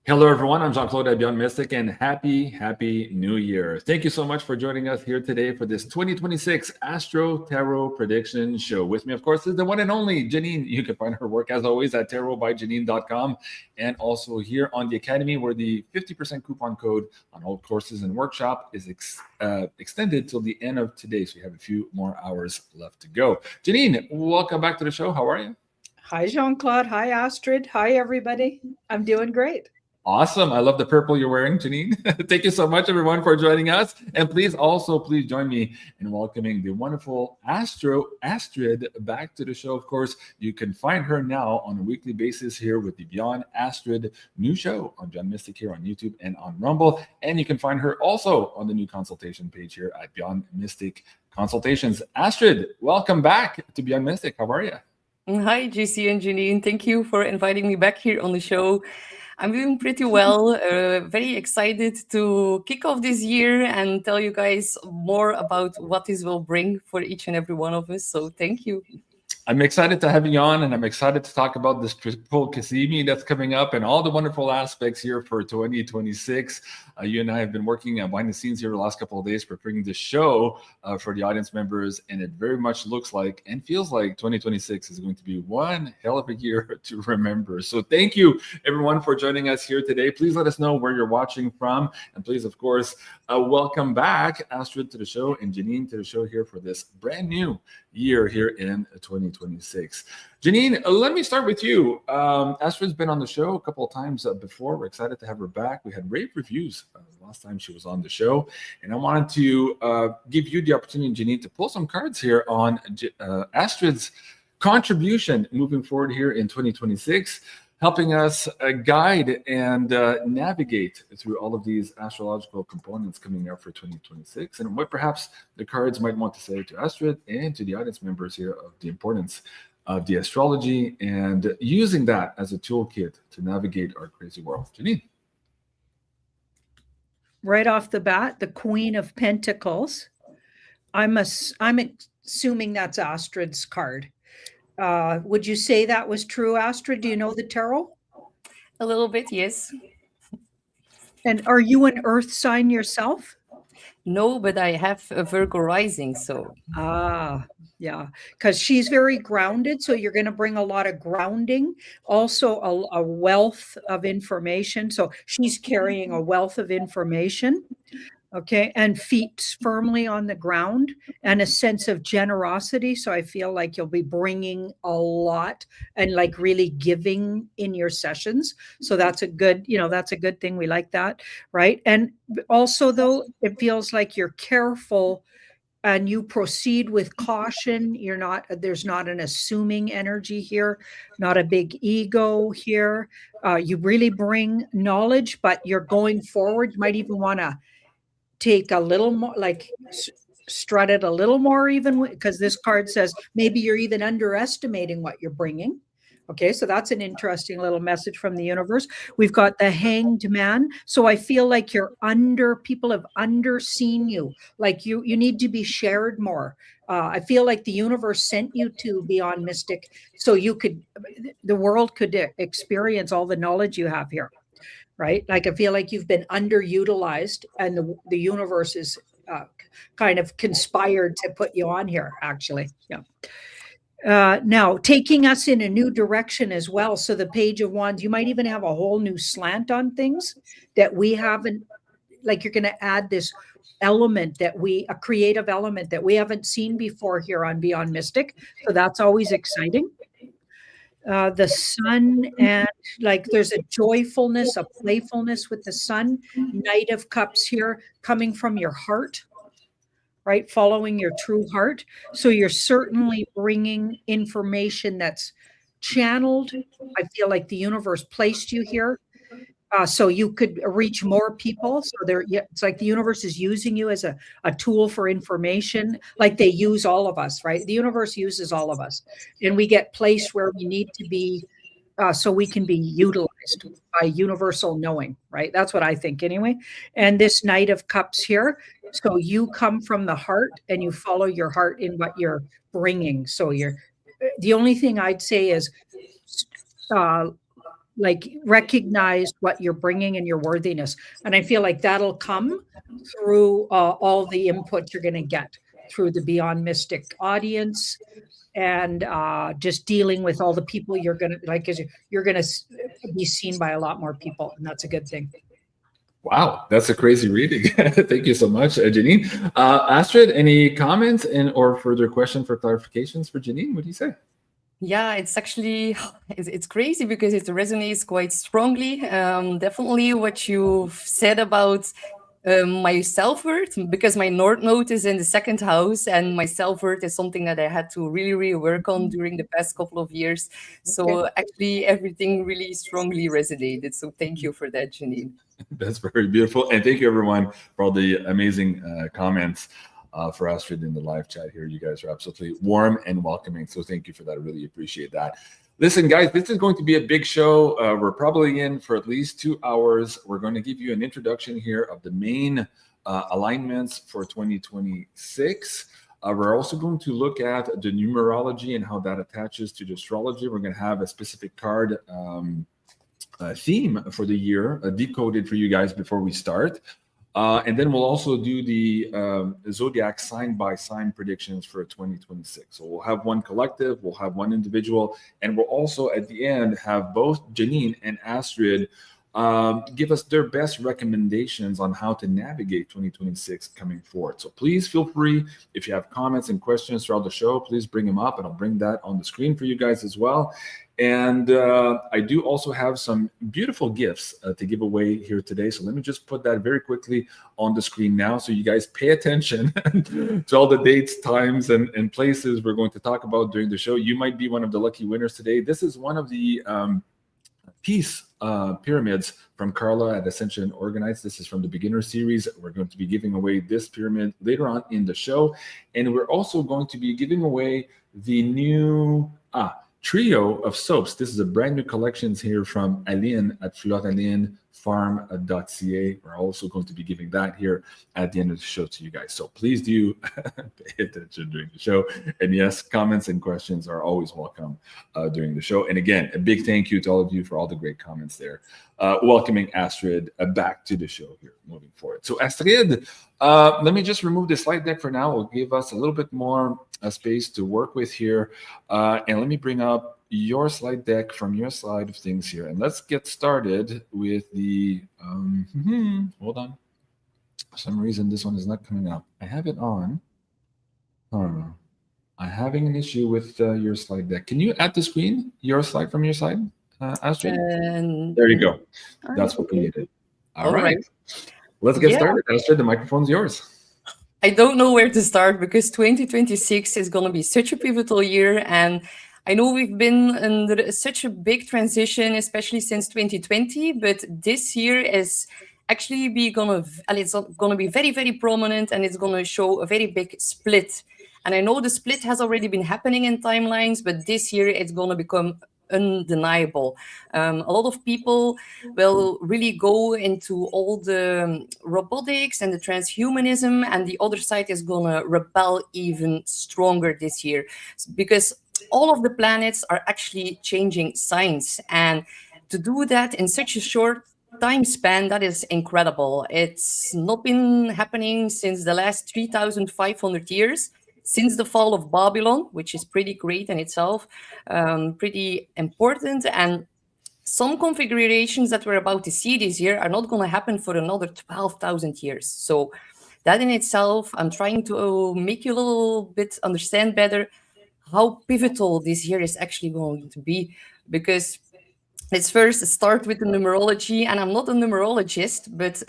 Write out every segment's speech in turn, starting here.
Hello, everyone. I'm Jean-Claude at Beyond Mystic, and happy New Year. Thank you so much for joining us here today for this 2026 Astro Tarot Prediction Show. With me, of course, is the one and only Janine. You can find her work, as always, at tarotbyjanine.com, and also here on the Academy, where the 50% coupon code on all courses and workshop is extended till the end of today. So you have a few more hours left to go. Janine, welcome back to the show. How are you? Hi, Jean-Claude. Hi, Astrid. Hi, everybody. I'm doing great. Awesome. I love the purple you're wearing, Janine. Thank you so much, everyone, for joining us. And please join me in welcoming the wonderful ASTRID back to the show. Of course, you can find her now on a weekly basis here with the Beyond ASTRID new show on Beyond Mystic here on YouTube and on Rumble. And you can find her also on the new consultation page here at Beyond Mystic Consultations. ASTRID, welcome back to Beyond Mystic. How are you? Hi, JC and Janine. Thank you for inviting me back here on the show. I'm doing pretty well, very excited to kick off this year and tell you guys more about what this will bring for each and every one of us. So thank you. I'm excited to have you on, and I'm excited to talk about this triple Cassimi that's coming up and all the wonderful aspects here for 2026. You and I have been working behind the scenes here the last couple of days preparing the show for the audience members, and it very much looks like and feels like 2026 is going to be one hell of a year to remember. So thank you, everyone, for joining us here today. Please let us know where you're watching from, and please, of course, welcome back Astrid to the show and Janine to the show here for this brand new year here in 2026. Janine, let me start with you. Astrid's been on the show a couple of times before. We're excited to have her back. We had rave reviews last time she was on the show, and I wanted to give you the opportunity, Janine, to pull some cards here on Astrid's contribution moving forward here in 2026, helping us guide and navigate through all of these astrological components coming up for 2026, and what perhaps the cards might want to say to Astrid and to the audience members here of the importance of the astrology and using that as a toolkit to navigate our crazy world. Janine. Right off the bat, the Queen of Pentacles. I'm assuming that's Astrid's card. Would you say that was true, Astrid? Do you know the tarot? A little bit, yes. And are you an earth sign yourself? No, but I have a Virgo rising, so. Yeah, because she's very grounded. So you're going to bring a lot of grounding, also a wealth of information. So she's carrying a wealth of information. Okay. And feet firmly on the ground and a sense of generosity. So I feel like you'll be bringing a lot and like really giving in your sessions. So that's a good, that's a good thing. We like that. Right. And also though, it feels like you're careful and you proceed with caution. There's not an assuming energy here, not a big ego here. You really bring knowledge, but you're going forward. You might even want to take a little more, like strut it a little more, even because this card says maybe you're even underestimating what you're bringing. Okay, so that's an interesting little message from the universe. We've got the Hanged Man. So I feel like people have underseen you. Like you need to be shared more. I feel like the universe sent you to Beyond Mystic so the world could experience all the knowledge you have here. Right? Like I feel like you've been underutilized and the universe is kind of conspired to put you on here, actually. Yeah. Now, taking us in a new direction as well. So the Page of Wands, you might even have a whole new slant on things that we haven't, like you're going to add this element a creative element that we haven't seen before here on Beyond Mystic. So that's always exciting. The sun, and like there's a joyfulness, a playfulness with the sun. Knight of Cups here coming from your heart, right? Following your true heart. So you're certainly bringing information that's channeled. I feel like the universe placed you here so you could reach more people. So it's like the universe is using you as a tool for information, like they use all of us, right? The universe uses all of us, and we get placed where we need to be so we can be utilized by universal knowing, right? That's what I think anyway. And this Knight of Cups here, so you come from the heart and you follow your heart in what you're bringing. So the only thing I'd say is like recognize what you're bringing and your worthiness. And I feel like that'll come through all the input you're going to get through the Beyond Mystic audience, and just dealing with all the people you're going to like, you're going to be seen by a lot more people, and that's a good thing. Wow, that's a crazy reading. Thank you so much, Janine. Astrid, any comments or further questions for clarifications for Janine? What do you say? Yeah, it's actually, it's crazy because it resonates quite strongly. Definitely what you've said about my self-worth, because my North Node is in the 2nd house, and my self-worth is something that I had to really, really work on during the past couple of years. So actually everything really strongly resonated. So thank you for that, Janine. That's very beautiful. And thank you, everyone, for all the amazing comments for Astrid in the live chat here. You guys are absolutely warm and welcoming. So thank you for that. I really appreciate that. Listen, guys, this is going to be a big show. We're probably in for at least 2 hours. We're going to give you an introduction here of the main alignments for 2026. We're also going to look at the numerology and how that attaches to the astrology. We're going to have a specific card theme for the year decoded for you guys before we start. And then we'll also do the zodiac sign by sign predictions for 2026. So we'll have one collective, we'll have one individual, and we'll also at the end have both Janine and Astrid give us their best recommendations on how to navigate 2026 coming forward. So please feel free, if you have comments and questions throughout the show, please bring them up, and I'll bring that on the screen for you guys as well. And I do also have some beautiful gifts to give away here today. So let me just put that very quickly on the screen now, so you guys pay attention to all the dates, times, and places we're going to talk about during the show. You might be one of the lucky winners today. This is one of the peace pyramids from Carla at Ascension Organized. This is from the beginner series. We're going to be giving away this pyramid later on in the show. And we're also going to be giving away the new trio of soaps. This is a brand new collections here from Aline at floralinfarm.ca. We're also going to be giving that here at the end of the show to you guys. So please do pay attention during the show. And yes, comments and questions are always welcome during the show. And again, a big thank you to all of you for all the great comments there. Welcoming Astrid back to the show here moving forward. So Astrid, let me just remove the slide deck for now. It'll give us a little bit more space to work with here. And let me bring up your slide deck from your side of things here. And let's get started with the, hold on. For some reason, this one is not coming up. I have it on. I'm having an issue with your slide deck. Can you add the screen, your slide from your side, Astrid? There you go. That's what we needed. All right. Let's get started. Astrid, the microphone's yours. I don't know where to start, because 2026 is going to be such a pivotal year. And I know we've been under such a big transition, especially since 2020. But this year is actually it's going to be very, very prominent, and it's going to show a very big split. And I know the split has already been happening in timelines, but this year it's going to become undeniable. A lot of people will really go into all the robotics and the transhumanism, and the other side is going to rebel even stronger this year, because all of the planets are actually changing signs. And to do that in such a short time span, that is incredible. It's not been happening since the last 3,500 years. Since the fall of Babylon, which is pretty great in itself, pretty important. And some configurations that we're about to see this year are not going to happen for another 12,000 years. So that in itself, I'm trying to make you a little bit understand better how pivotal this year is actually going to be. Because let's first start with the numerology. And I'm not a numerologist, but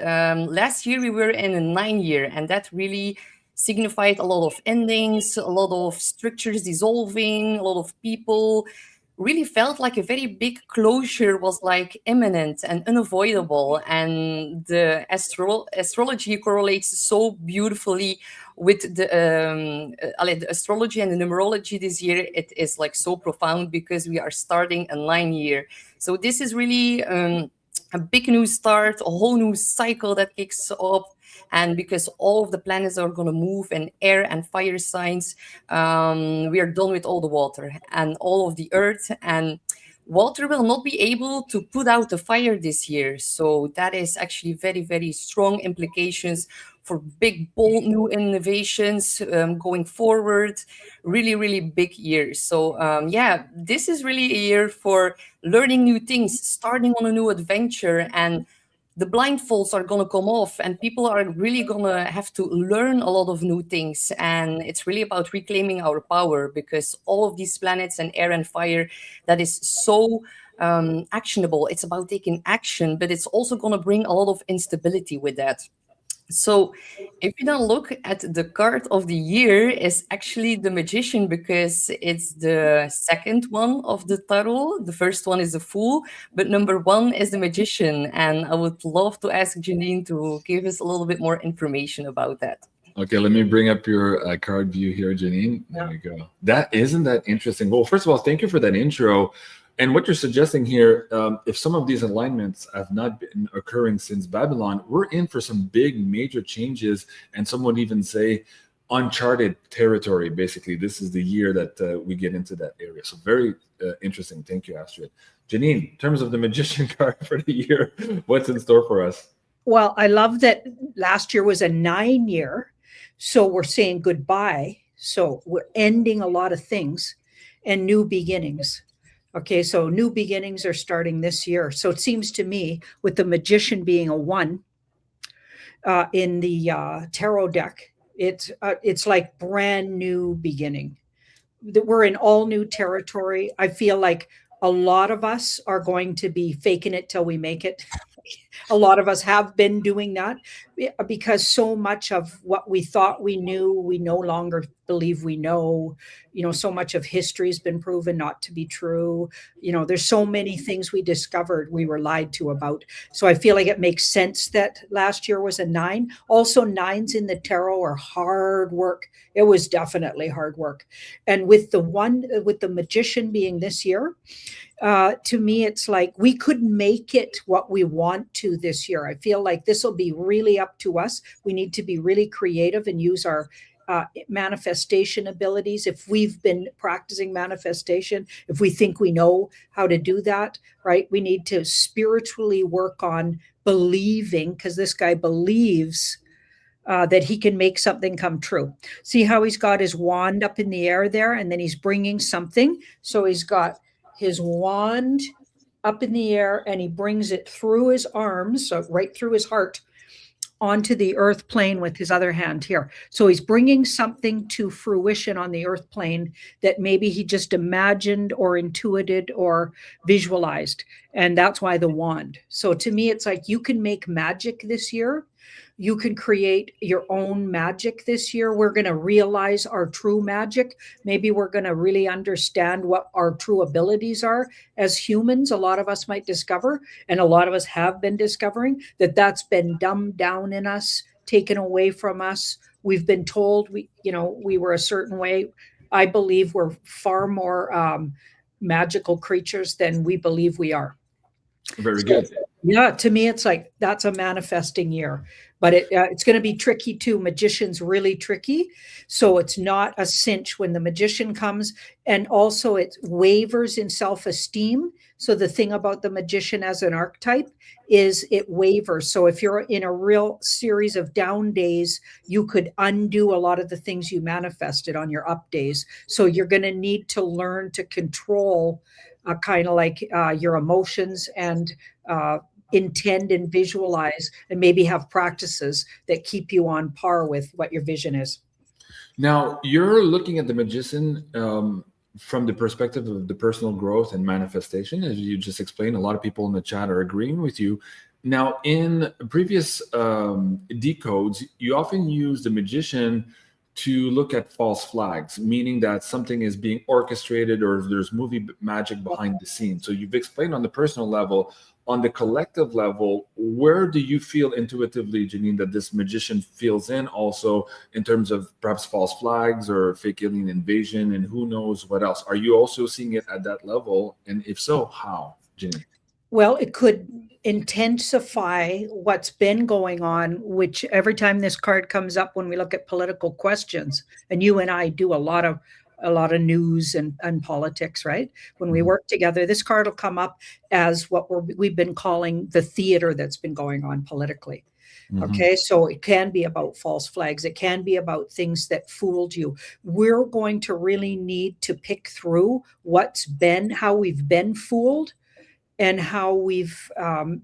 last year we were in a 9-year, and that really signified a lot of endings, a lot of structures dissolving, a lot of people really felt like a very big closure was like imminent and unavoidable. And the astrology correlates so beautifully with the astrology and the numerology this year. It is like so profound, because we are starting a 9-year. So this is really a big new start, a whole new cycle that kicks off. And because all of the planets are going to move in air and fire signs, we are done with all the water and all of the earth. And water will not be able to put out the fire this year. So that is actually very, very strong implications for big, bold new innovations going forward. Really, really big year. So yeah, this is really a year for learning new things, starting on a new adventure, and the blindfolds are going to come off and people are really going to have to learn a lot of new things. And it's really about reclaiming our power, because all of these planets and air and fire, that is so actionable. It's about taking action, but it's also going to bring a lot of instability with that. So if you now look at the card of the year, is actually the Magician, because it's the second one of the tarot. The first one is the Fool, but number one is the Magician. And I would love to ask Janine to give us a little bit more information about that. Okay, let me bring up your card view here, Janine. There you go. Isn't that interesting? Well, first of all, thank you for that intro. And what you're suggesting here, if some of these alignments have not been occurring since Babylon, we're in for some big major changes, and some would even say uncharted territory. Basically, this is the year that we get into that area. So very interesting. Thank you, Astrid. Janine, in terms of the Magician card for the year, what's in store for us? Well, I love that last year was a 9-year. So we're saying goodbye. So we're ending a lot of things and new beginnings. Okay, so new beginnings are starting this year. So it seems to me, with the Magician being a 1 in the tarot deck, it's like brand new beginning. We're in all new territory. I feel like a lot of us are going to be faking it till we make it. A lot of us have been doing that because so much of what we thought we knew, we no longer believe we know. You know, so much of history has been proven not to be true. You know, there's so many things we discovered we were lied to about. So I feel like it makes sense that last year was a 9. Also, 9s in the tarot are hard work. It was definitely hard work. And with the Magician being this year, to me, it's like we could make it what we want to this year. I feel like this will be really up to us. We need to be really creative and use our manifestation abilities. If we've been practicing manifestation, if we think we know how to do that, right? We need to spiritually work on believing, because this guy believes that he can make something come true. See how he's got his wand up in the air there, and then he's bringing something. So he's got his wand up in the air and he brings it through his arms, so right through his heart, onto the earth plane with his other hand here. So he's bringing something to fruition on the earth plane that maybe he just imagined or intuited or visualized. And that's why the wand. So to me, it's like you can make magic this year. You can create your own magic this year. We're going to realize our true magic. Maybe we're going to really understand what our true abilities are as humans. A lot of us might discover, and a lot of us have been discovering, that that's been dumbed down in us, taken away from us. We've been told we were a certain way. I believe we're far more magical creatures than we believe we are. Very good. Yeah, to me, it's like that's a manifesting year, but it's going to be tricky too. Magician's really tricky. So it's not a cinch when the Magician comes, and also it wavers in self-esteem. So the thing about the Magician as an archetype is it wavers. So if you're in a real series of down days, you could undo a lot of the things you manifested on your up days. So you're going to need to learn to control kind of like your emotions and intend and visualize, and maybe have practices that keep you on par with what your vision is. Now, you're looking at the Magician from the perspective of the personal growth and manifestation, as you just explained. A lot of people in the chat are agreeing with you. Now, in previous decodes, you often use the Magician to look at false flags, meaning that something is being orchestrated or there's movie magic behind the scenes. So you've explained on the personal level. On the collective level, where do you feel intuitively, Janine, that this Magician fills in also in terms of perhaps false flags or fake alien invasion and who knows what else? Are you also seeing it at that level? And if so, how, Janine? Well, it could intensify what's been going on, which every time this card comes up when we look at political questions, and you and I do a lot of a lot of news and politics, right? When we work together, this card will come up as what we've been calling the theater that's been going on politically. Okay, so it can be about false flags. It can be about things that fooled you. We're going to really need to pick through how we've been fooled and how we've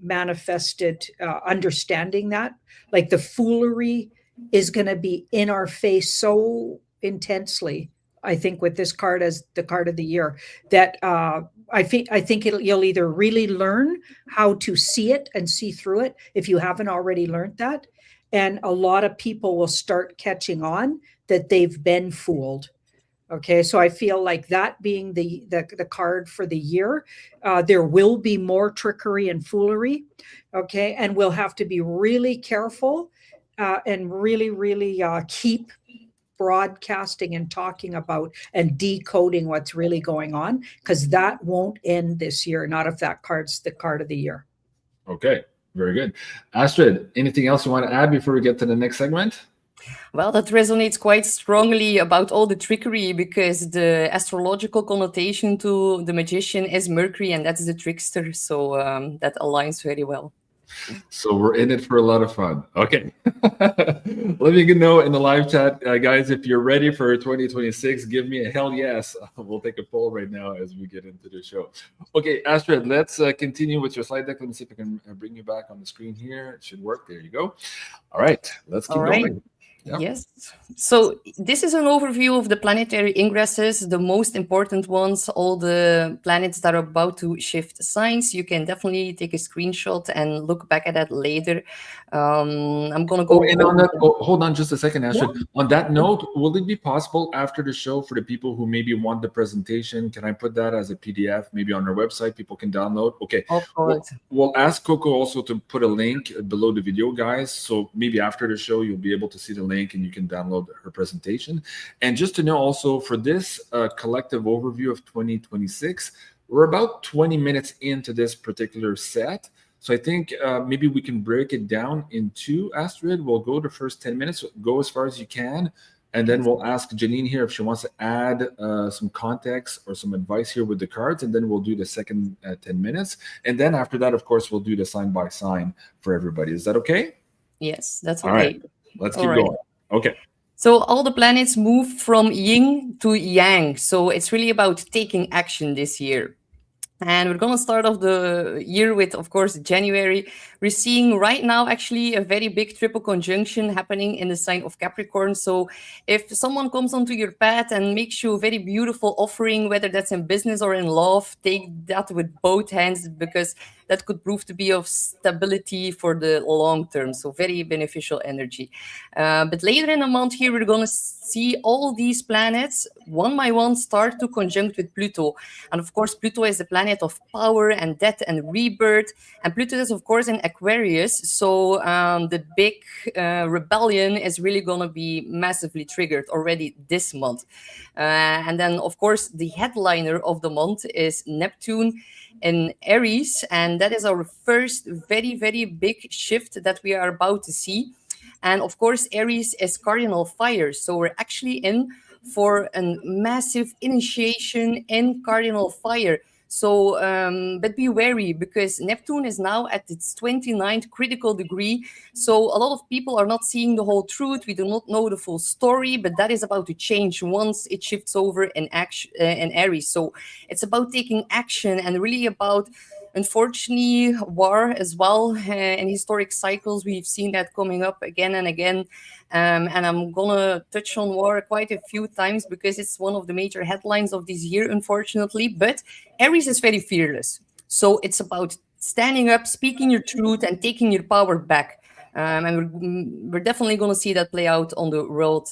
manifested understanding that. Like the foolery is going to be in our face so intensely, I think, with this card as the card of the year, that I think you'll either really learn how to see it and see through it if you haven't already learned that, and a lot of people will start catching on that they've been fooled. Okay, so I feel like that being the card for the year, there will be more trickery and foolery. Okay, and we'll have to be really careful and really keep broadcasting and talking about and decoding what's really going on, because that won't end this year, not if that card's the card of the year. Okay, very good. Astrid, anything else you want to add before we get to the next segment? Well, that resonates quite strongly about all the trickery, because the astrological connotation to the magician is Mercury, and that's the trickster. So that aligns very well. So we're in it for a lot of fun. Okay. Let me know in the live chat, guys, if you're ready for 2026, give me a hell yes. We'll take a poll right now as we get into the show. Okay, Astrid, let's continue with your slide deck. Let me see if I can bring you back on the screen here. It should work. There you go. All right, let's keep going. Yeah. Yes. So this is an overview of the planetary ingresses, the most important ones, all the planets that are about to shift signs. You can definitely take a screenshot and look back at that later. I'm going to go... and on that, hold on just a second, Astrid. Yeah. On that note, will it be possible after the show for the people who maybe want the presentation, can I put that as a PDF, maybe on our website, people can download? Okay. Of course. We'll ask Coco also to put a link below the video, guys. So maybe after the show, you'll be able to see the link and you can download her presentation. And just to know also, for this collective overview of 2026, we're about 20 minutes into this particular set. So I think maybe we can break it down in two, Astrid. We'll go the first 10 minutes, go as far as you can, and then we'll ask Janine here if she wants to add some context or some advice here with the cards, and then we'll do the second 10 minutes. And then after that, of course, we'll do the sign by sign for everybody. Is that okay? Yes, that's okay. All right, let's keep going. Okay. So all the planets move from yin to yang. So it's really about taking action this year. And we're going to start off the year with, of course, January. We're seeing right now actually a very big triple conjunction happening in the sign of Capricorn. So if someone comes onto your path and makes you a very beautiful offering, whether that's in business or in love, take that with both hands, because that could prove to be of stability for the long term. So very beneficial energy. But later in the month here, we're going to see all these planets one by one start to conjunct with Pluto. And of course, Pluto is the planet of power and death and rebirth. And Pluto is, of course, in Aquarius. So the big rebellion is really going to be massively triggered already this month. And then, of course, the headliner of the month is Neptune in Aries, and that is our first very, very big shift that we are about to see. And of course, Aries is cardinal fire, so we're actually in for a massive initiation in cardinal fire. So, but be wary, because Neptune is now at its 29th critical degree. So a lot of people are not seeing the whole truth. We do not know the full story, but that is about to change once it shifts over in action in Aries. So it's about taking action and really about, unfortunately, war as well. In historic cycles, we've seen that coming up again and again. And I'm going to touch on war quite a few times because it's one of the major headlines of this year, unfortunately. But Aries is very fearless. So it's about standing up, speaking your truth, and taking your power back. And we're definitely going to see that play out on the world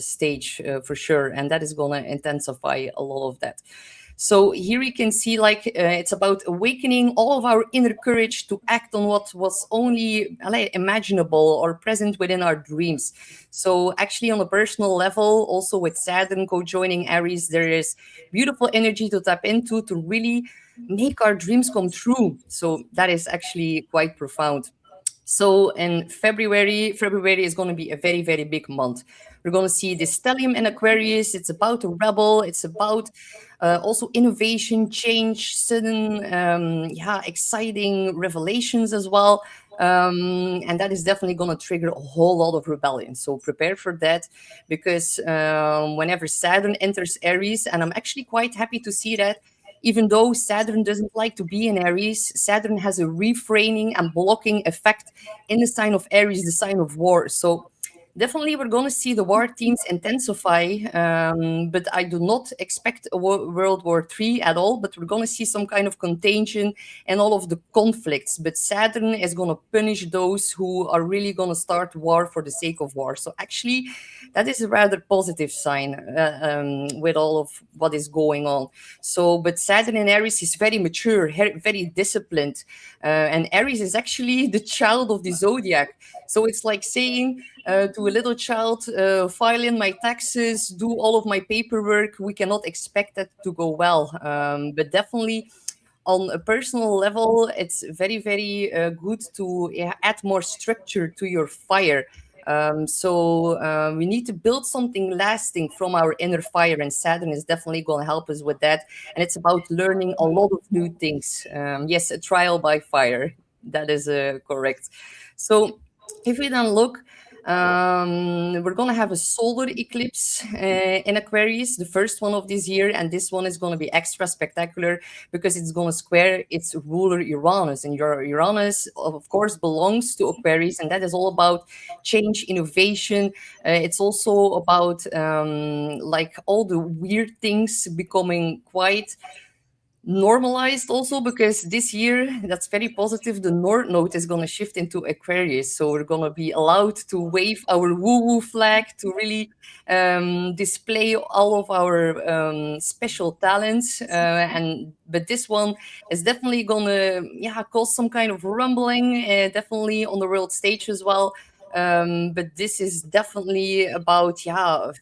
stage for sure. And that is going to intensify a lot of that. So here you can see, like, it's about awakening all of our inner courage to act on what was only imaginable or present within our dreams. So actually on a personal level, also with Saturn co-joining Aries, there is beautiful energy to tap into to really make our dreams come true. So that is actually quite profound. So in February is going to be a very, very big month. We're going to see the stellium in Aquarius. It's about a rebel. It's about also innovation, change, sudden, exciting revelations as well. And that is definitely going to trigger a whole lot of rebellion. So prepare for that, because whenever Saturn enters Aries, and I'm actually quite happy to see that, even though Saturn doesn't like to be in Aries, Saturn has a refraining and blocking effect in the sign of Aries, the sign of war. So definitely we're going to see the war themes intensify, but I do not expect a World War III at all, but we're going to see some kind of contagion and all of the conflicts. But Saturn is going to punish those who are really going to start war for the sake of war. So actually, that is a rather positive sign with all of what is going on. So, but Saturn in Aries is very mature, very disciplined. And Aries is actually the child of the zodiac. So it's like saying to a little child, file in my taxes, do all of my paperwork. We cannot expect that to go well. But definitely on a personal level, it's very, very good to add more structure to your fire. So we need to build something lasting from our inner fire, and Saturn is definitely going to help us with that. And it's about learning a lot of new things. Yes, a trial by fire. That is correct. So if we then look, we're going to have a solar eclipse in Aquarius, the first one of this year, and this one is going to be extra spectacular because it's going to square its ruler Uranus, and your Uranus, of course, belongs to Aquarius, and that is all about change, innovation. It's also about like all the weird things becoming quite normalized, also because this year, that's very positive, the North Node is going to shift into Aquarius, so we're going to be allowed to wave our woo-woo flag, to really display all of our special talents, but this one is definitely going to cause some kind of rumbling, definitely on the world stage as well. But this is definitely about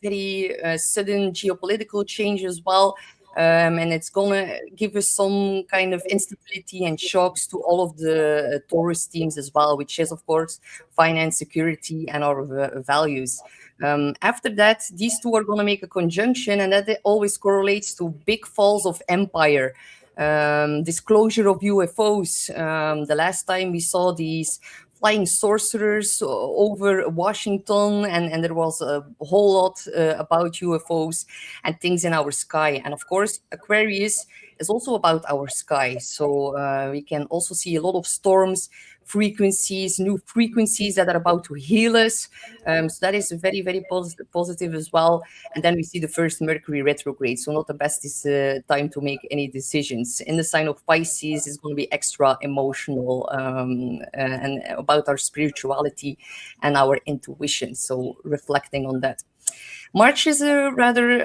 very sudden geopolitical change as well. And it's going to give us some kind of instability and shocks to all of the Taurus themes as well, which is, of course, finance, security, and our values. After that, these two are going to make a conjunction, and that always correlates to big falls of empire. Disclosure of UFOs. The last time we saw these flying sorcerers over Washington, and there was a whole lot about UFOs and things in our sky. And of course, Aquarius is also about our sky. So we can also see a lot of storms, frequencies, new frequencies that are about to heal us. So that is very, very positive as well. And then we see the first Mercury retrograde. So not the best time to make any decisions. In the sign of Pisces, is going to be extra emotional and about our spirituality and our intuition. So reflecting on that. March is a rather,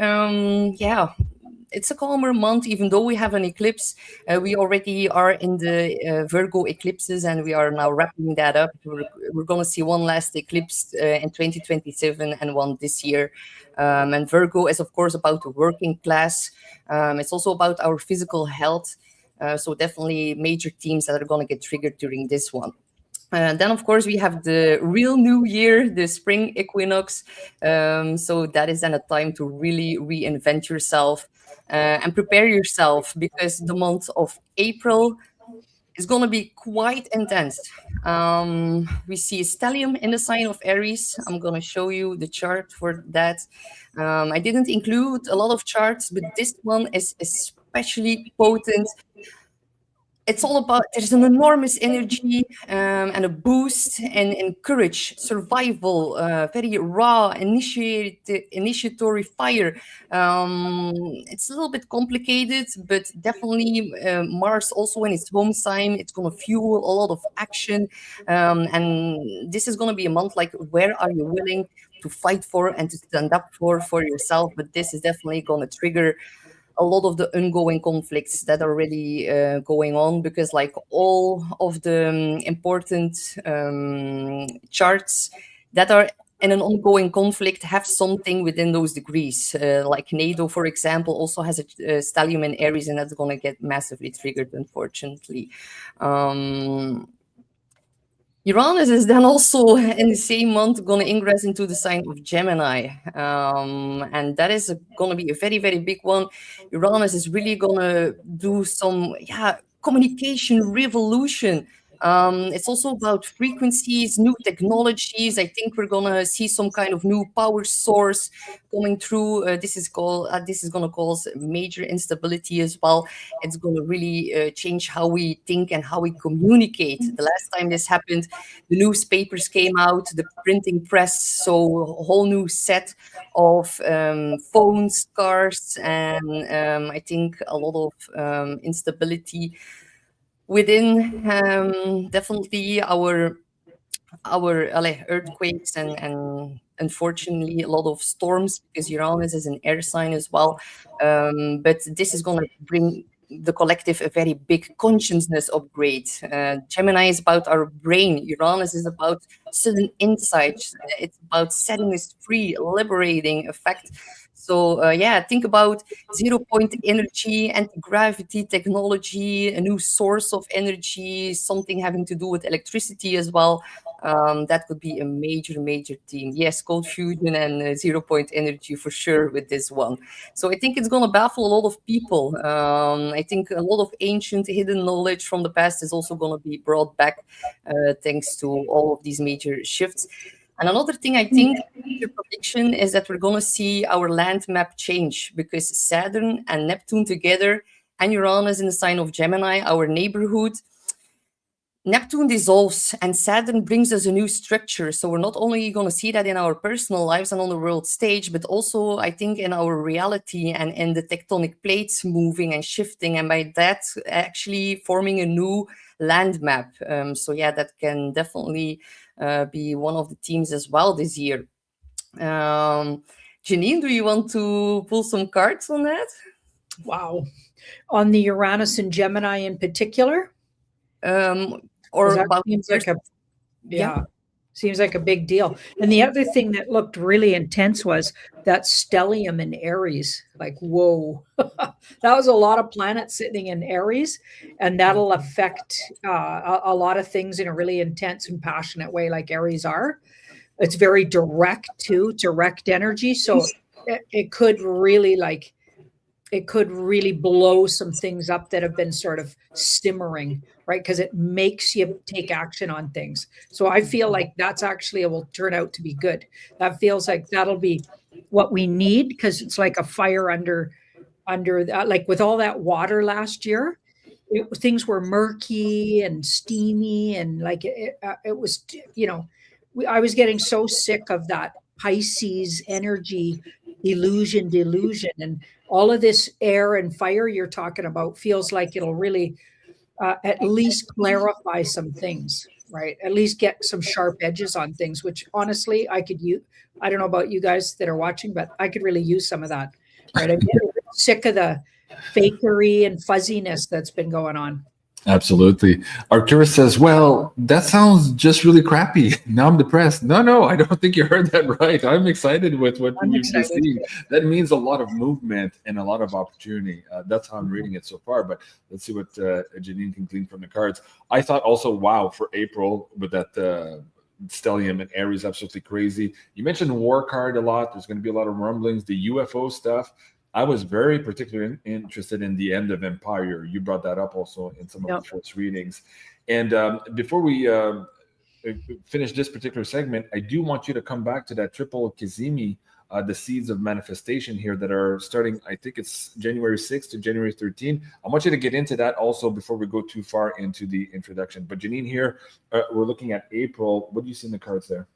it's a calmer month, even though we have an eclipse. We already are in the Virgo eclipses, and we are now wrapping that up. We're going to see one last eclipse in 2027 and one this year. And Virgo is, of course, about the working class. It's also about our physical health. So definitely major themes that are going to get triggered during this one. Then, of course, we have the real new year, the spring equinox. So that is then a time to really reinvent yourself and prepare yourself, because the month of April is going to be quite intense. We see a stellium in the sign of Aries. I'm going to show you the chart for that. I didn't include a lot of charts, but this one is especially potent. It's all about, there's an enormous energy and a boost and courage, survival, very raw, initiatory fire. It's a little bit complicated, but definitely Mars also in its home sign, it's going to fuel a lot of action. And this is going to be a month like, where are you willing to fight for and to stand up for yourself? But this is definitely going to trigger a lot of the ongoing conflicts that are really going on, because like all of the important charts that are in an ongoing conflict have something within those degrees. Like NATO, for example, also has a stellium in Aries, and that's going to get massively triggered, unfortunately. Uranus is then also in the same month going to ingress into the sign of Gemini. And that is going to be a very, very big one. Uranus is really going to do some, communication revolution. It's also about frequencies, new technologies. I think we're going to see some kind of new power source coming through. This is going to cause major instability as well. It's going to really change how we think and how we communicate. The last time this happened, the newspapers came out, the printing press, so a whole new set of phones, cars, and I think a lot of instability within definitely our earthquakes and unfortunately a lot of storms, because Uranus is an air sign as well. But this is going to bring the collective a very big consciousness upgrade. Gemini is about our brain. Uranus is about sudden insights. It's about setting us free, liberating effect. So think about 0 point energy, anti-gravity technology, a new source of energy, something having to do with electricity as well. That could be a major, major theme. Yes, cold fusion and 0 point energy for sure with this one. So I think it's going to baffle a lot of people. I think a lot of ancient hidden knowledge from the past is also going to be brought back thanks to all of these major shifts. And another thing I think, the prediction is that we're going to see our land map change, because Saturn and Neptune together and Uranus in the sign of Gemini, our neighborhood, Neptune dissolves and Saturn brings us a new structure. So we're not only going to see that in our personal lives and on the world stage, but also I think in our reality and in the tectonic plates moving and shifting. And by that, actually forming a new land map. That can definitely be one of the themes as well this year. Janine, do you want to pull some cards on that? Wow. On the Uranus and Gemini in particular? Or about seems like seems like a big deal. And the other thing that looked really intense was that stellium in Aries. Like, whoa, that was a lot of planets sitting in Aries, and that'll affect a lot of things in a really intense and passionate way, like Aries are. It's very direct too, direct energy. So it could really blow some things up that have been sort of simmering, right? Because it makes you take action on things. So I feel like that's actually will turn out to be good. That feels like that'll be what we need, because it's like a fire under that, like with all that water last year. Things were murky and steamy, and like it was, I was getting so sick of that Pisces energy, illusion, delusion, and all of this air and fire you're talking about feels like it'll really at least clarify some things, right? At least get some sharp edges on things, which honestly I could use. I don't know about you guys that are watching, but I could really use some of that, right? I'm getting sick of the fakery and fuzziness that's been going on. Absolutely. Arcturus says, well, that sounds just really crappy. Now I'm depressed. No, I don't think you heard that right. I'm excited with what you've just seen. That means a lot of movement and a lot of opportunity. That's how I'm reading it so far. But let's see what Janine can glean from the cards. I thought also, wow, for April with that stellium and Aries, absolutely crazy. You mentioned war card a lot. There's going to be a lot of rumblings, the UFO stuff. I was very particularly interested in the end of Empire. You brought that up also in some of the first readings. And before we finish this particular segment, I do want you to come back to that triple Kizimi, the seeds of manifestation here that are starting, I think it's January 6th to January 13th. I want you to get into that also before we go too far into the introduction. But Janine, here, we're looking at April. What do you see in the cards there?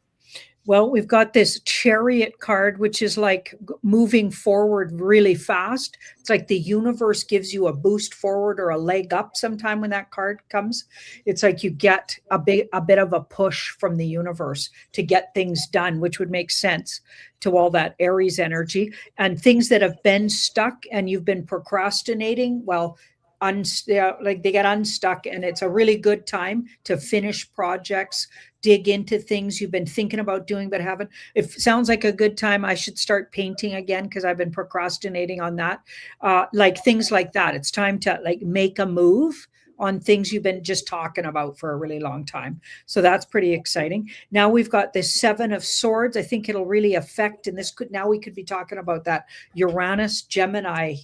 Well, we've got this Chariot card, which is like moving forward really fast. It's like the universe gives you a boost forward or a leg up sometime when that card comes. It's like you get a bit of a push from the universe to get things done, which would make sense to all that Aries energy. And things that have been stuck and you've been procrastinating, well, like they get unstuck, and it's a really good time to finish projects, dig into things you've been thinking about doing but haven't. It sounds like a good time. I should start painting again because I've been procrastinating on that. Like things like that. It's time to like make a move on things you've been just talking about for a really long time. So that's pretty exciting. Now we've got the 7 of Swords. I think it'll really affect, and now we could be talking about that Uranus Gemini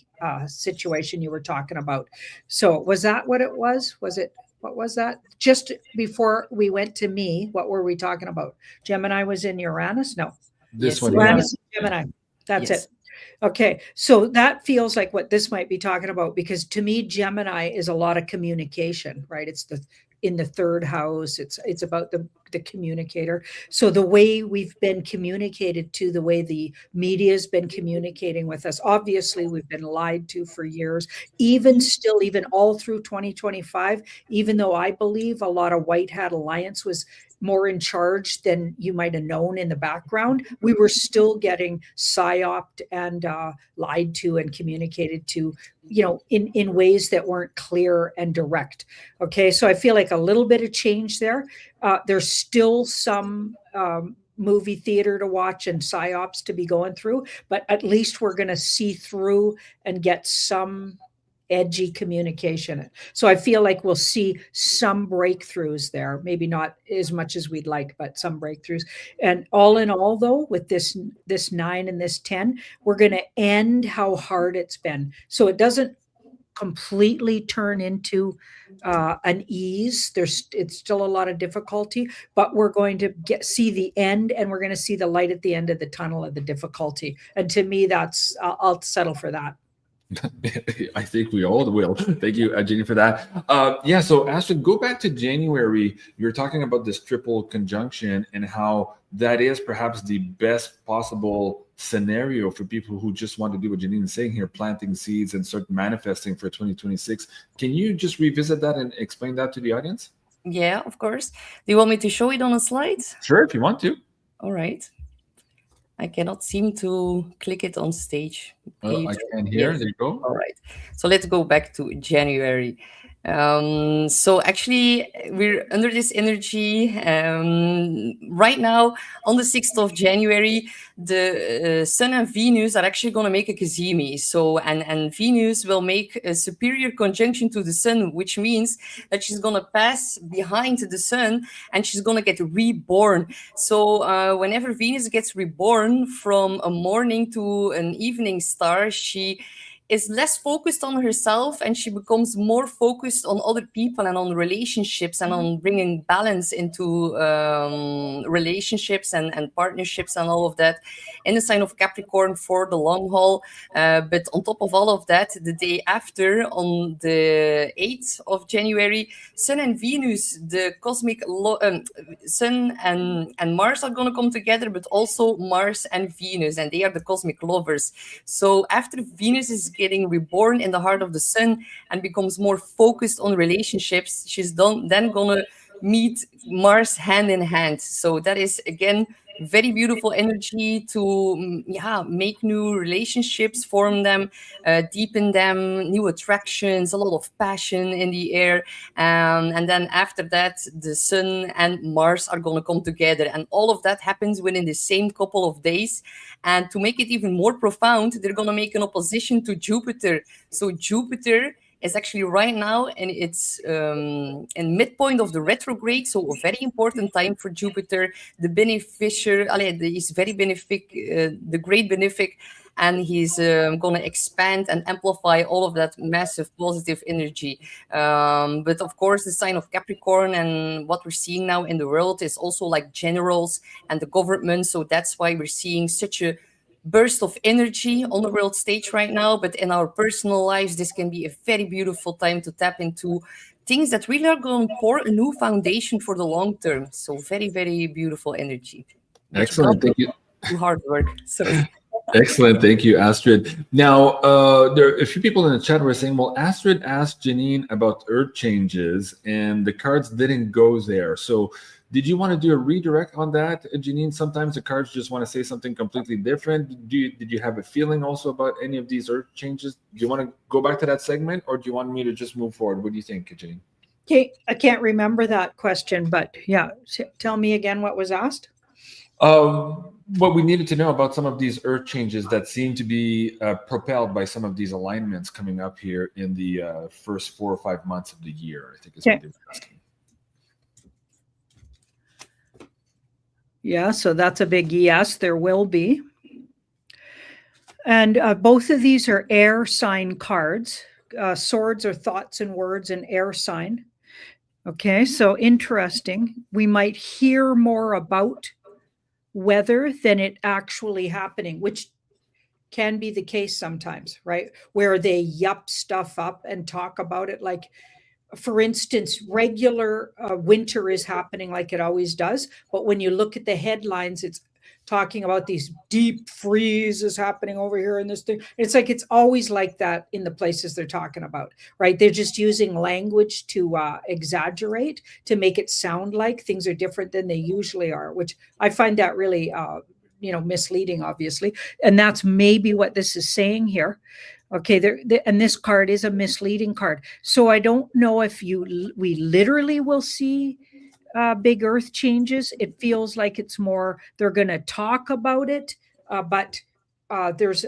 situation you were talking about. So was that what it was? What was that? Just before we went to me, what were we talking about? Gemini was in Uranus? No. This Yes, one. Uranus and Gemini. That's Yes. it. Okay. So that feels like what this might be talking about, because to me, Gemini is a lot of communication, right? It's in the 3rd house. It's about the communicator. So the way we've been communicated to, the way the media has been communicating with us, obviously we've been lied to for years, even all through 2025, even though I believe a lot of white hat alliance was more in charge than you might have known in the background, we were still getting psyoped and lied to and communicated to, in ways that weren't clear and direct. Okay, so I feel like a little bit of change there. There's still some movie theater to watch and psyops to be going through, but at least we're going to see through and get some edgy communication. So I feel like we'll see some breakthroughs there, maybe not as much as we'd like, but some breakthroughs. And all in all, though, with this 9 and this 10, we're going to end how hard it's been. So it doesn't completely turn into an ease. It's still a lot of difficulty, but we're going to see the end, and we're going to see the light at the end of the tunnel of the difficulty. And to me, I'll settle for that. I think we all will. Thank you, Jenny, for that. Yeah, so Astrid, go back to January. You're talking about this triple conjunction and how that is perhaps the best possible scenario for people who just want to do what Janine is saying here, planting seeds and start manifesting for 2026. Can you just revisit that and explain that to the audience? Yeah, of course. Do you want me to show it on a slide? Sure, if you want to. All right. I cannot seem to click it on stage. I can hear. Yes. There you go. All right. So let's go back to January. So actually, we're under this energy right now. On the 6th of January, the Sun and Venus are actually going to make a cazimi. So and Venus will make a superior conjunction to the Sun, which means that she's going to pass behind the Sun and she's going to get reborn. So whenever Venus gets reborn from a morning to an evening star, she is less focused on herself and she becomes more focused on other people and on relationships and on bringing balance into relationships and partnerships and all of that in the sign of Capricorn for the long haul. But on top of all of that, the day after, on the 8th of January, Sun and Venus, the cosmic Sun and Mars are going to come together, but also Mars and Venus, and they are the cosmic lovers. So after Venus is getting reborn in the heart of the Sun and becomes more focused on relationships, she's then gonna meet Mars hand in hand. So that is again very beautiful energy to make new relationships, form them, deepen them, new attractions, a lot of passion in the air, and then after that the Sun and Mars are going to come together, and all of that happens within the same couple of days. And to make it even more profound, they're going to make an opposition to Jupiter. So Jupiter is actually right now, and it's in midpoint of the retrograde, so a very important time for Jupiter. The beneficiary, he's very benefic, the great benefic, and he's going to expand and amplify all of that massive positive energy. But of course, the sign of Capricorn and what we're seeing now in the world is also like generals and the government. So that's why we're seeing such a burst of energy on the world stage right now. But in our personal lives, this can be a very beautiful time to tap into things that really are going to pour a new foundation for the long term. So very, very beautiful energy. Excellent. Thank you. Do hard work. Sorry. Excellent. Thank you, Astrid. Now, there are a few people in the chat who are saying, well, Astrid asked Janine about earth changes and the cards didn't go there. So did you want to do a redirect on that, Janine? Sometimes the cards just want to say something completely different. Did you have a feeling also about any of these earth changes? Do you want to go back to that segment, or do you want me to just move forward? What do you think, Janine? Okay, I can't remember that question, but yeah, tell me again what was asked. what we needed to know about some of these earth changes that seem to be propelled by some of these alignments coming up here in the first 4 or 5 months of the year, I think is what they were asking. Yeah, so that's a big yes, there will be. And both of these are air sign cards. Swords are thoughts and words, and air sign. Okay, so interesting. We might hear more about weather than it actually happening, which can be the case sometimes, right? Where they yup stuff up and talk about it. Like, for instance, regular winter is happening like it always does. But when you look at the headlines, it's talking about these deep freezes happening over here in this thing. It's like it's always like that in the places they're talking about, right? They're just using language to exaggerate, to make it sound like things are different than they usually are, which I find that really misleading, obviously. And that's maybe what this is saying here. Okay, and this card is a misleading card. So I don't know if we literally will see big earth changes. It feels like it's more they're going to talk about it, but there's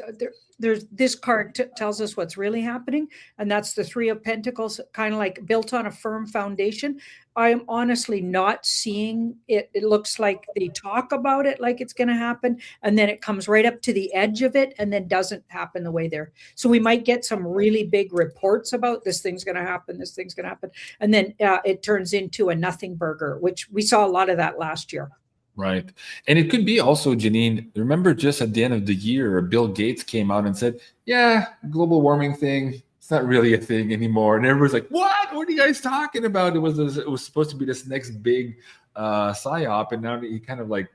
this card tells us what's really happening, and that's the Three of Pentacles, kind of like built on a firm foundation. I am honestly not seeing it. It looks like they talk about it like it's going to happen, and then it comes right up to the edge of it and then doesn't happen the way they're. So we might get some really big reports about this thing's going to happen, this thing's going to happen, and then it turns into a nothing burger, which we saw a lot of that last year. Right. And it could be also, Janine, remember just at the end of the year, Bill Gates came out and said, yeah, global warming thing, it's not really a thing anymore. And everyone's like, what are you guys talking about? It was supposed to be this next big psyop. And now he kind of like,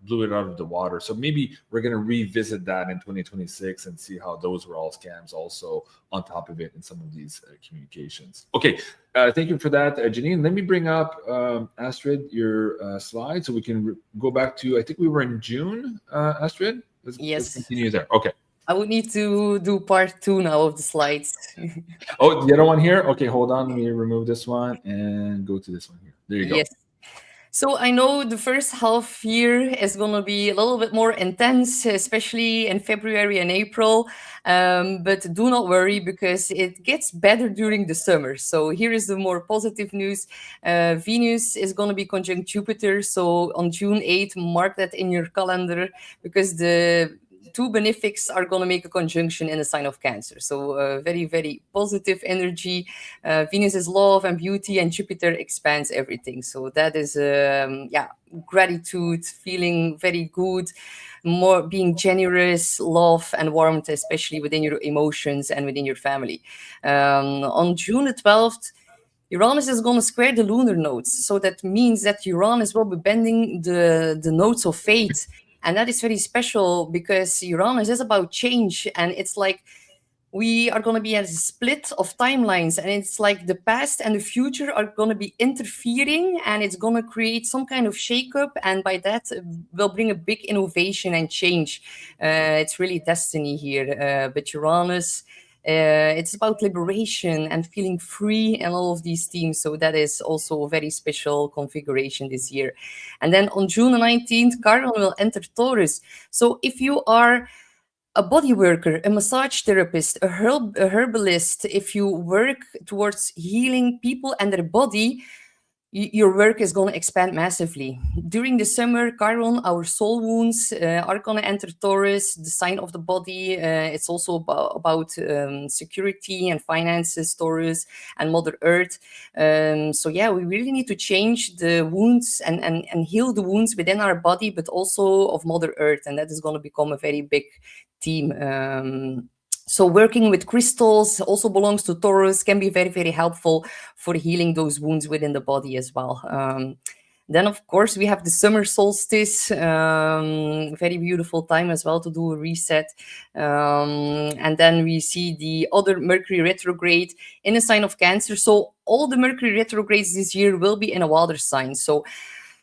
blew it out of the water. So maybe we're going to revisit that in 2026 and see how those were all scams also on top of it in some of these communications. Okay. Thank you for that, Janine. Let me bring up, Astrid, your slide so we can go back to, I think we were in June, Astrid? Let's continue there. Okay. I would need to do part 2 now of the slides. Oh, the other one here? Okay, hold on. Let me remove this one and go to this one here. There you go. Yes. So I know the first half year is going to be a little bit more intense, especially in February and April. But do not worry, because it gets better during the summer. So here is the more positive news. Venus is going to be conjunct Jupiter. So on June 8th, mark that in your calendar, because the two benefics are going to make a conjunction in the sign of Cancer. So very, very positive energy. Venus is love and beauty, and Jupiter expands everything. So that is, gratitude, feeling very good, more being generous, love and warmth, especially within your emotions and within your family. On June the 12th, Uranus is going to square the lunar nodes. So that means that Uranus will be bending the nodes of fate. And that is very special, because Uranus is about change. And it's like we are going to be at a split of timelines. And it's like the past and the future are going to be interfering. And it's going to create some kind of shakeup. And by that, will bring a big innovation and change. It's really destiny here. But Uranus, it's about liberation and feeling free and all of these themes. So that is also a very special configuration this year. And then on June 19th, Chiron will enter Taurus. So if you are a body worker, a massage therapist, a herbalist, if you work towards healing people and their body, your work is going to expand massively. During the summer, Chiron, our soul wounds, are going to enter Taurus, the sign of the body. It's also about security and finances, Taurus, and Mother Earth. We really need to change the wounds and heal the wounds within our body, but also of Mother Earth. And that is going to become a very big theme. So working with crystals also belongs to Taurus, can be very, very helpful for healing those wounds within the body as well. Then, of course, we have the summer solstice, very beautiful time as well to do a reset. And then we see the other Mercury retrograde in a sign of Cancer. So all the Mercury retrogrades this year will be in a water sign. So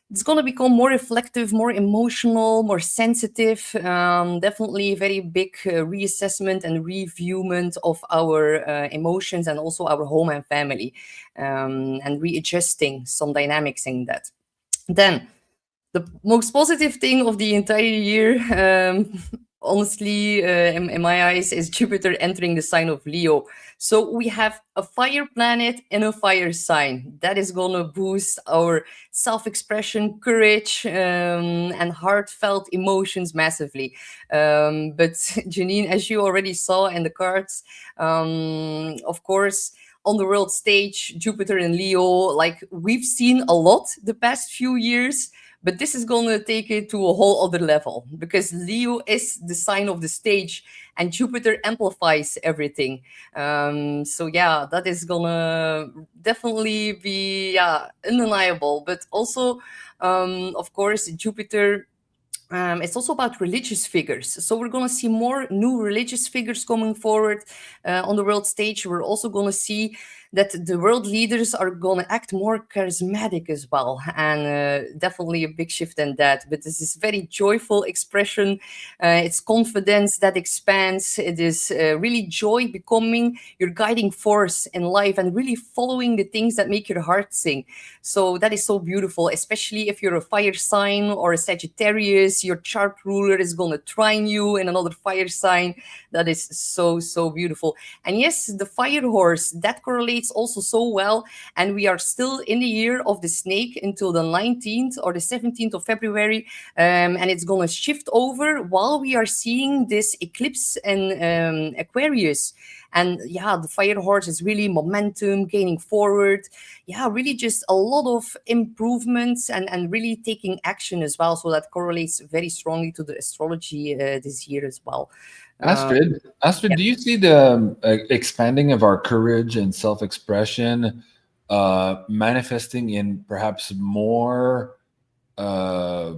it's going to become more reflective, more emotional, more sensitive. Definitely a very big reassessment and reviewment of our emotions and also our home and family, and readjusting some dynamics in that. Then The most positive thing of the entire year, honestly, in my eyes, is Jupiter entering the sign of Leo. So we have a fire planet in a fire sign. That is going to boost our self-expression, courage, and heartfelt emotions massively. But Janine, as you already saw in the cards, of course, on the world stage, Jupiter and Leo, like we've seen a lot the past few years. But this is going to take it to a whole other level, because Leo is the sign of the stage and Jupiter amplifies everything. So yeah, that is going to definitely be undeniable. But also, of course, Jupiter, it's also about religious figures. So we're going to see more new religious figures coming forward on the world stage. We're also going to see that the world leaders are going to act more charismatic as well. And definitely a big shift in that. But this is very joyful expression. It's confidence that expands. It is really joy becoming your guiding force in life and really following the things that make your heart sing. So that is so beautiful, especially if you're a fire sign or a Sagittarius. Your chart ruler is going to trine you in another fire sign. That is so, so beautiful. And yes, the fire horse, that correlates also so well. And we are still in the year of the snake until the 19th or the 17th of February. And it's going to shift over while we are seeing this eclipse in Aquarius. And yeah, the fire horse is really momentum, gaining forward. Yeah, really just a lot of improvements and really taking action as well. So that correlates very strongly to the astrology this year as well. Astrid, yeah. do you see the expanding of our courage and self-expression manifesting in perhaps more, I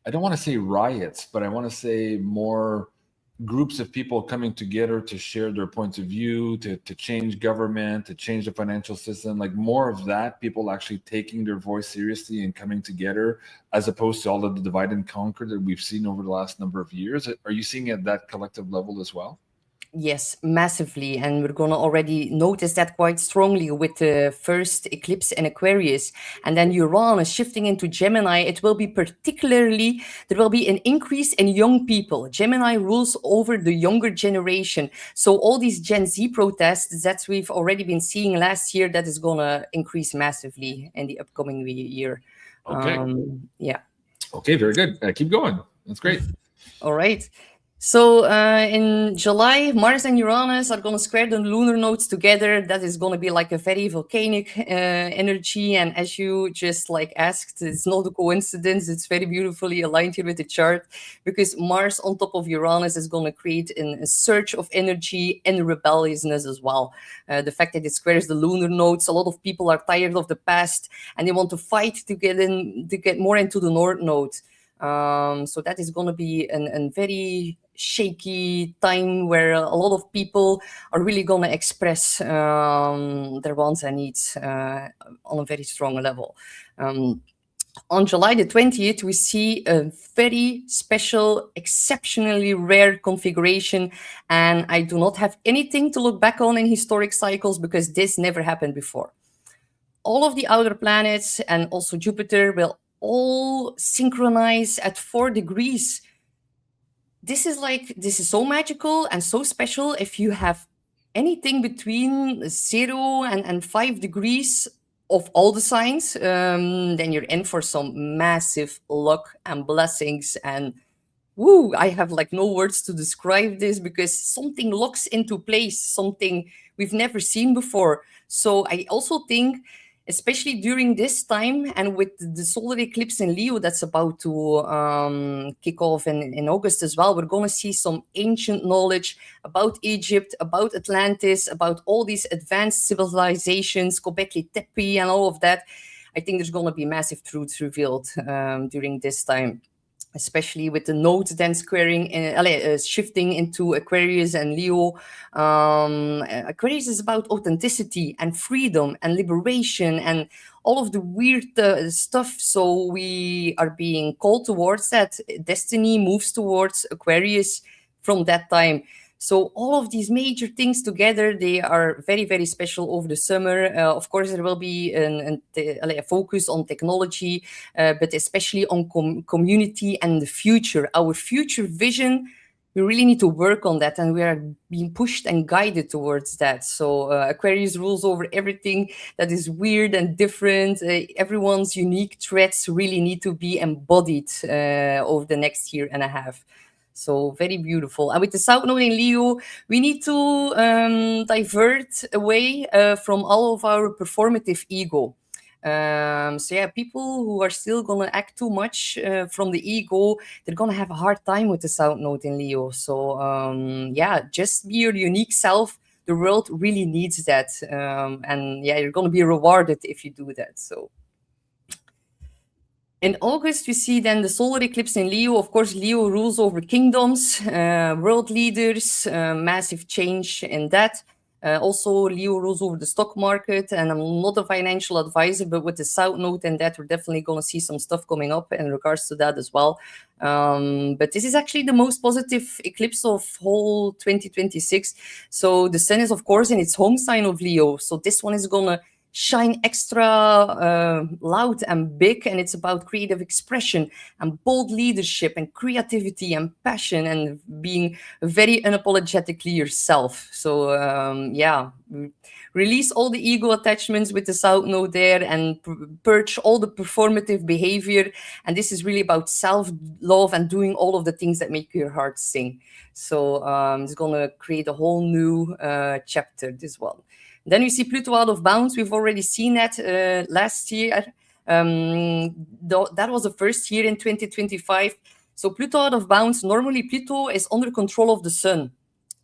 don't want to say riots, but I want to say more groups of people coming together to share their points of view, to change government, to change the financial system, like more of that, people actually taking their voice seriously and coming together, as opposed to all of the divide and conquer that we've seen over the last number of years? Are you seeing at that collective level as well? Yes, massively. And we're going to already notice that quite strongly with the first eclipse in Aquarius. And then Uranus shifting into Gemini. It will be particularly, there will be an increase in young people. Gemini rules over the younger generation. So all these Gen Z protests that we've already been seeing last year, that is going to increase massively in the upcoming year. Okay. Yeah. Okay, very good. Keep going. That's great. All right. So in July, Mars and Uranus are going to square the lunar nodes together. That is going to be like a very volcanic energy. And as you just like asked, it's not a coincidence. It's very beautifully aligned here with the chart, because Mars on top of Uranus is going to create a surge of energy and rebelliousness as well. The fact that it squares the lunar nodes, a lot of people are tired of the past and they want to fight to get more into the North Node. So that is going to be a very shaky time where a lot of people are really going to express their wants and needs on a very strong level. On July the 20th, we see a very special, exceptionally rare configuration. And I do not have anything to look back on in historic cycles, because this never happened before. All of the outer planets and also Jupiter will all synchronize at 4 degrees. This is so magical and so special. If you have anything between 0 and 5 degrees of all the signs, then you're in for some massive luck and blessings. And woo, I have like no words to describe this, because something locks into place, something we've never seen before. So I also think, especially during this time and with the solar eclipse in Leo that's about to kick off in August as well, we're going to see some ancient knowledge about Egypt, about Atlantis, about all these advanced civilizations, Göbekli Tepe and all of that. I think there's going to be massive truths revealed during this time, especially with the nodes then squaring, shifting into Aquarius and Leo. Aquarius is about authenticity and freedom and liberation and all of the weird stuff. So we are being called towards that. Destiny moves towards Aquarius from that time. So all of these major things together, they are very, very special over the summer. Of course, there will be a focus on technology, but especially on community and the future. Our future vision, we really need to work on that, and we are being pushed and guided towards that. So Aquarius rules over everything that is weird and different. Everyone's unique traits really need to be embodied over the next year and a half. So very beautiful. And with the South Node in Leo, we need to divert away from all of our performative ego. So yeah, people who are still gonna act too much from the ego, they're gonna have a hard time with the South Node in Leo. So yeah, just be your unique self. The world really needs that, and yeah, you're gonna be rewarded if you do that. So in August, we see then the solar eclipse in Leo. Of course, Leo rules over kingdoms, world leaders, massive change in that. Also, Leo rules over the stock market, and I'm not a financial advisor, but with the South Node and that, we're definitely going to see some stuff coming up in regards to that as well. But this is actually the most positive eclipse of whole 2026. So the sun is, of course, in its home sign of Leo. So this one is going to shine extra loud and big, and it's about creative expression and bold leadership and creativity and passion and being very unapologetically yourself. So yeah, release all the ego attachments with the South Node there and purge all the performative behavior. And this is really about self-love and doing all of the things that make your heart sing. So it's gonna create a whole new chapter, this one. Then we see Pluto out of bounds. We've already seen that last year. That was the first year in 2025. So Pluto out of bounds, normally Pluto is under control of the sun.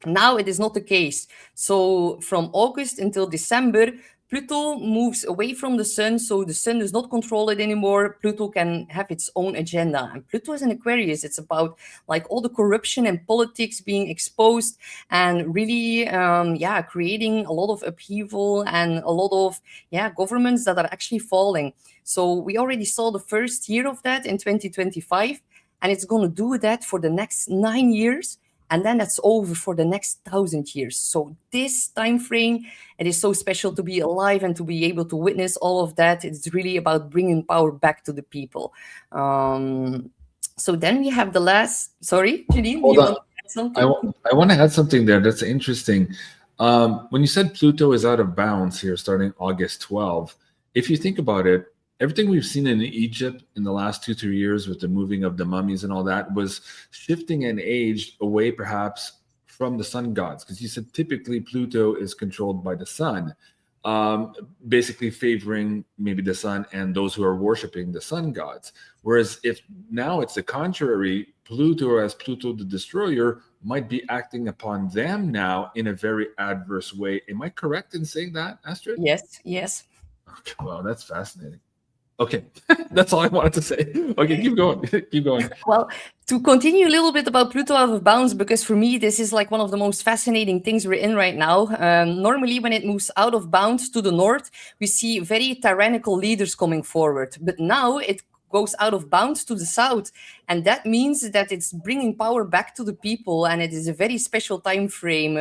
Now it is not the case. So from August until December, Pluto moves away from the sun, so the sun does not control it anymore. Pluto can have its own agenda. And Pluto is in Aquarius. It's about like all the corruption and politics being exposed and really, yeah, creating a lot of upheaval and a lot of, yeah, governments that are actually falling. So we already saw the first year of that in 2025, and it's going to do that for the next 9 years. And then that's over for the next 1,000 years. So this time frame, it is so special to be alive and to be able to witness all of that. It's really about bringing power back to the people. So then we have the last. Sorry, Janine, Hold you on. want to add something? I want to add something there that's interesting. When you said Pluto is out of bounds here starting August 12, if you think about it, everything we've seen in Egypt in the last 2-3 years with the moving of the mummies and all that was shifting an age away perhaps from the sun gods, because you said typically Pluto is controlled by the sun, basically favoring maybe the sun and those who are worshiping the sun gods. Whereas if now it's the contrary, Pluto as Pluto the destroyer might be acting upon them now in a very adverse way. Am I correct in saying that, Astrid? Yes, yes. Okay, wow, that's fascinating. Okay, that's all I wanted to say. Okay, keep going. Keep going. Well, to continue a little bit about Pluto out of bounds, because for me, this is like one of the most fascinating things we're in right now. Normally, when it moves out of bounds to the north, we see very tyrannical leaders coming forward. But now it goes out of bounds to the south, and that means that it's bringing power back to the people, and it is a very special time frame.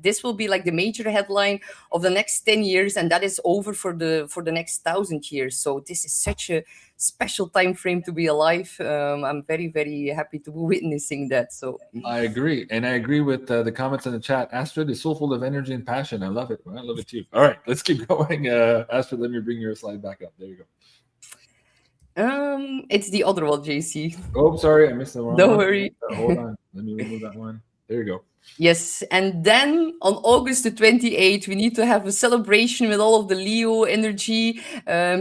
This will be like the major headline of the next 10 years, and that is over for the next 1,000 years. So this is such a special time frame to be alive. I'm very, very happy to be witnessing that. So I agree, and I agree with the comments in the chat. Astrid is so full of energy and passion. I love it. I love it too. All right, let's keep going. Astrid, let me bring your slide back up. There you go. It's the other one, JC. Oh, sorry, I missed the wrong Don't one. worry. Hold on, let me remove that one. There you go. Yes, and then on August the 28th, we need to have a celebration with all of the Leo energy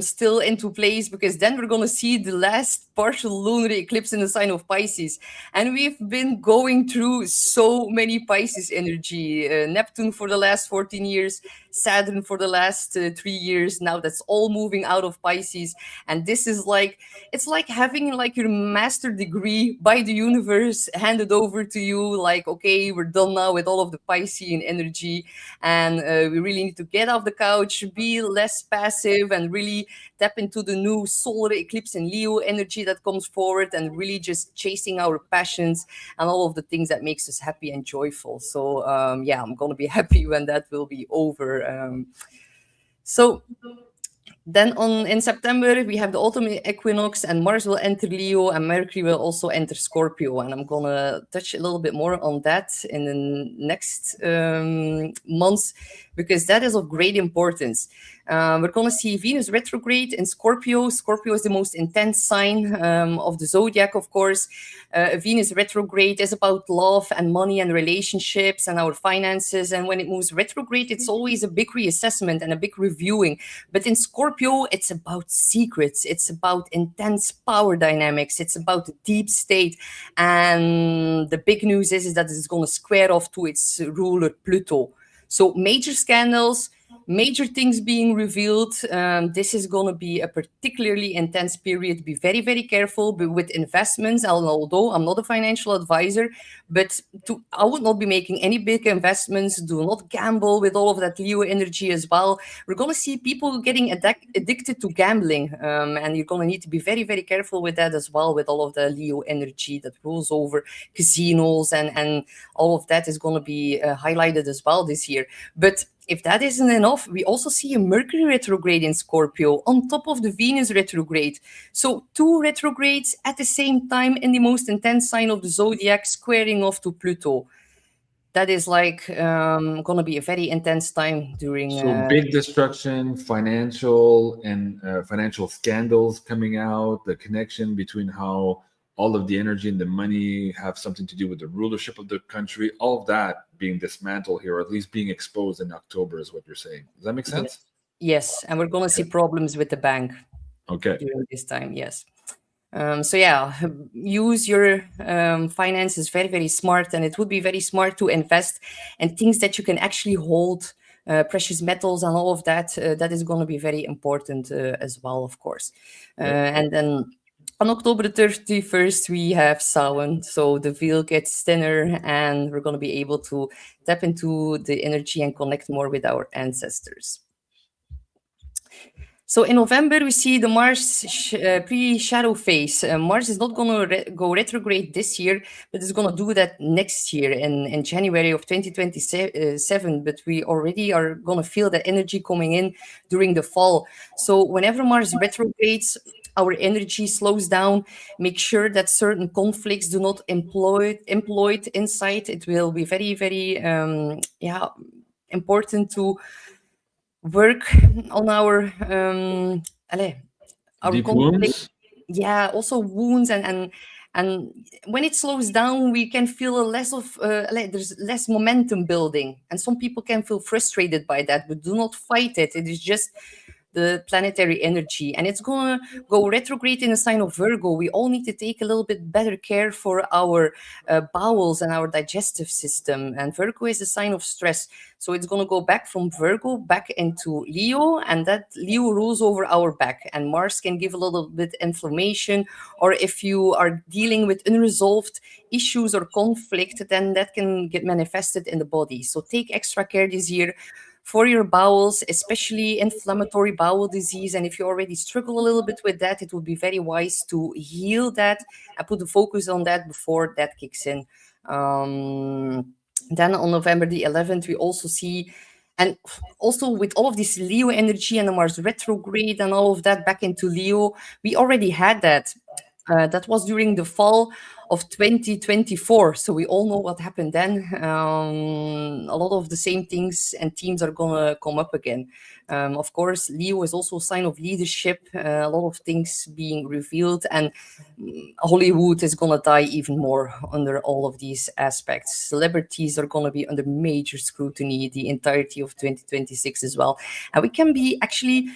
still into place, because then we're going to see the last partial lunar eclipse in the sign of Pisces. And we've been going through so many Pisces energy. Neptune for the last 14 years, Saturn for the last 3 years. Now that's all moving out of Pisces. And this is like, it's like having like your master degree by the universe handed over to you. Like, okay, we're done now with all of the Piscean energy, and we really need to get off the couch, be less passive, and really tap into the new solar eclipse and Leo energy that comes forward, and really just chasing our passions and all of the things that makes us happy and joyful. So yeah, I'm gonna be happy when that will be over. So then in September, we have the autumn equinox, and Mars will enter Leo and Mercury will also enter Scorpio. And I'm going to touch a little bit more on that in the next months, because that is of great importance. We're going to see Venus retrograde in Scorpio. Scorpio is the most intense sign of the zodiac, of course. Venus retrograde is about love and money and relationships and our finances. And when it moves retrograde, it's always a big reassessment and a big reviewing. But in Scorpio, it's about secrets. It's about intense power dynamics. It's about the deep state. And the big news is that it's going to square off to its ruler, Pluto. So major scandals, major things being revealed. This is going to be a particularly intense period. Be very, very careful with investments. Although I'm not a financial advisor, but I would not be making any big investments. Do not gamble with all of that Leo energy as well. We're going to see people getting addicted to gambling. And you're going to need to be very, very careful with that as well, with all of the Leo energy that rules over casinos, and all of that is going to be highlighted as well this year. But if that isn't enough, we also see a Mercury retrograde in Scorpio on top of the Venus retrograde. So 2 retrogrades at the same time in the most intense sign of the zodiac, squaring off to Pluto. That is like going to be a very intense time during... So big destruction, financial and financial scandals coming out, the connection between how all of the energy and the money have something to do with the rulership of the country, all of that being dismantled here, or at least being exposed in October is what you're saying. Does that make sense? Yes, and we're going to see problems with the bank during this time, yes. So yeah, use your finances very, very smart, and it would be very smart to invest in things that you can actually hold, precious metals and all of that. That is going to be very important as well, of course. And then on October the 31st, we have Samhain, so the veil gets thinner, and we're going to be able to tap into the energy and connect more with our ancestors. So in November, we see the Mars pre-shadow phase. Mars is not going to go retrograde this year, but it's going to do that next year in January of 2027. But we already are going to feel that energy coming in during the fall. So whenever Mars retrogrades, our energy slows down. Make sure that certain conflicts do not employed inside. It will be very, very important to work on our deep wounds. Yeah, also wounds, and when it slows down, we can feel there's less momentum building, and some people can feel frustrated by that, but do not fight it. It is just the planetary energy, and it's going to go retrograde in the sign of Virgo. We all need to take a little bit better care for our bowels and our digestive system, and Virgo is a sign of stress, so it's going to go back from Virgo back into Leo, and that Leo rules over our back, and Mars can give a little bit inflammation, or if you are dealing with unresolved issues or conflict, then that can get manifested in the body. So take extra care this year for your bowels, especially inflammatory bowel disease. And if you already struggle a little bit with that, it would be very wise to heal that and put the focus on that before that kicks in. Then on November the 11th, we also see, and also with all of this Leo energy and the Mars retrograde and all of that back into Leo, we already had that. That was during the fall of 2024. So we all know what happened then. A lot of the same things and themes are going to come up again. Of course, Leo is also a sign of leadership, a lot of things being revealed, and Hollywood is going to die even more under all of these aspects. Celebrities are going to be under major scrutiny the entirety of 2026 as well. And we can be actually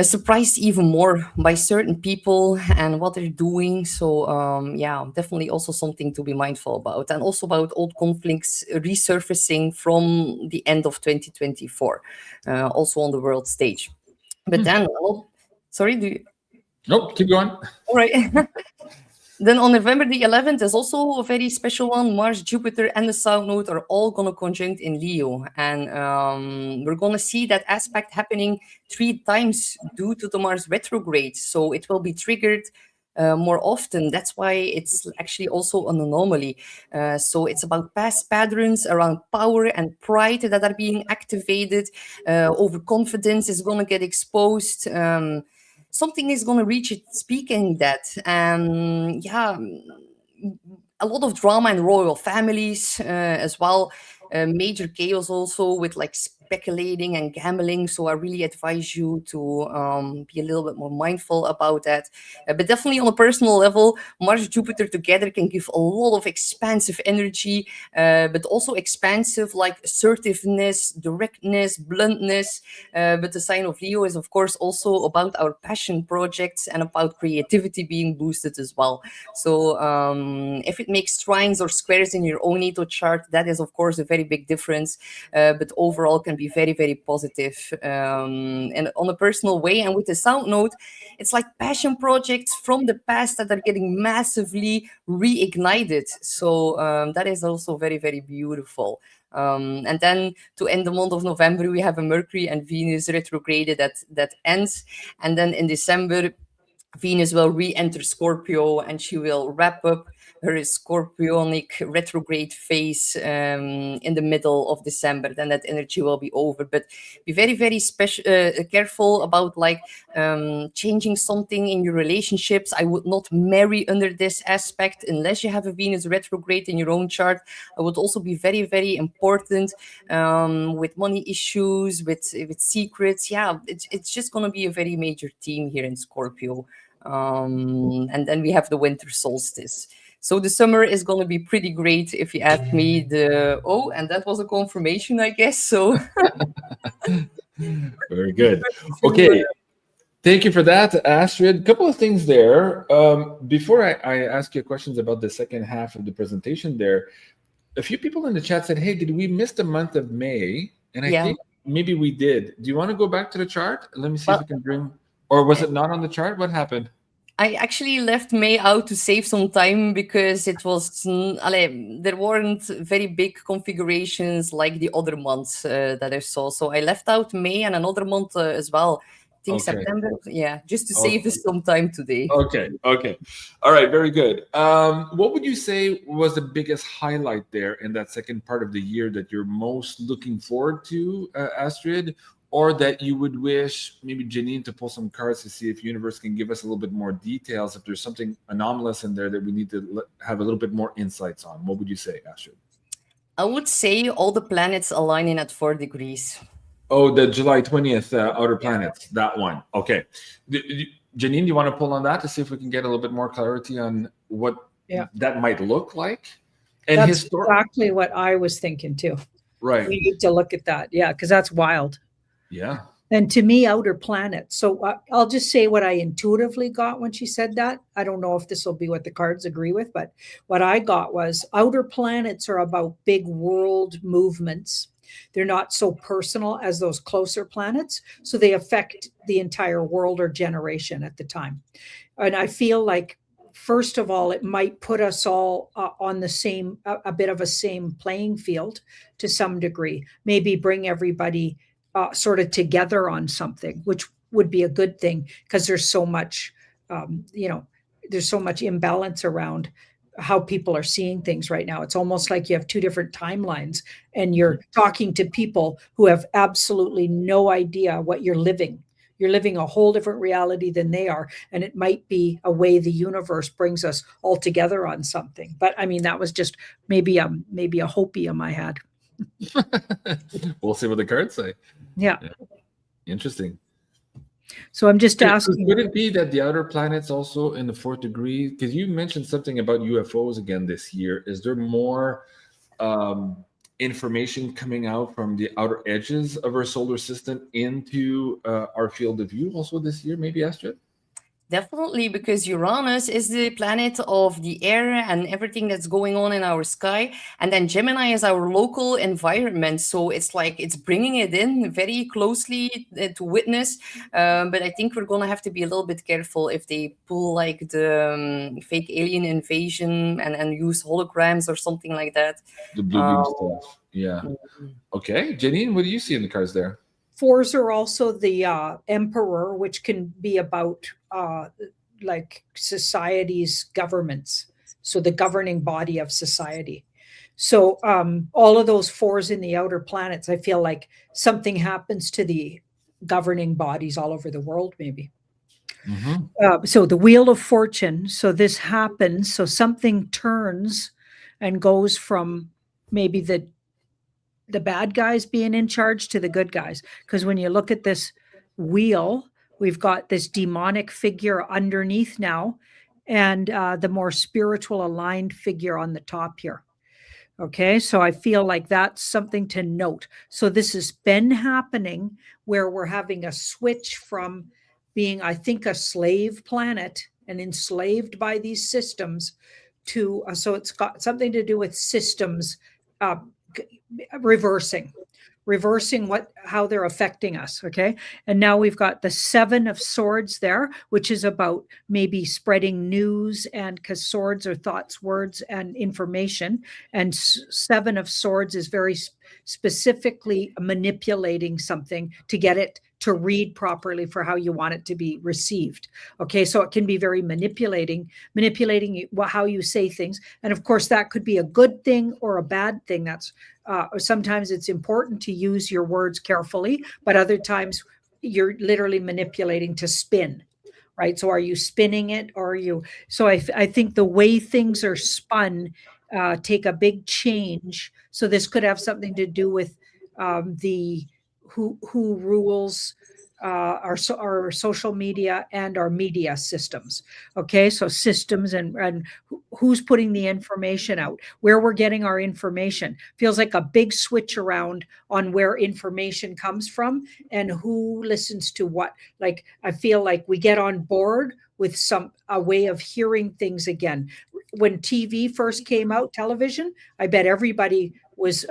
surprised even more by certain people and what they're doing. So yeah, definitely also something to be mindful about, and also about old conflicts resurfacing from the end of 2024, also on the world stage. But then, sorry, Nope, keep going. All right. Then on November the 11th is also a very special one. Mars, Jupiter, and the South Node are all going to conjunct in Leo. And we're going to see that aspect happening 3 times due to the Mars retrograde. So it will be triggered more often. That's why it's actually also an anomaly. So it's about past patterns around power and pride that are being activated. Overconfidence is going to get exposed. Something is going to reach its peak in that. Yeah, a lot of drama in royal families as well. Major chaos also with like speculating and gambling. So I really advise you to be a little bit more mindful about that. But definitely on a personal level, Mars Jupiter together can give a lot of expansive energy, but also expansive like assertiveness, directness, bluntness. But the sign of Leo is of course also about our passion projects and about creativity being boosted as well. So if it makes trines or squares in your own natal chart, that is of course a very big difference, but overall can be very, very positive. And on a personal way, and with the South Node, it's like passion projects from the past that are getting massively reignited. So that is also very, very beautiful. And then to end the month of November, we have a Mercury and Venus retrograded that ends. And then in December, Venus will re-enter Scorpio and she will wrap up her Scorpionic retrograde phase in the middle of December. Then that energy will be over. But be very, very careful about like changing something in your relationships. I would not marry under this aspect unless you have a Venus retrograde in your own chart. I would also be very, very important with money issues, with secrets. Yeah, it's just going to be a very major theme here in Scorpio. And then we have the winter solstice. So the summer is going to be pretty great if you ask me. And that was a confirmation, I guess. So very good. Okay. Thank you for that, Astrid. A couple of things there. Before I ask you questions about the second half of the presentation there, a few people in the chat said, hey, did we miss the month of May? And I think maybe we did. Do you want to go back to the chart? Let me see if we can bring, or was it not on the chart? What happened? I actually left May out to save some time because it was, there weren't very big configurations like the other months that I saw. So I left out May and another month as well. I think September. Yeah, just to save us some time today. Okay. All right, very good. What would you say was the biggest highlight there in that second part of the year that you're most looking forward to, Astrid? Or that you would wish maybe Janine to pull some cards to see if universe can give us a little bit more details, if there's something anomalous in there that we need to have a little bit more insights on. What would you say, Astrid? I would say all the planets aligning at 4 degrees. Oh, the July 20th outer planets, that one. Okay. Janine, do you want to pull on that to see if we can get a little bit more clarity on what that might look like? And that's exactly what I was thinking too. Right. We need to look at that. Yeah, because that's wild. Yeah. And to me, outer planets. So I'll just say what I intuitively got when she said that. I don't know if this will be what the cards agree with, but what I got was outer planets are about big world movements. They're not so personal as those closer planets. So they affect the entire world or generation at the time. And I feel like, first of all, it might put us all on the same, a bit of a same playing field to some degree, maybe bring everybody sort of together on something, which would be a good thing because there's so much, there's so much imbalance around how people are seeing things right now. It's almost like you have two different timelines and you're talking to people who have absolutely no idea what you're living. You're living a whole different reality than they are. And it might be a way the universe brings us all together on something. But I mean, that was just maybe a hopium I had. We'll see what the cards say. Yeah. Interesting. So I'm just asking. Could it be that the outer planets also in the 4th degree? Because you mentioned something about UFOs again this year. Is there more information coming out from the outer edges of our solar system into our field of view also this year, maybe, Astrid? Definitely, because Uranus is the planet of the air and everything that's going on in our sky. And then Gemini is our local environment. So it's like it's bringing it in very closely to witness. But I think we're going to have to be a little bit careful if they pull like the fake alien invasion and use holograms or something like that. The blue beam stuff. Yeah. Okay. Janine, what do you see in the cards there? Fours are also the emperor, which can be about like society's governments. So the governing body of society. So all of those fours in the outer planets, I feel like something happens to the governing bodies all over the world, maybe. So the Wheel of Fortune. So this happens. So something turns and goes from maybe the bad guys being in charge to the good guys. Because when you look at this wheel, we've got this demonic figure underneath now, and the more spiritual aligned figure on the top here. Okay, so I feel like that's something to note. So this has been happening where we're having a switch from being, I think, a slave planet and enslaved by these systems to, so it's got something to do with systems reversing how they're affecting us. Okay, and now we've got the Seven of Swords there, which is about maybe spreading news, and because swords are thoughts, words, and information, and Seven of Swords is very specifically manipulating something to get it to read properly for how you want it to be received. Okay, so it can be very manipulating how you say things, and of course that could be a good thing or a bad thing. That's sometimes it's important to use your words carefully, but other times you're literally manipulating to spin, right? So are you spinning it, or are you? So I think the way things are spun take a big change. So this could have something to do with the who rules our social media and our media systems. Okay, so systems and who's putting the information out, where we're getting our information. Feels like a big switch around on where information comes from and who listens to what. Like I feel like we get on board with a way of hearing things again. When TV first came out, television, I bet everybody was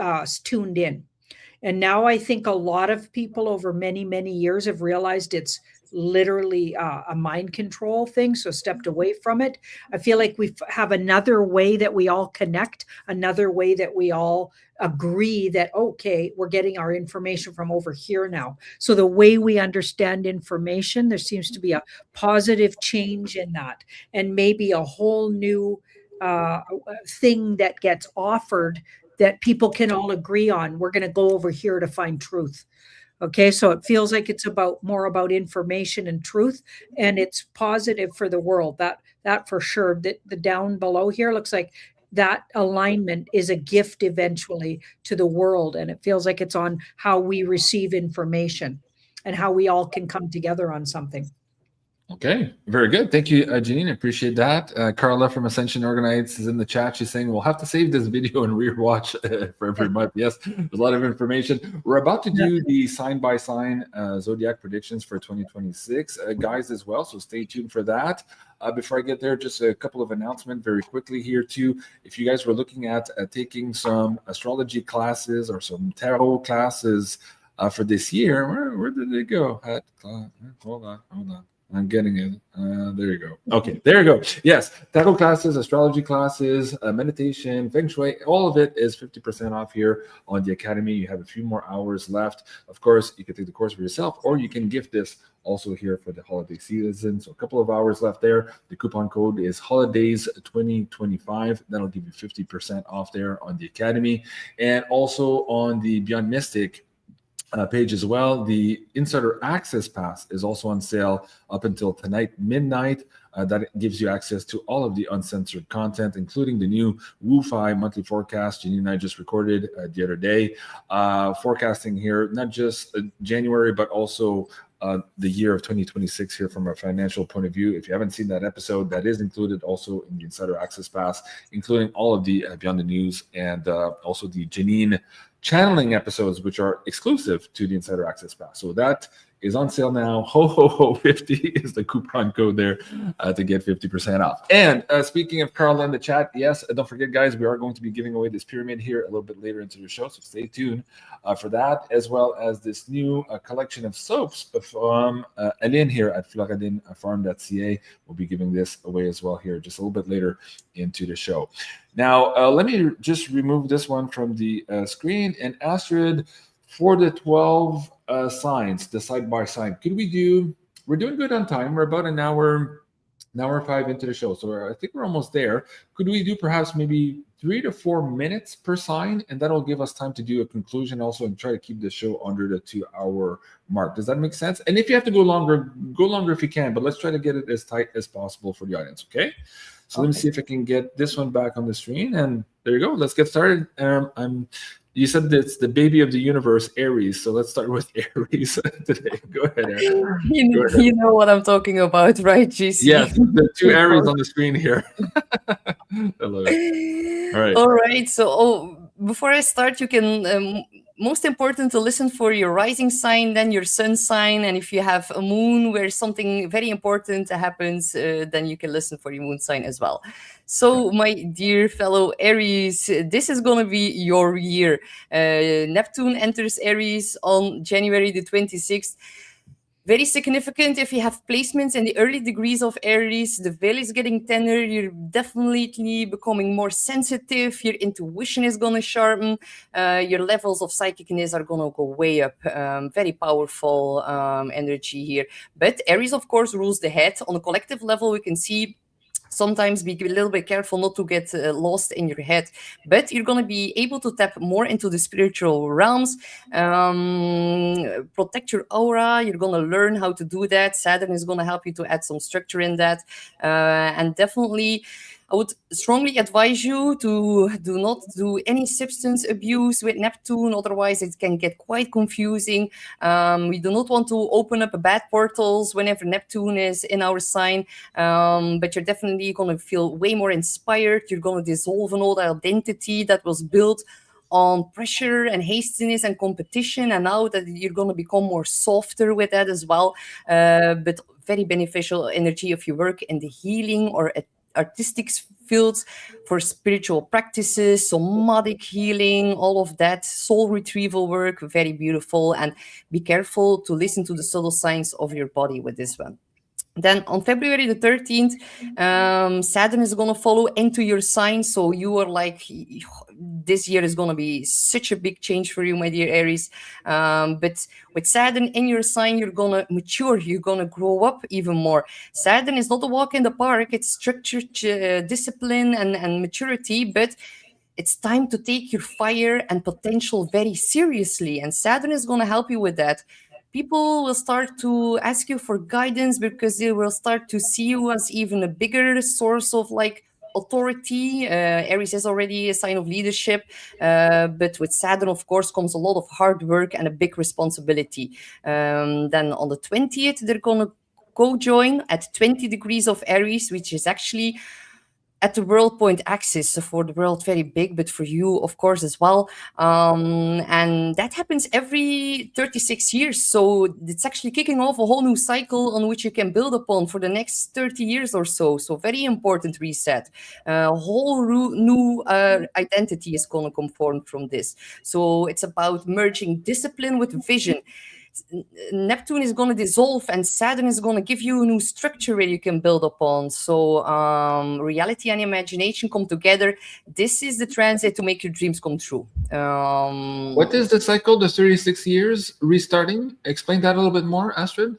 tuned in. And now I think a lot of people over many, many years have realized it's literally a mind control thing, so stepped away from it. I feel like we have another way that we all connect, another way that we all agree that, okay, we're getting our information from over here now. So the way we understand information, there seems to be a positive change in that, and maybe a whole new thing that gets offered that people can all agree on. We're going to go over here to find truth. Okay, so it feels like it's more about information and truth, and it's positive for the world. That for sure. The down below here looks like that alignment is a gift eventually to the world, and it feels like it's on how we receive information and how we all can come together on something. Okay, very good. Thank you, Janine. I appreciate that. Carla from Ascension Organites is in the chat. She's saying we'll have to save this video and rewatch for every month. Yes, there's a lot of information. We're about to do the sign-by-sign zodiac predictions for 2026, guys, as well. So stay tuned for that. Before I get there, just a couple of announcements very quickly here too. If you guys were looking at taking some astrology classes or some tarot classes for this year, where did they go? Hold on. I'm getting it. There you go. Okay, there you go. Yes, tarot classes, astrology classes, meditation, feng shui, all of it is 50% off here on the Academy. You have a few more hours left. Of course, you can take the course for yourself, or you can gift this also here for the holiday season. So a couple of hours left there. The coupon code is holidays 2025. That'll give you 50% off there on the Academy. And also on the Beyond Mystic page as well, the Insider Access Pass is also on sale up until tonight midnight. That gives you access to all of the uncensored content, including the new Wu-Fi monthly forecast Janine and I just recorded the other day, forecasting here not just January but also the year of 2026 here from a financial point of view. If you haven't seen that episode, that is included also in the Insider Access Pass, including all of the Beyond the News and also the Janine channeling episodes, which are exclusive to the Insider Access Pass. So that is on sale now. Ho ho ho 50 is the coupon code there to get 50% off. And speaking of Carl in the chat, yes, don't forget, guys, we are going to be giving away this pyramid here a little bit later into the show, so stay tuned for that, as well as this new collection of soaps from Aline here at floridinfarm.ca. We'll be giving this away as well here just a little bit later into the show. Now, let me just remove this one from the screen. And Astrid, for the 12 signs, the side by side, could we do? We're doing good on time. We're about an hour 5 into the show, so I think we're almost there. Could we do perhaps maybe 3 to 4 minutes per sign, and that'll give us time to do a conclusion also, and try to keep the show under the 2-hour mark. Does that make sense? And if you have to go longer if you can, but let's try to get it as tight as possible for the audience. Okay. So let me see if I can get this one back on the screen. And there you go. Let's get started. You said it's the baby of the universe, Aries. So let's start with Aries today. Go ahead, Aries. You know what I'm talking about, right, GC? Yes, the 2 Aries on the screen here. Hello. All right. All right. So before I start, you can... most important to listen for your rising sign, then your sun sign, and if you have a moon where something very important happens, then you can listen for your moon sign as well. So my dear fellow Aries, this is going to be your year. Neptune enters Aries on January the 26th. Very significant if you have placements in the early degrees of Aries. The veil is getting thinner. You're definitely becoming more sensitive. Your intuition is going to sharpen. Your levels of psychicness are going to go way up. Very powerful energy here. But Aries, of course, rules the head. On a collective level, we can see sometimes be a little bit careful not to get lost in your head, but you're going to be able to tap more into the spiritual realms, protect your aura. You're going to learn how to do that. Saturn is going to help you to add some structure in that, and definitely I would strongly advise you to do not do any substance abuse with Neptune, otherwise it can get quite confusing. We do not want to open up bad portals whenever Neptune is in our sign, but you're definitely going to feel way more inspired. You're going to dissolve an old identity that was built on pressure and hastiness and competition, and now that you're going to become more softer with that as well, but very beneficial energy if you work in the healing or artistic fields, for spiritual practices, somatic healing, all of that, soul retrieval work, very beautiful. And be careful to listen to the subtle signs of your body with this one. Then on February the 13th, Saturn is going to follow into your sign. So you are like, this year is going to be such a big change for you, my dear Aries. But with Saturn in your sign, you're going to mature. You're going to grow up even more. Saturn is not a walk in the park. It's structured discipline and maturity, but it's time to take your fire and potential very seriously. And Saturn is going to help you with that. People will start to ask you for guidance because they will start to see you as even a bigger source of like authority. Aries is already a sign of leadership, but with Saturn, of course, comes a lot of hard work and a big responsibility. Then on the 20th, they're going to co-join at 20 degrees of Aries, which is actually at the world point axis. So for the world, very big, but for you, of course, as well. And that happens every 36 years. So it's actually kicking off a whole new cycle on which you can build upon for the next 30 years or so. So very important reset. A whole new identity is going to come formed from this. So it's about merging discipline with vision. Neptune is going to dissolve and Saturn is going to give you a new structure where you can build upon. So reality and imagination come together. This is the transit to make your dreams come true. What is the cycle, the 36 years restarting? Explain that a little bit more, Astrid.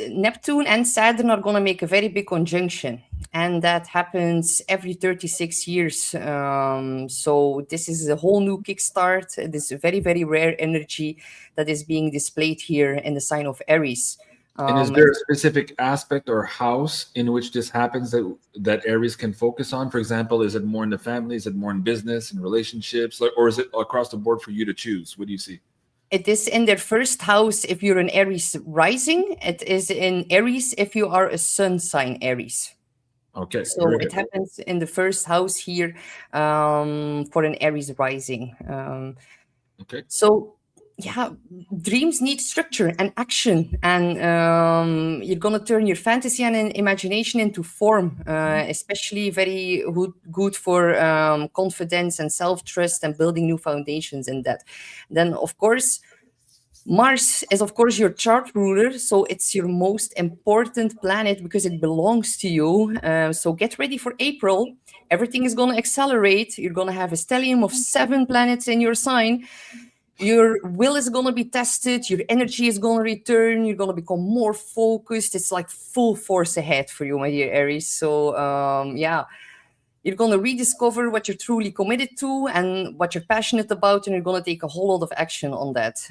Neptune and Saturn are going to make a very big conjunction, and that happens every 36 years. So this is a whole new kickstart. This very, very rare energy that is being displayed here in the sign of Aries. And is there a specific aspect or house in which this happens that Aries can focus on? For example, is it more in the family? Is it more in business and relationships? Or is it across the board for you to choose? What do you see? It is in their first house if you're an Aries rising. It is in Aries if you are a sun sign Aries. Okay. So it happens in the first house here for an Aries rising. Okay. So yeah, dreams need structure and action, and you're gonna turn your fantasy and imagination into form, especially very good for confidence and self-trust and building new foundations in that. Then, of course, Mars is, of course, your chart ruler, so it's your most important planet because it belongs to you. So get ready for April. Everything is going to accelerate. You're going to have a stellium of 7 planets in your sign. Your will is going to be tested. Your energy is going to return. You're going to become more focused. It's like full force ahead for you, my dear Aries. So, yeah. You're going to rediscover what you're truly committed to and what you're passionate about, and you're going to take a whole lot of action on that.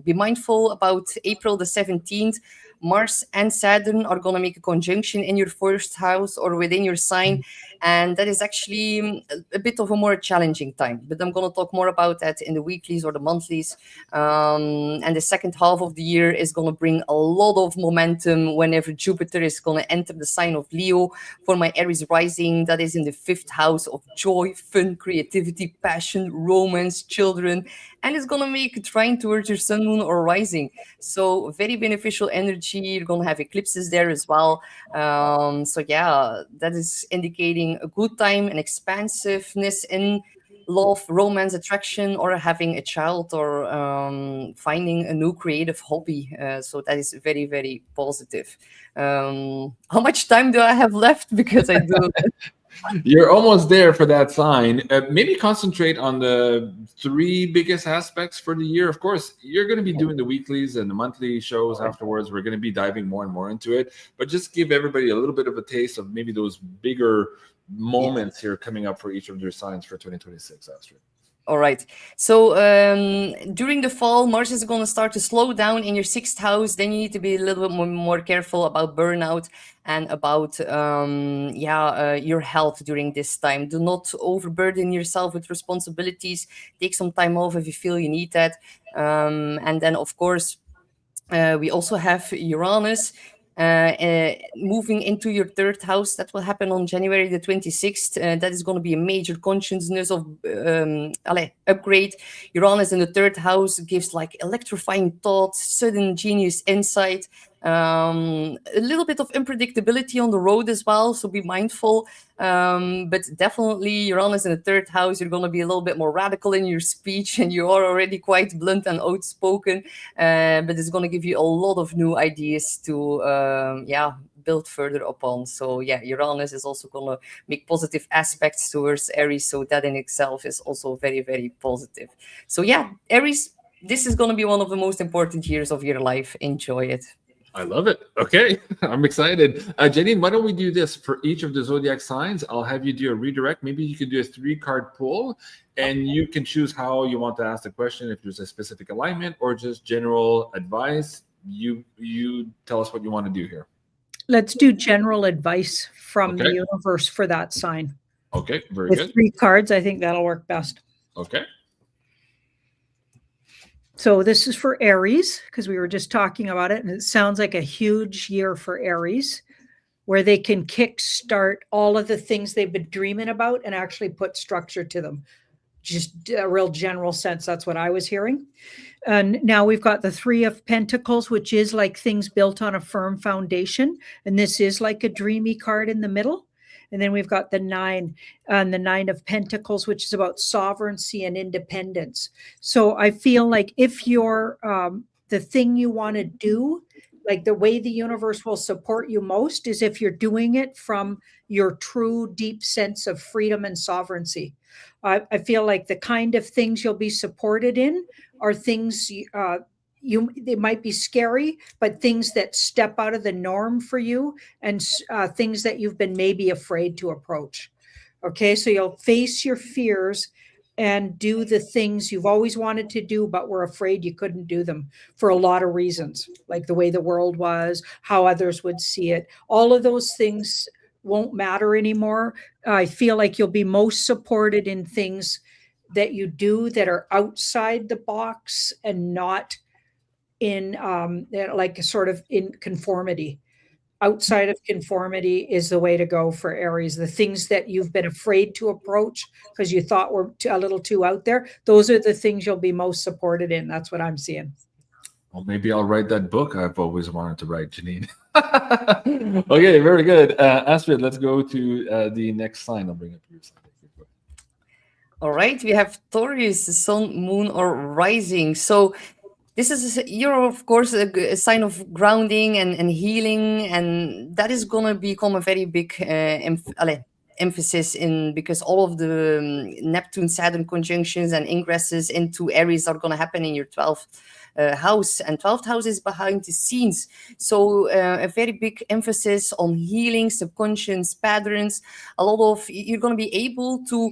Be mindful about April the 17th. Mars and Saturn are going to make a conjunction in your first house or within your sign, and that is actually a bit of a more challenging time. But I'm going to talk more about that in the weeklies or the monthlies. And the second half of the year is going to bring a lot of momentum whenever Jupiter is going to enter the sign of Leo. For my Aries rising, that is in the 5th house of joy, fun, creativity, passion, romance, children, and it's going to make a trine towards your sun, moon, or rising. So very beneficial energy. You're going to have eclipses there as well. So yeah, that is indicating a good time and expansiveness in love, romance, attraction, or having a child, or finding a new creative hobby. So that is very, very positive. How much time do I have left? Because I do. You're almost there for that sign. Maybe concentrate on the 3 biggest aspects for the year. Of course, you're going to be doing the weeklies and the monthly shows afterwards. We're going to be diving more and more into it. But just give everybody a little bit of a taste of maybe those bigger moments here coming up for each of their signs for 2026, Astrid. All right. So during the fall, Mars is going to start to slow down in your 6th house. Then you need to be a little bit more careful about burnout and about your health during this time. Do not overburden yourself with responsibilities. Take some time off if you feel you need that. And then, of course, we also have Uranus moving into your 3rd house. That will happen on January the 26th. That is going to be a major consciousness of upgrade. Uranus in the 3rd house gives like electrifying thoughts, sudden genius insight, a little bit of unpredictability on the road as well. So be mindful. But definitely Uranus in the 3rd house, you're going to be a little bit more radical in your speech, and you are already quite blunt and outspoken. But it's going to give you a lot of new ideas to build further upon. So yeah, Uranus is also going to make positive aspects towards Aries. So that in itself is also very, very positive. So yeah, Aries, this is going to be one of the most important years of your life. Enjoy it. I love it. Okay, I'm excited. Janine, why don't we do this for each of the zodiac signs? I'll have you do a redirect. Maybe you could do a 3-card pull, and you can choose how you want to ask the question, if there's a specific alignment or just general advice. You tell us what you want to do here. Let's do general advice from the universe for that sign. Okay, very With good. 3 cards, I think that'll work best. Okay. So this is for Aries, because we were just talking about it, and it sounds like a huge year for Aries, where they can kickstart all of the things they've been dreaming about and actually put structure to them. Just a real general sense. That's what I was hearing. And now we've got the 3 of Pentacles, which is like things built on a firm foundation. And this is like a dreamy card in the middle. And then we've got the 9 and the 9 of Pentacles, which is about sovereignty and independence. So I feel like if you're the thing you want to do, like the way the universe will support you most is if you're doing it from your true deep sense of freedom and sovereignty. I feel like the kind of things you'll be supported in are things they might be scary, but things that step out of the norm for you, and things that you've been maybe afraid to approach. Okay, so you'll face your fears and do the things you've always wanted to do, but were afraid you couldn't do them for a lot of reasons, like the way the world was, how others would see it. All of those things won't matter anymore. I feel like you'll be most supported in things that you do that are outside the box and not in like sort of in conformity. outside of conformity is the way to go for Aries. The things that you've been afraid to approach because you thought were a little too out there, those are the things you'll be most supported in. That's what I'm seeing. Well, maybe I'll write that book I've always wanted to write, Janine. Okay, very good. Astrid, let's go to the next sign. I'll bring up your sign. All right, we have Taurus, sun, moon, or rising. So this is, you're of course a sign of grounding and healing, and that is gonna become a very big emphasis in, because all of the Neptune Saturn conjunctions and ingresses into Aries are gonna happen in your 12th house, and 12th house is behind the scenes. So a very big emphasis on healing, subconscious patterns. A lot of, you're gonna be able to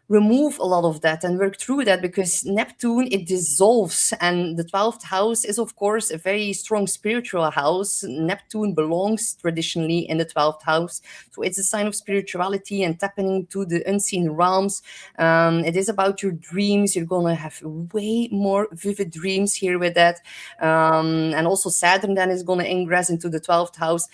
remove a lot of that and work through that, because Neptune, it dissolves, and the 12th house is of course a very strong spiritual house. Neptune belongs traditionally in the 12th house, so it's a sign of spirituality and tapping into the unseen realms. It is about your dreams. You're gonna have way more vivid dreams here with that, and also Saturn then is gonna ingress into the 12th house.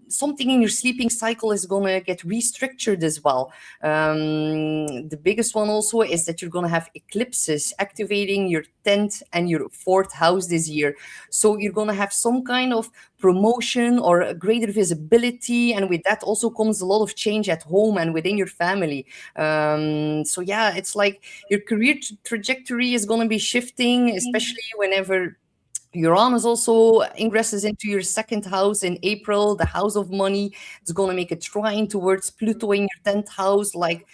Something in your sleeping cycle is going to get restructured as well. The biggest one also is that you're going to have eclipses activating your 10th and your 4th house this year. So you're going to have some kind of promotion or a greater visibility, and with that also comes a lot of change at home and within your family. So yeah, it's like your career trajectory is going to be shifting, especially whenever Uranus also ingresses into your 2nd house in April, the house of money. It's going to make a trine towards Pluto in your 10th house, like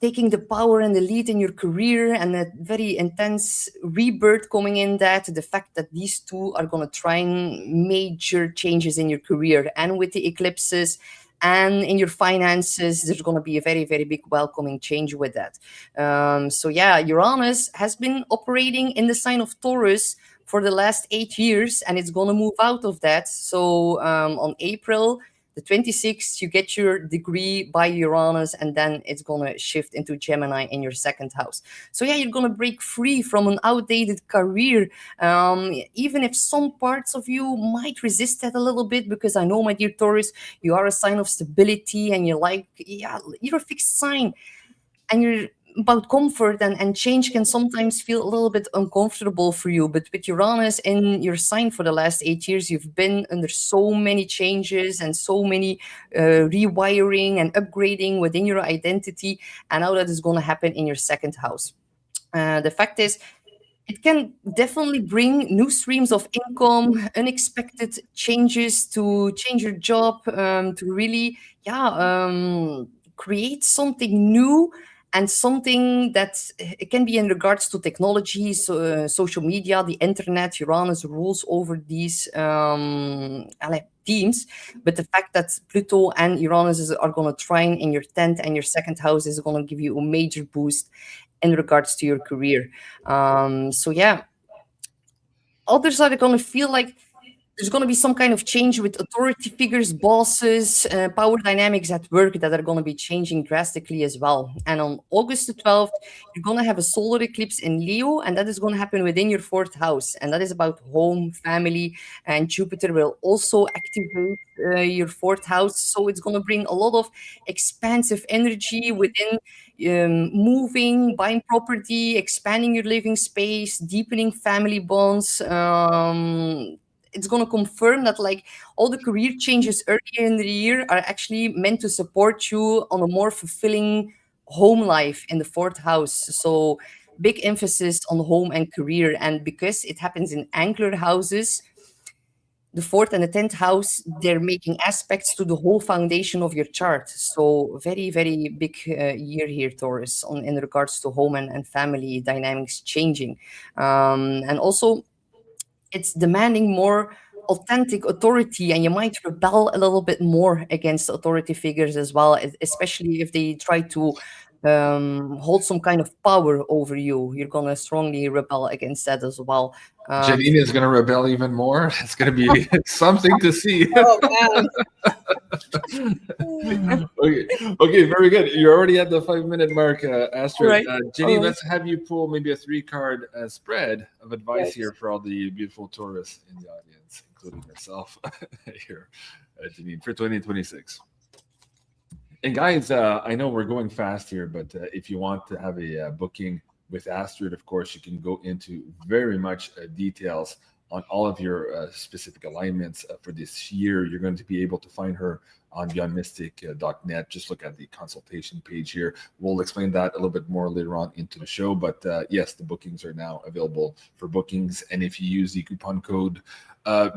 taking the power and the lead in your career, and a very intense rebirth coming in that. The fact that these two are going to trine major changes in your career, and with the eclipses and in your finances, there's going to be a very, very big welcoming change with that. So yeah, Uranus has been operating in the sign of Taurus for the last 8 years, and it's going to move out of that. So on April the 26th, you get your degree by Uranus, and then it's going to shift into Gemini in your 2nd house. So yeah, you're going to break free from an outdated career, even if some parts of you might resist that a little bit, because I know, my dear Taurus, you are a sign of stability, and you're like, yeah, you're a fixed sign, and you're about comfort, and change can sometimes feel a little bit uncomfortable for you. But with Uranus in your sign for the last 8 years, you've been under so many changes and so many rewiring and upgrading within your identity, and now that is going to happen in your 2nd house. The fact is, it can definitely bring new streams of income, unexpected changes to change your job, to really, create something new, and something that it can be in regards to technology, so, social media, the internet. Uranus rules over these teams, but the fact that Pluto and Uranus are going to trine in your 10th and your 2nd house is going to give you a major boost in regards to your career. So yeah, others are going to feel like there's going to be some kind of change with authority figures, bosses, power dynamics at work that are going to be changing drastically as well. And on August the 12th, you're going to have a solar eclipse in Leo, and that is going to happen within your 4th house. And that is about home, family, and Jupiter will also activate your 4th house. So it's going to bring a lot of expansive energy within moving, buying property, expanding your living space, deepening family bonds. It's going to confirm that, like, all the career changes earlier in the year are actually meant to support you on a more fulfilling home life in the 4th house. So big emphasis on home and career. And because it happens in angular houses, the 4th and the 10th house, they're making aspects to the whole foundation of your chart. So very, very big year here, Taurus, in regards to home and family dynamics changing. And also, it's demanding more authentic authority, and you might rebel a little bit more against authority figures as well, especially if they try to hold some kind of power over you. You're going to strongly rebel against that as well. Janine is going to rebel even more. It's going to be something to see. Oh, man. Okay, very good. You're already at the 5-minute mark, Astrid. Right. Jenny, All right. let's have you pull maybe a 3-card spread of advice Yes. here for all the beautiful Taurus in the audience, including yourself here, Janine, for 2026. And guys, I know we're going fast here, but if you want to have a booking with Astrid, of course, you can go into very much details on all of your specific alignments for this year. You're going to be able to find her on beyondmystic.net. Just look at the consultation page here. We'll explain that a little bit more later on into the show. But yes, the bookings are now available for bookings. And if you use the coupon code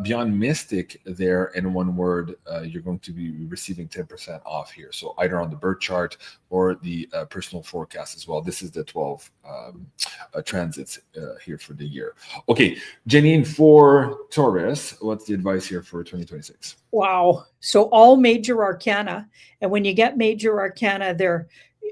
Beyond Mystic there in one word, you're going to be receiving 10% off here. So either on the birth chart or the personal forecast as well. This is the 12 transits here for the year. Okay, Janine, for Taurus, what's the advice here for 2026? Wow. So all major arcana. And when you get major arcana,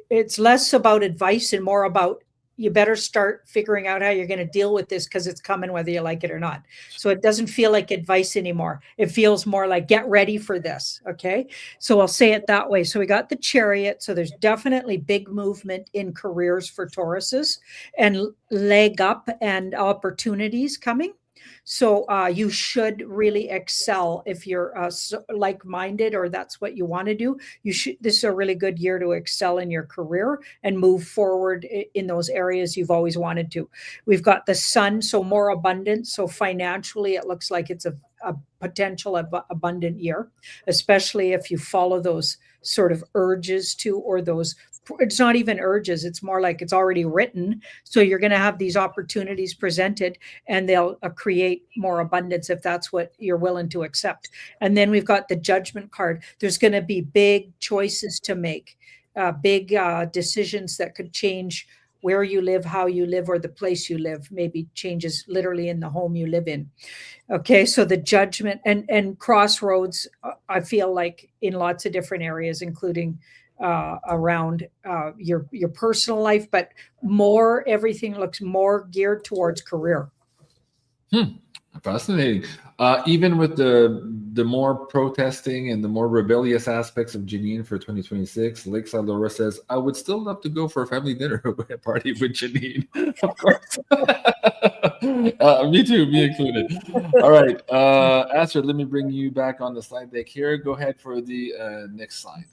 it's less about advice and more about you better start figuring out how you're going to deal with this because it's coming whether you like it or not. So it doesn't feel like advice anymore. It feels more like get ready for this. Okay. So I'll say it that way. So we got the Chariot. So there's definitely big movement in careers for Tauruses and leg up and opportunities coming. So you should really excel if you're like-minded or that's what you want to do. This is a really good year to excel in your career and move forward in those areas you've always wanted to. We've got the Sun, so more abundance. So financially, it looks like it's a potential abundant year, especially if you follow those sort of urges to, or those, it's not even urges, it's more like it's already written. So you're going to have these opportunities presented and they'll create more abundance if that's what you're willing to accept. And then we've got the Judgment card. There's going to be big choices to make, big decisions that could change where you live, how you live, or the place you live. Maybe changes literally in the home you live in. Okay, so the Judgment and crossroads, I feel like in lots of different areas, including around your personal life, but more, everything looks more geared towards career. Fascinating. Even with the more protesting and the more rebellious aspects of Janine for 2026, Lakeside Laura says, I would still love to go for a family dinner party with Janine. Of course. Me too, me included. All right. Astrid, let me bring you back on the slide deck here. Go ahead for the next slide.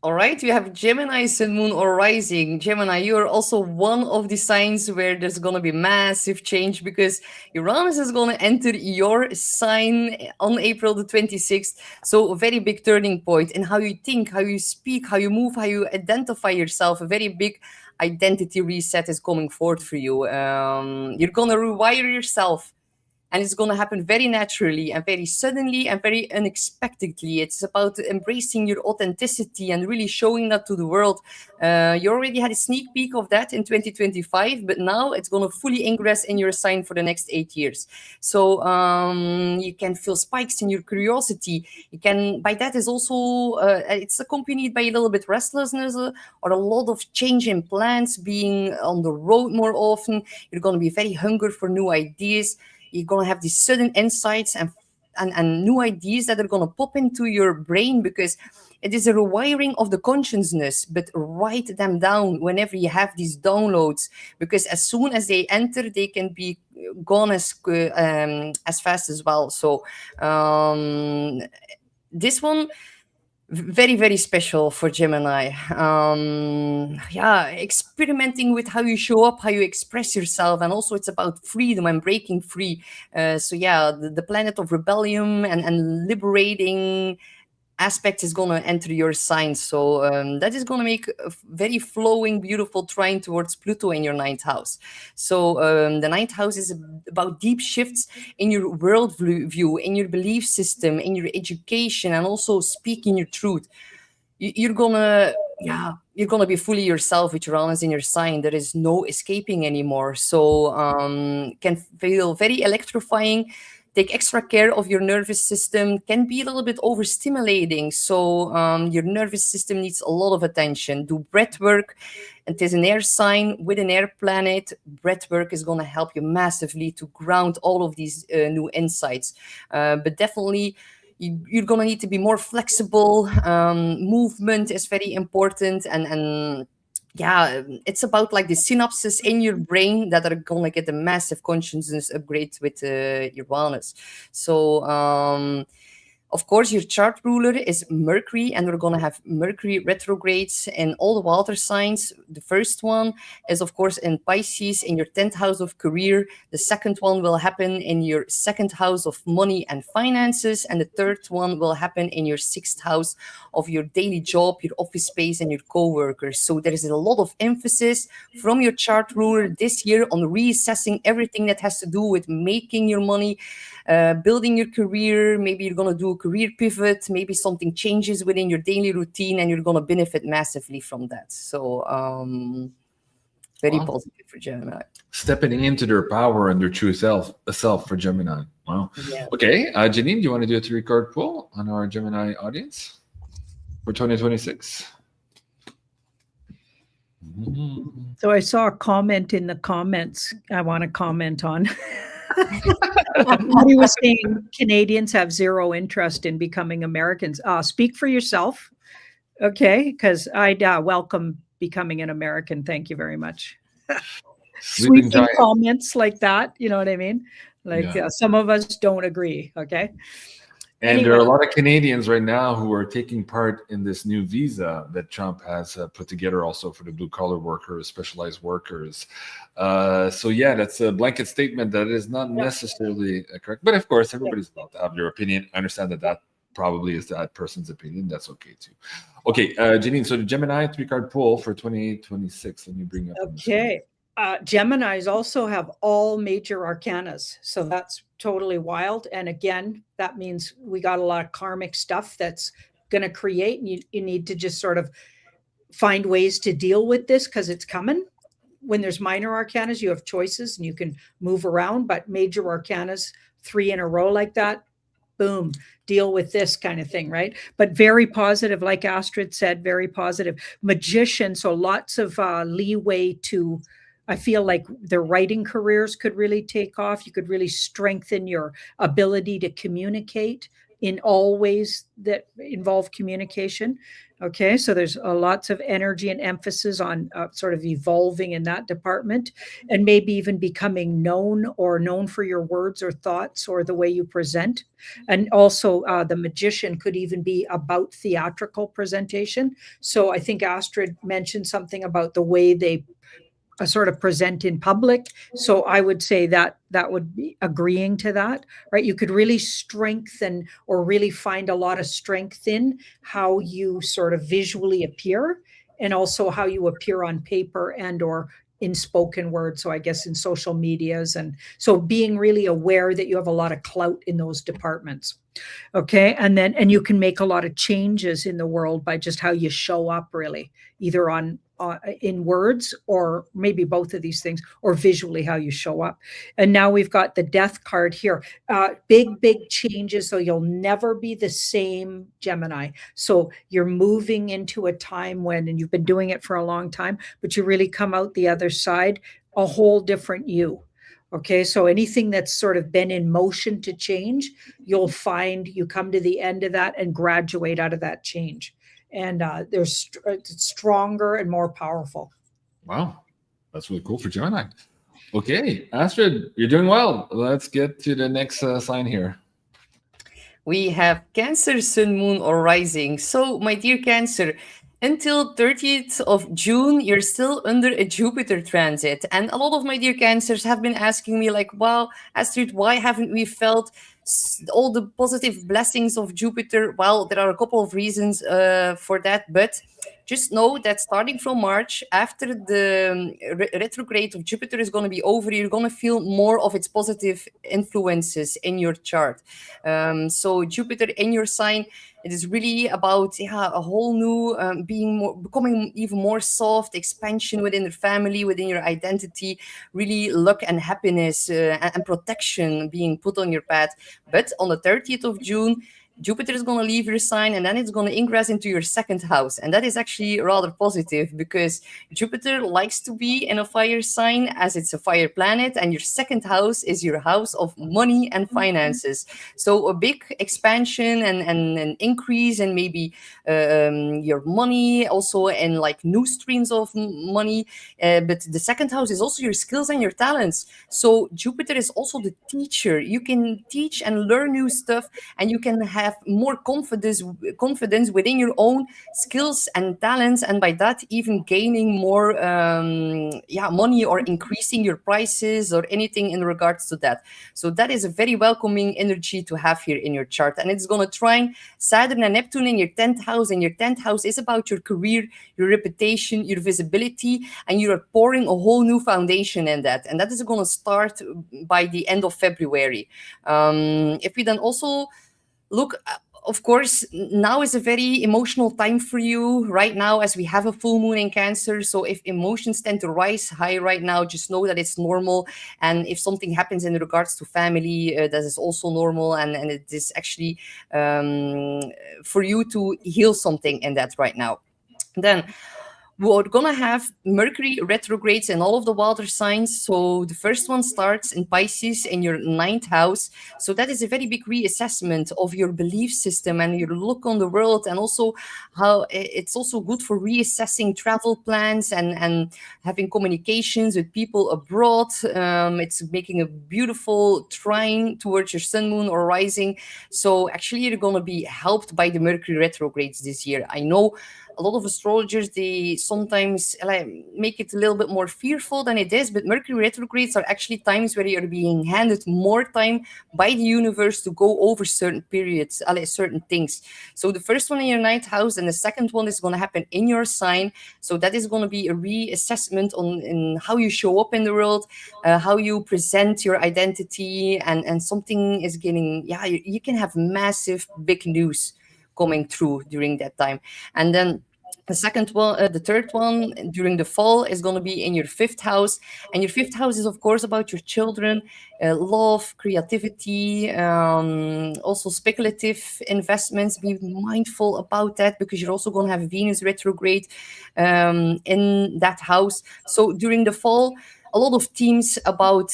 All right, we have Gemini, Sun, Moon, or Rising. Gemini, you are also one of the signs where there's going to be massive change because Uranus is going to enter your sign on April the 26th. So a very big turning point in how you think, how you speak, how you move, how you identify yourself. A very big identity reset is coming forth for you. You're going to rewire yourself. And it's going to happen very naturally and very suddenly and very unexpectedly. It's about embracing your authenticity and really showing that to the world. You already had a sneak peek of that in 2025, but now it's going to fully ingress in your sign for the next 8 years. So you can feel spikes in your curiosity. You can, by that is also, it's accompanied by a little bit restlessness or a lot of change in plans, being on the road more often. You're going to be very hungry for new ideas. You're going to have these sudden insights and new ideas that are going to pop into your brain because it is a rewiring of the consciousness, but write them down whenever you have these downloads, because as soon as they enter, they can be gone as fast as well. So this one, very, very special for Gemini. Experimenting with how you show up, how you express yourself. And also it's about freedom and breaking free. The planet of rebellion and liberating aspect is going to enter your sign. So that is going to make a very flowing, beautiful trine towards Pluto in your 9th house. So the 9th house is about deep shifts in your world view, in your belief system, in your education, and also speaking your truth. You're gonna be fully yourself with Uranus in your sign. There is no escaping anymore. So can feel very electrifying. Take extra care of your nervous system, can be a little bit overstimulating. So your nervous system needs a lot of attention. Do breath work. It is an air sign with an air planet. Breath work is going to help you massively to ground all of these new insights. But definitely, you're gonna need to be more flexible. Movement is very important, and yeah, it's about like the synapses in your brain that are gonna get a massive consciousness upgrade with Uranus. So of course, your chart ruler is Mercury, and we're going to have Mercury retrogrades in all the water signs. The first one is, of course, in Pisces, in your 10th house of career. The second one will happen in your 2nd house of money and finances. And the third one will happen in your 6th house of your daily job, your office space, and your co-workers. So there is a lot of emphasis from your chart ruler this year on reassessing everything that has to do with making your money, building your career. Maybe you're going to do a career pivot. Maybe something changes within your daily routine, and you're going to benefit massively from that. So very positive for Gemini. Stepping into their power and their true self for Gemini. Wow. Yeah. Okay, Janine, do you want to do a 3-card pull on our Gemini audience for 2026? So I saw a comment in the comments I want to comment on. He was saying Canadians have zero interest in becoming Americans. Speak for yourself, okay? Because I'd welcome becoming an American. Thank you very much. Sweeping comments like that, you know what I mean? Like some of us don't agree, okay? And Anyway. there are a lot of Canadians right now who are taking part in this new visa that Trump has put together also for the blue-collar workers, specialized workers. So yeah, that's a blanket statement that is not necessarily correct. But of course, everybody's allowed to have their opinion. I understand that that probably is that person's opinion. That's okay too. Okay, Janine, so the Gemini 3-card pull for 2026. Let me bring up. Okay. Geminis also have all major arcanas. So that's totally wild. And again, that means we got a lot of karmic stuff that's going to create. And you need to just sort of find ways to deal with this because it's coming. When there's minor arcanas, you have choices and you can move around. But major arcanas, 3 in a row like that, boom, deal with this kind of thing, right? But very positive, like Astrid said, very positive. Magician, so lots of leeway to, I feel like their writing careers could really take off. You could really strengthen your ability to communicate in all ways that involve communication. Okay, so there's lots of energy and emphasis on sort of evolving in that department, and maybe even becoming known for your words or thoughts or the way you present. And also the magician could even be about theatrical presentation. So I think Astrid mentioned something about the way they sort of present in public. So I would say that would be agreeing to that, right? You could really strengthen or really find a lot of strength in how you sort of visually appear and also how you appear on paper and or in spoken word. So I guess in social medias. And so being really aware that you have a lot of clout in those departments. Okay. And you can make a lot of changes in the world by just how you show up, really, either on in words or maybe both of these things, or visually how you show up. And now we've got the death card here. Big changes. So you'll never be the same, Gemini. So you're moving into a time when, and you've been doing it for a long time, but you really come out the other side, a whole different you. Okay, so anything that's sort of been in motion to change, you'll find you come to the end of that and graduate out of that change. And it's stronger and more powerful. Wow, that's really cool for Gemini. Okay, Astrid, you're doing well. Let's get to the next sign here. We have Cancer, Sun, Moon, or Rising. So, my dear Cancer, until 30th of June, you're still under a Jupiter transit. And a lot of my dear Cancers have been asking me like, wow, Astrid, why haven't we felt all the positive blessings of Jupiter? Well, there are a couple of reasons for that, but just know that starting from March, after the retrograde of Jupiter is going to be over, you're going to feel more of its positive influences in your chart. So Jupiter in your sign, it is really about a whole new becoming even more soft, expansion within the family, within your identity, really luck and happiness and protection being put on your path. But on the 30th of June, Jupiter is going to leave your sign, and then it's going to ingress into your second house. And that is actually rather positive, because Jupiter likes to be in a fire sign, as it's a fire planet, and your second house is your house of money and finances. So a big expansion and an increase in maybe your money, also in like new streams of money. But the second house is also your skills and your talents. So Jupiter is also the teacher. You can teach and learn new stuff, and you can have more confidence within your own skills and talents, and by that even gaining more money, or increasing your prices, or anything in regards to that. So that is a very welcoming energy to have here in your chart, and it's going to trine Saturn and Neptune in your 10th house, and your 10th house is about your career, your reputation, your visibility, and you're pouring a whole new foundation in that, and that is going to start by the end of February. If we then also look, of course, now is a very emotional time for you right now, as we have a full moon in Cancer. So if emotions tend to rise high right now, just know that it's normal. And if something happens in regards to family, that is also normal. And it is actually for you to heal something in that right now. Then we're going to have Mercury retrogrades in all of the water signs. So the first one starts in Pisces in your 9th house. So that is a very big reassessment of your belief system and your look on the world, and also how it's also good for reassessing travel plans and having communications with people abroad. It's making a beautiful trine towards your sun, moon, or rising. So actually you're going to be helped by the Mercury retrogrades this year. I know a lot of astrologers, they sometimes make it a little bit more fearful than it is, but Mercury retrogrades are actually times where you're being handed more time by the universe to go over certain periods, certain things. So the first one in your 9th house, and the second one is going to happen in your sign. So that is going to be a reassessment on how you show up in the world, how you present your identity, and something is getting, you can have massive, big news coming through during that time. And then the third one during the fall is going to be in your 5th house. And your 5th house is, of course, about your children, love, creativity, also speculative investments. Be mindful about that, because you're also going to have Venus retrograde in that house. So during the fall, a lot of themes about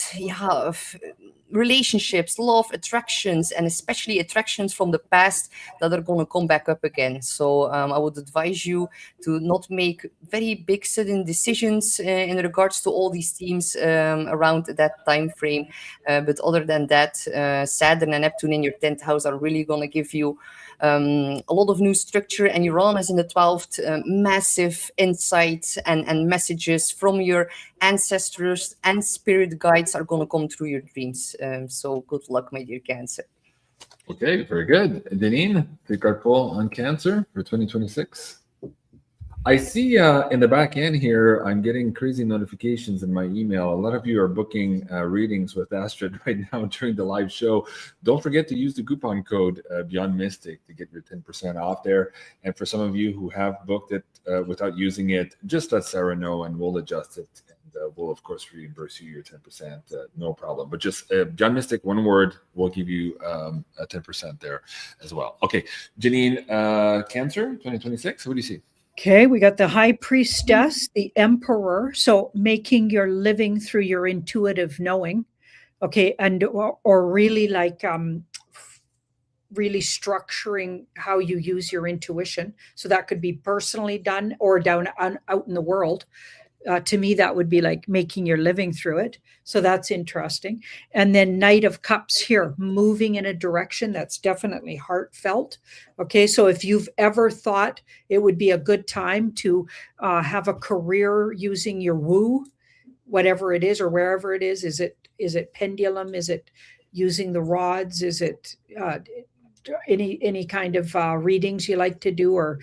relationships, love, attractions, and especially attractions from the past that are going to come back up again. So I would advise you to not make very big sudden decisions in regards to all these themes around that time frame. But other than that, Saturn and Neptune in your 10th house are really going to give you a lot of new structure, and Uranus in the 12th, massive insights and messages from your ancestors and spirit guides are going to come through your dreams. So good luck, my dear Cancer. Okay, very good. Janine, take our poll on Cancer for 2026. I see in the back end here, I'm getting crazy notifications in my email. A lot of you are booking readings with ASTRID right now during the live show. Don't forget to use the coupon code Beyond Mystic to get your 10% off there. And for some of you who have booked it without using it, just let Sarah know and we'll adjust it. And we'll, of course, reimburse you your 10%, no problem. But just Beyond Mystic, one word, we'll give you a 10% there as well. Okay, Janine, Cancer 2026, what do you see? Okay, we got the High Priestess, the Emperor. So making your living through your intuitive knowing. Okay, and or really like really structuring how you use your intuition. So that could be personally done or out in the world. To me, that would be like making your living through it. So that's interesting. And then Knight of Cups here, moving in a direction that's definitely heartfelt. Okay, so if you've ever thought it would be a good time to have a career using your woo, whatever it is or wherever it is it pendulum? Is it using the rods? Is it any kind of readings you like to do, or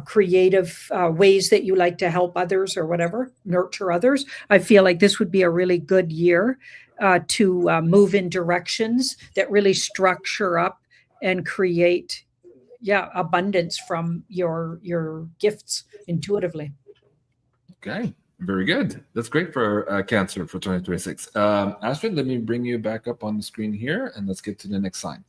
creative ways that you like to help others or whatever, nurture others? I feel like this would be a really good year to move in directions that really structure up and create abundance from your gifts intuitively. Okay, very good. That's great for Cancer for 2026. Astrid, let me bring you back up on the screen here, and let's get to the next sign.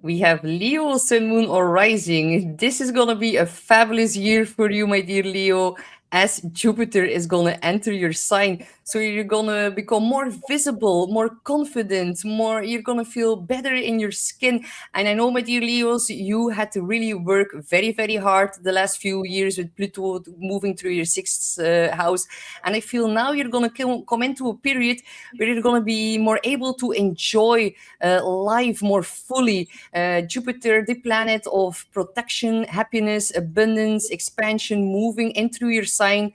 We have Leo, Sun, Moon, or Rising. This is going to be a fabulous year for you, my dear Leo, as Jupiter is going to enter your sign. So you're going to become more visible, more confident, you're going to feel better in your skin. And I know, my dear Leos, you had to really work very, very hard the last few years with Pluto moving through your sixth house. And I feel now you're going to come into a period where you're going to be more able to enjoy life more fully. Jupiter, the planet of protection, happiness, abundance, expansion, moving into your sign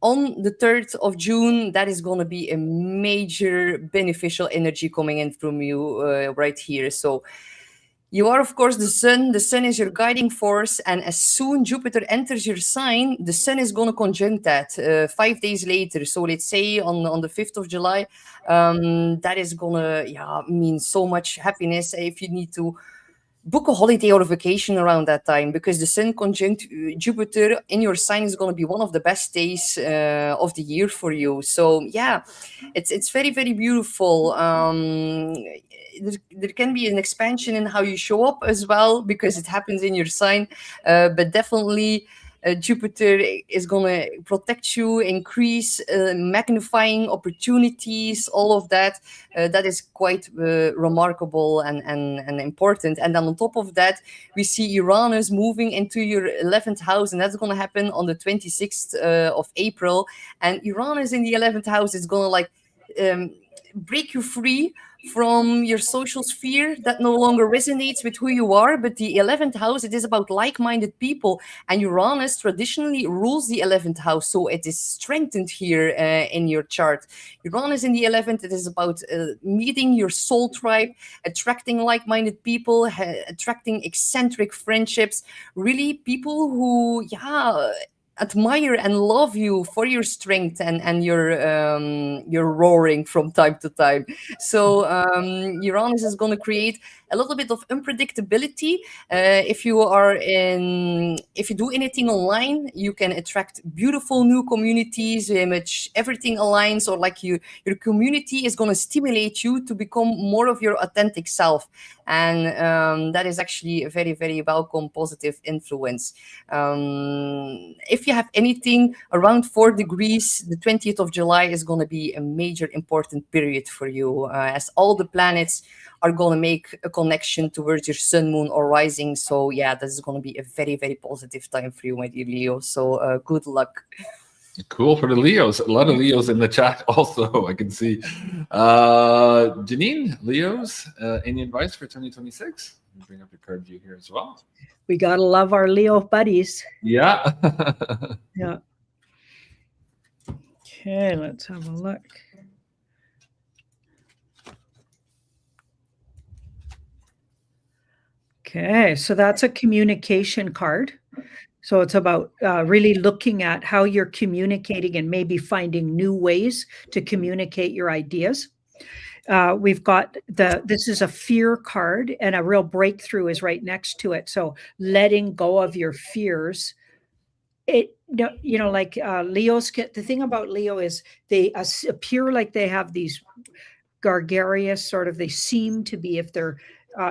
on the 3rd of June. That is going to be a major beneficial energy coming in from you right here. So you are, of course, the sun. The sun is your guiding force. And as soon Jupiter enters your sign, the sun is going to conjunct that 5 days later. So let's say on the 5th of July, that is going to mean so much happiness if you need to book a holiday or a vacation around that time, because the sun conjunct Jupiter in your sign is going to be one of the best days of the year for you. So yeah, it's very, very beautiful. There can be an expansion in how you show up as well, because it happens in your sign, but definitely Jupiter is going to protect you, increase magnifying opportunities, all of that. That is quite remarkable and important. And then on top of that, we see Uranus moving into your 11th house, and that's going to happen on the 26th of April. And Uranus in the 11th house is going to break you free from your social sphere that no longer resonates with who you are. But the 11th house, it is about like-minded people, and Uranus traditionally rules the 11th house, so it is strengthened here in your chart. Uranus in the 11th, it is about meeting your soul tribe, attracting like-minded people, attracting eccentric friendships, really people who admire and love you for your strength and your roaring from time to time. So Uranus is going to create a little bit of unpredictability. If you do anything online, you can attract beautiful new communities in which everything aligns, or your community is going to stimulate you to become more of your authentic self. And that is actually a very, very welcome positive influence. If you have anything around 4 degrees, the 20th of July is going to be a major important period for you, as all the planets are going to make a connection towards your sun, moon, or rising. So yeah, this is going to be a very, very positive time for you, my dear Leo. So good luck. Cool for the Leos. A lot of Leos in the chat also, I can see. Janine, Leos, any advice for 2026? Let me bring up your card view here as well. We got to love our Leo buddies. Yeah. Yeah. Okay, let's have a look. Okay, so that's a communication card. So it's about really looking at how you're communicating and maybe finding new ways to communicate your ideas. We've got this is a fear card, and a real breakthrough is right next to it. So letting go of your fears. Leos the thing about Leo is they appear like they have these gregarious they seem to be, if they're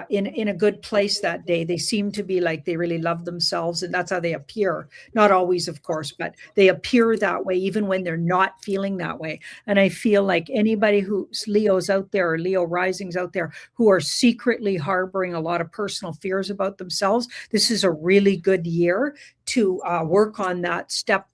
in a good place that day, they seem to be like they really love themselves, and that's how they appear. Not always, of course, but they appear that way even when they're not feeling that way. And I feel like anybody who's Leo's out there, or Leo risings out there, who are secretly harboring a lot of personal fears about themselves, this is a really good year to work on that, step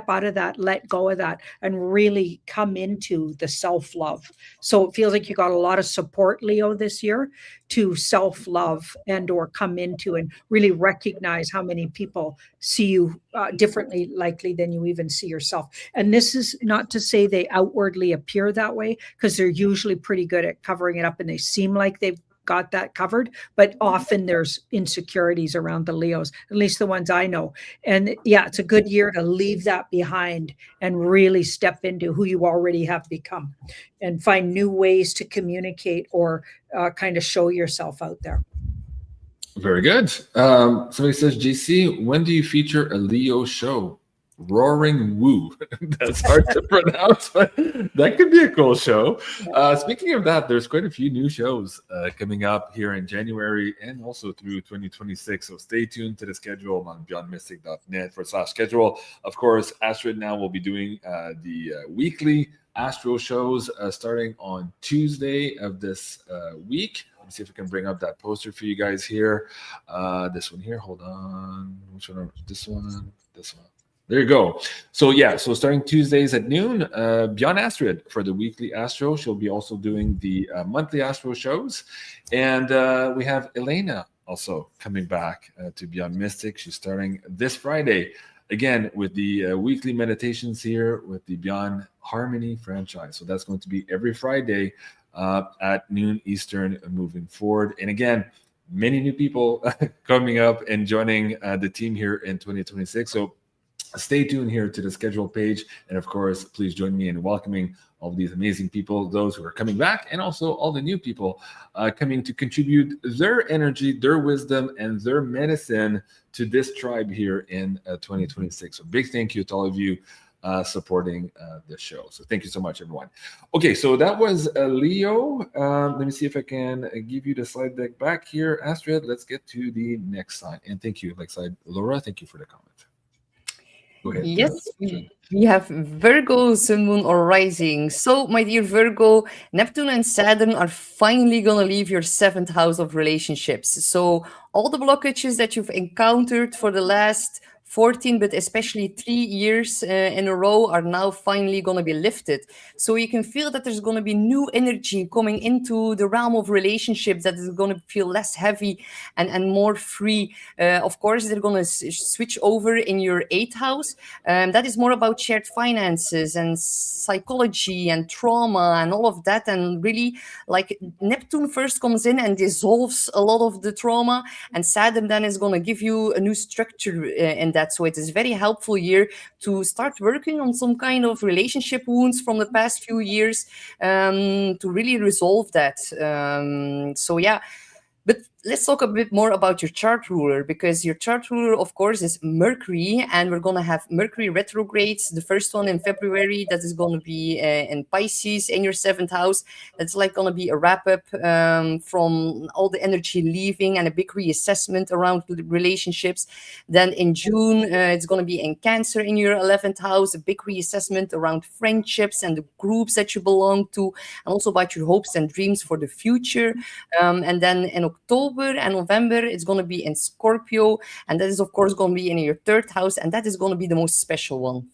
out of that, let go of that, and really come into the self-love. So it feels like you got a lot of support, Leo, this year to self-love or come into and really recognize how many people see you differently likely than you even see yourself. And this is not to say they outwardly appear that way, because they're usually pretty good at covering it up and they seem like they've got that covered, but often there's insecurities around the Leos, at least the ones I know. And yeah, it's a good year to leave that behind and really step into who you already have become and find new ways to communicate or kind of show yourself out there. Very good. Somebody says, JC, when do you feature a Leo show? Roaring Woo. That's hard to pronounce, but that could be a cool show. Speaking of that, there's quite a few new shows coming up here in January and also through 2026. So stay tuned to the schedule on beyondmystic.net/schedule. Of course, Astrid now will be doing the weekly Astro shows starting on Tuesday of this week. Let me see if I can bring up that poster for you guys here. This one here. Hold on. Which one? This one. This one. There you go. So yeah, so starting Tuesdays at noon, Beyond Astrid for the weekly Astro. She'll be also doing the monthly Astro shows. And we have Elena also coming back to Beyond Mystic. She's starting this Friday, again, with the weekly meditations here with the Beyond Harmony franchise. So that's going to be every Friday at noon Eastern moving forward. And again, many new people coming up and joining the team here in 2026. So stay tuned here to the schedule page. And of course, please join me in welcoming all these amazing people, those who are coming back, and also all the new people coming to contribute their energy, their wisdom, and their medicine to this tribe here in 2026. So big thank you to all of you supporting the show. So thank you so much, everyone. Okay, so that was Leo. Let me see if I can give you the slide deck back here. Astrid, let's get to the next sign. And thank you, next slide. Laura, thank you for the comment. Yes, we have Virgo, Sun, Moon, or Rising. So, my dear Virgo, Neptune and Saturn are finally going to leave your 7th house of relationships. So, all the blockages that you've encountered for the last 14, but especially 3 years in a row are now finally going to be lifted. So you can feel that there's going to be new energy coming into the realm of relationships that is going to feel less heavy and more free. Of course, they're going to switch over in your 8th house. That is more about shared finances and psychology and trauma and all of that. And really, like Neptune first comes in and dissolves a lot of the trauma, and Saturn then is going to give you a new structure in that. So it is very helpful here to start working on some kind of relationship wounds from the past few years to really resolve that. So yeah. But let's talk a bit more about your chart ruler, because your chart ruler, of course, is Mercury, and we're going to have Mercury retrogrades. The first one in February, that is going to be in Pisces in your 7th house. That's like going to be a wrap-up from all the energy leaving and a big reassessment around relationships. Then in June, it's going to be in Cancer in your 11th house, a big reassessment around friendships and the groups that you belong to, and also about your hopes and dreams for the future. And then in October and November, it's going to be in Scorpio, and that is of course going to be in your 3rd house, and that is going to be the most special one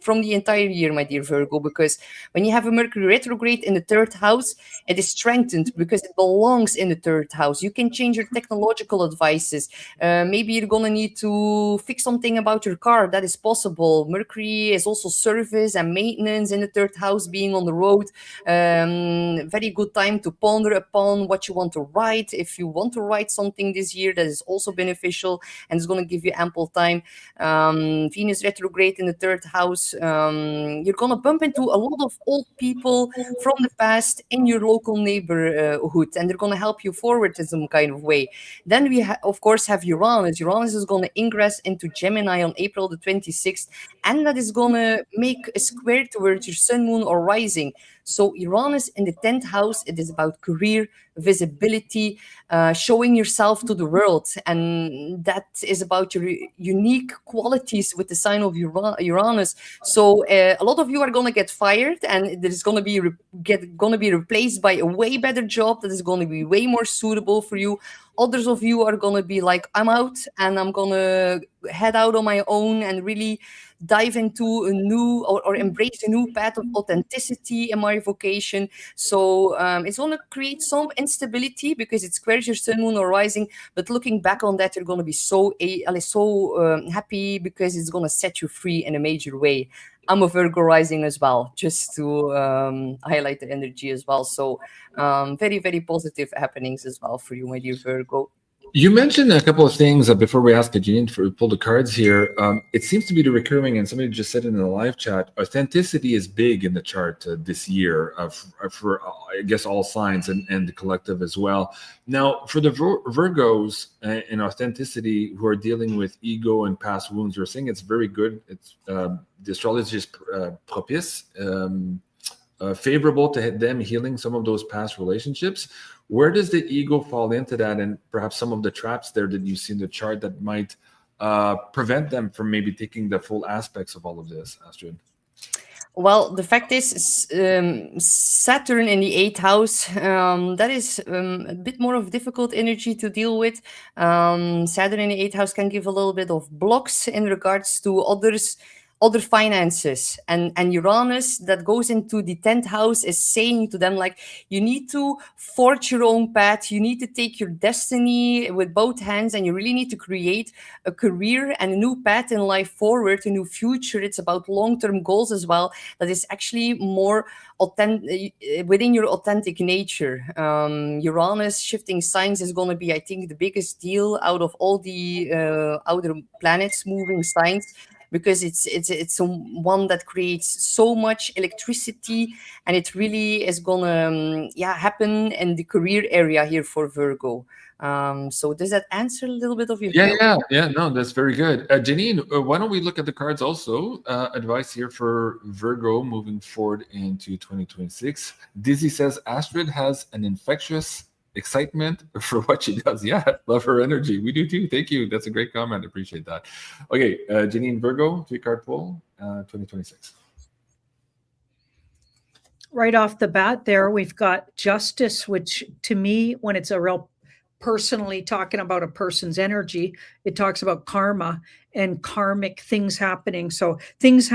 from the entire year, my dear Virgo, because when you have a Mercury retrograde in the 3rd house, it is strengthened because it belongs in the 3rd house. You can change your technological advices. Maybe you're going to need to fix something about your car. That is possible. Mercury is also service and maintenance in the 3rd house, being on the road. Very good time to ponder upon what you want to write. If you want to write something this year, that is also beneficial, and it's going to give you ample time. Venus retrograde in the 3rd house, you're going to bump into a lot of old people from the past in your local neighborhood, and they're going to help you forward in some kind of way. Then we of course have Uranus. Uranus is going to ingress into Gemini on April the 26th, and that is going to make a square towards your Sun, Moon, or Rising. So Uranus in the 10th house, it is about career, visibility, showing yourself to the world. And that is about your unique qualities with the sign of Uranus. So a lot of you are going to get fired, and there's going to be replaced by a way better job that is going to be way more suitable for you. Others of you are going to be like, I'm out and I'm going to head out on my own and really dive into a new or embrace a new path of authenticity in my vocation. So it's going to create some instability because it squares your Sun, Moon, or Rising. But looking back on that, you're going to be so happy because it's going to set you free in a major way. I'm a Virgo rising as well, just to highlight the energy as well. So very, very positive happenings as well for you, my dear Virgo. You mentioned a couple of things before we ask Janine to pull the cards here. It seems to be the recurring, and somebody just said in the live chat, authenticity is big in the chart this year for I guess, all signs and the collective as well. Now, for the Virgos in authenticity who are dealing with ego and past wounds, you're saying it's very good. It's the astrology is propice, favorable to them healing some of those past relationships. Where does the ego fall into that, and perhaps some of the traps there that you see in the chart that might prevent them from maybe taking the full aspects of all of this, Astrid? Well, the fact is, Saturn in the 8th house, that is a bit more of difficult energy to deal with. Saturn in the 8th house can give a little bit of blocks in regards to other finances, and Uranus that goes into the 10th house is saying to them, like, you need to forge your own path, you need to take your destiny with both hands, and you really need to create a career and a new path in life forward, a new future. It's about long-term goals as well, that is actually more authentic within your authentic nature. Uranus shifting signs is going to be, I think, the biggest deal out of all the outer planets moving signs, because it's one that creates so much electricity, and it really is gonna happen in the career area here for Virgo. So does that answer a little bit of your yeah, no, that's very good. Janine, why don't we look at the cards also? Advice here for Virgo moving forward into 2026. Dizzy says Astrid has an infectious excitement for what she does. Yeah, love her energy. We do too. Thank you. That's a great comment. Appreciate that. Okay, Janine, Virgo, 3-card pull, 2026. Right off the bat there, we've got Justice, which to me, when it's a real personally talking about a person's energy, it talks about karma and karmic things happening. So things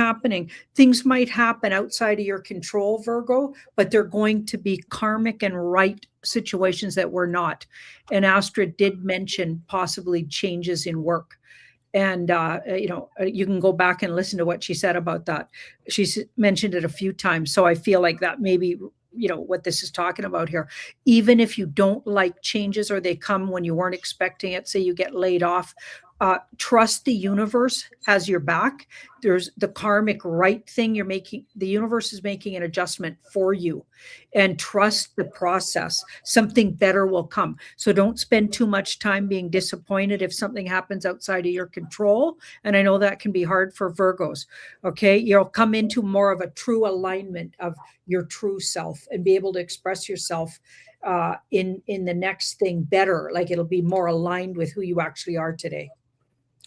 might happen outside of your control, Virgo, but they're going to be karmic and right situations that were not. And Astrid did mention possibly changes in work. And, you can go back and listen to what she said about that. She's mentioned it a few times. So I feel like that maybe, what this is talking about here. Even if you don't like changes or they come when you weren't expecting it, say you get laid off, trust the universe has your back. There's the karmic right thing you're making. The universe is making an adjustment for you, and trust the process. Something better will come. So don't spend too much time being disappointed if something happens outside of your control. And I know that can be hard for Virgos. Okay. You'll come into more of a true alignment of your true self and be able to express yourself in the next thing better. Like it'll be more aligned with who you actually are today.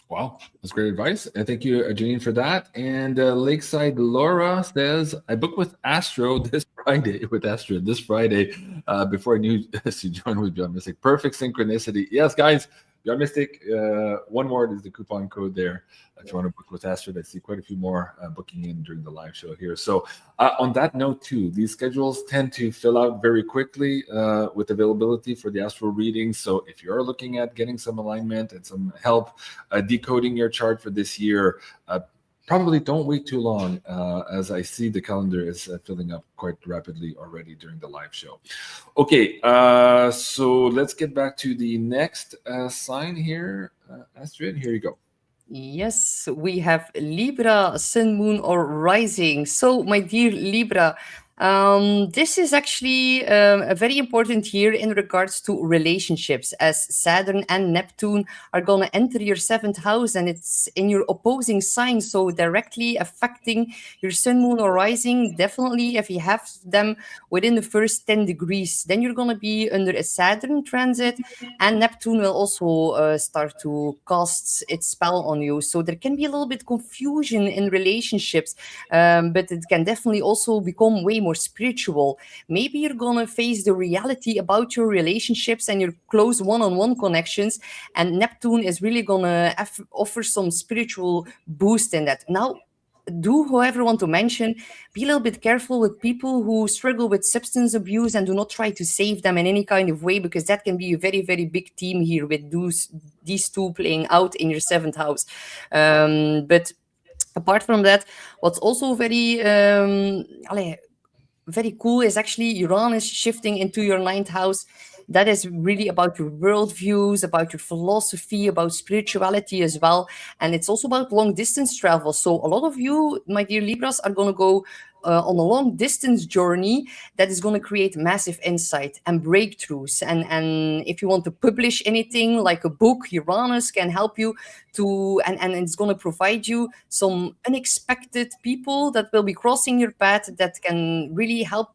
Wow, that's great advice. And thank you, Janine, for that. And Lakeside Laura says, I booked with Astro this Friday, before I knew she joined with Beyond Mystic. Perfect synchronicity. Yes, guys, Beyond Mystic, one more is the coupon code there. If you want to book with Astrid, I see quite a few more booking in during the live show here. So on that note too, these schedules tend to fill out very quickly with availability for the astral readings. So if you're looking at getting some alignment and some help decoding your chart for this year, probably don't wait too long, as I see the calendar is filling up quite rapidly already during the live show. Okay, so let's get back to the next sign here. Astrid, here you go. Yes, we have Libra, Sun, Moon, or Rising. So, my dear Libra, this is actually a very important year in regards to relationships, as Saturn and Neptune are going to enter your 7th house, and it's in your opposing sign, so directly affecting your Sun, Moon, or Rising. Definitely, if you have them within the first 10 degrees, then you're going to be under a Saturn transit, and Neptune will also start to cast its spell on you. So there can be a little bit confusion in relationships, but it can definitely also become way more spiritual. Maybe you're gonna face the reality about your relationships and your close one-on-one connections, and Neptune is really gonna offer some spiritual boost in that. Now, do whoever want to mention, be a little bit careful with people who struggle with substance abuse, and do not try to save them in any kind of way, because that can be a very, very big theme here with these two playing out in your 7th house. But apart from that, what's also very very cool is actually Uranus shifting into your ninth house. That is really about your worldviews, about your philosophy, about spirituality as well. And it's also about long distance travel. So a lot of you, my dear Libras, are going to go on a long distance journey that is going to create massive insight and breakthroughs. And if you want to publish anything like a book, Uranus can help you to, and it's going to provide you some unexpected people that will be crossing your path that can really help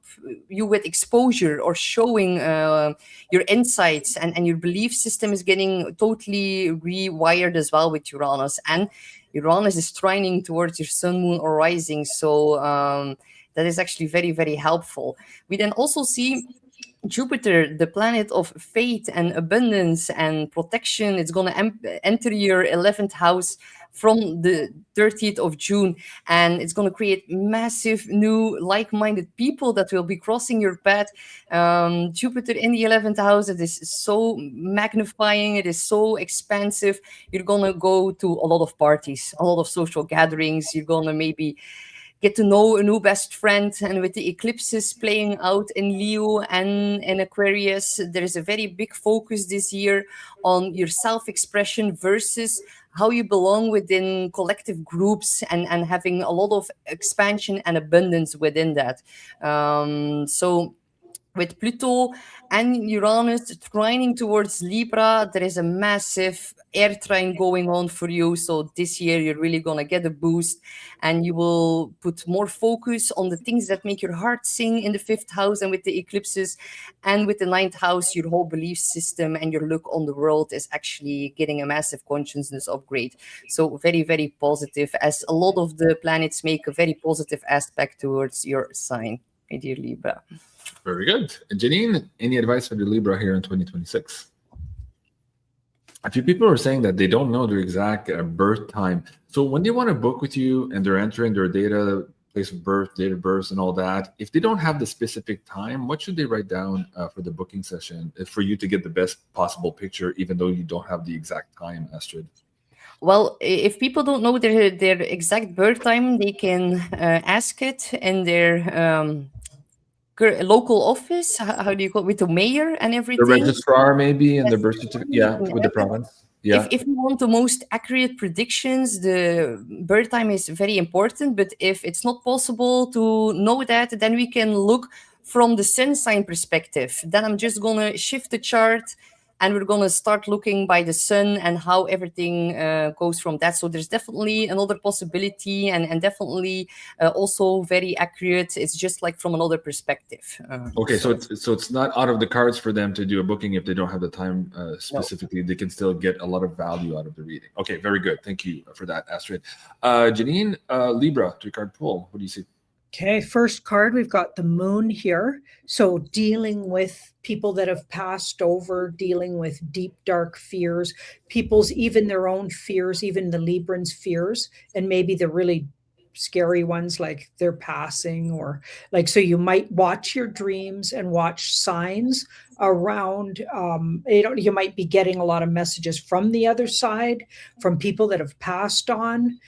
you with exposure or showing your insights, and your belief system is getting totally rewired as well with Uranus. And Uranus is trining towards your sun, moon, or rising. So that is actually very, very helpful. We then also see Jupiter, the planet of faith and abundance and protection. It's going to enter your 11th house from the 30th of June. And it's going to create massive new like-minded people that will be crossing your path. Jupiter in the 11th house, it is so magnifying. It is so expansive. You're going to go to a lot of parties, a lot of social gatherings. You're going to maybe get to know a new best friend. And with the eclipses playing out in Leo and in Aquarius, there is a very big focus this year on your self-expression versus how you belong within collective groups, and having a lot of expansion and abundance within that. So with Pluto and Uranus trining towards Libra, there is a massive air trine going on for you. So this year you're really going to get a boost, and you will put more focus on the things that make your heart sing in the 5th house. And with the eclipses and with the 9th house, your whole belief system and your look on the world is actually getting a massive consciousness upgrade. So very, very positive, as a lot of the planets make a very positive aspect towards your sign, my dear Libra. Very good. And Janine, any advice for the Libra here in 2026? A few people are saying that they don't know their exact birth time. So when they want to book with you and they're entering their data, place of birth, date of birth, and all that, if they don't have the specific time, what should they write down for the booking session for you to get the best possible picture, even though you don't have the exact time, Astrid? Well, if people don't know their exact birth time, they can ask it in their local office. How do you call it? With the mayor and The everything. registrar, maybe, and Yes. the birth certificate. Yeah, with the province. Yeah. If you want the most accurate predictions, the birth time is very important. But if it's not possible to know that, then we can look from the sun sign perspective. Then I'm just going to shift the chart, and we're going to start looking by the sun and how everything goes from that. So there's definitely another possibility, and definitely also very accurate. It's just like from another perspective. Okay, so it's not out of the cards for them to do a booking if they don't have the time specifically. They can still get a lot of value out of the reading. Okay, very good. Thank you for that, Astrid. Janine, Libra, 3-card pull. What do you see? Okay, first card, we've got the moon here. So dealing with people that have passed over, dealing with deep, dark fears, people's, even their own fears, even the Librans' fears, and maybe the really scary ones like they're passing, or like, so you might watch your dreams and watch signs around. You might be getting a lot of messages from the other side, from people that have passed on.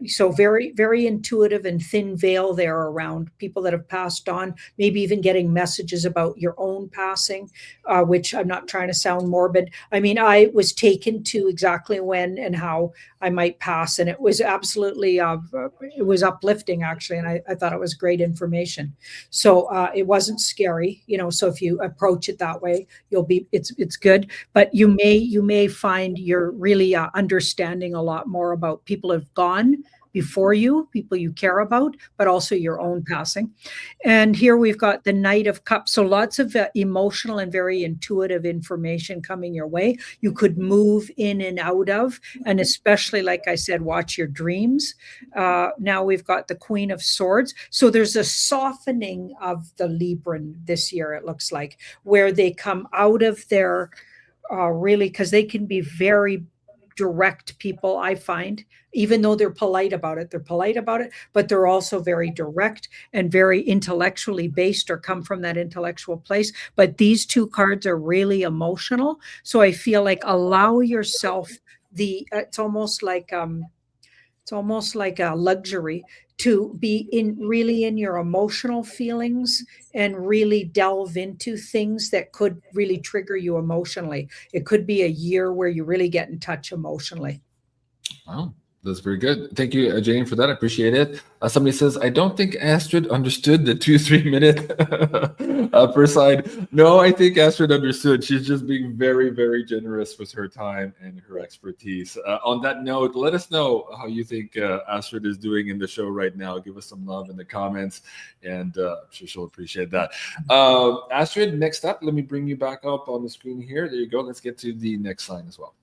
So very, very intuitive and thin veil there around people that have passed on, maybe even getting messages about your own passing, which I'm not trying to sound morbid. I mean, I was taken to exactly when and how I might pass, and it was absolutely, it was uplifting actually, and I thought it was great information. So it wasn't scary, so if you approach it that way, it's good. But you may find you're really understanding a lot more about people who have gone before you, people you care about, but also your own passing. And here we've got the Knight of Cups. So lots of emotional and very intuitive information coming your way. You could move in and out of, and especially, like I said, watch your dreams. Now we've got the Queen of Swords. So there's a softening of the Libran this year, it looks like, where they come out of their, really, because they can be very direct people, I find, even though they're polite about it, but they're also very direct and very intellectually based, or come from that intellectual place. But these two cards are really emotional. So I feel like allow yourself it's almost like a luxury to be really in your emotional feelings and really delve into things that could really trigger you emotionally. It could be a year where you really get in touch emotionally. Wow, that's very good. Thank you, Jane, for that. I appreciate it. Somebody says, I don't think Astrid understood the 2-3 minute per side. No, I think Astrid understood. She's just being very, very generous with her time and her expertise. On that note, let us know how you think Astrid is doing in the show right now. Give us some love in the comments, and I'm sure she'll appreciate that. Astrid, next up, let me bring you back up on the screen here. There you go. Let's get to the next sign as well.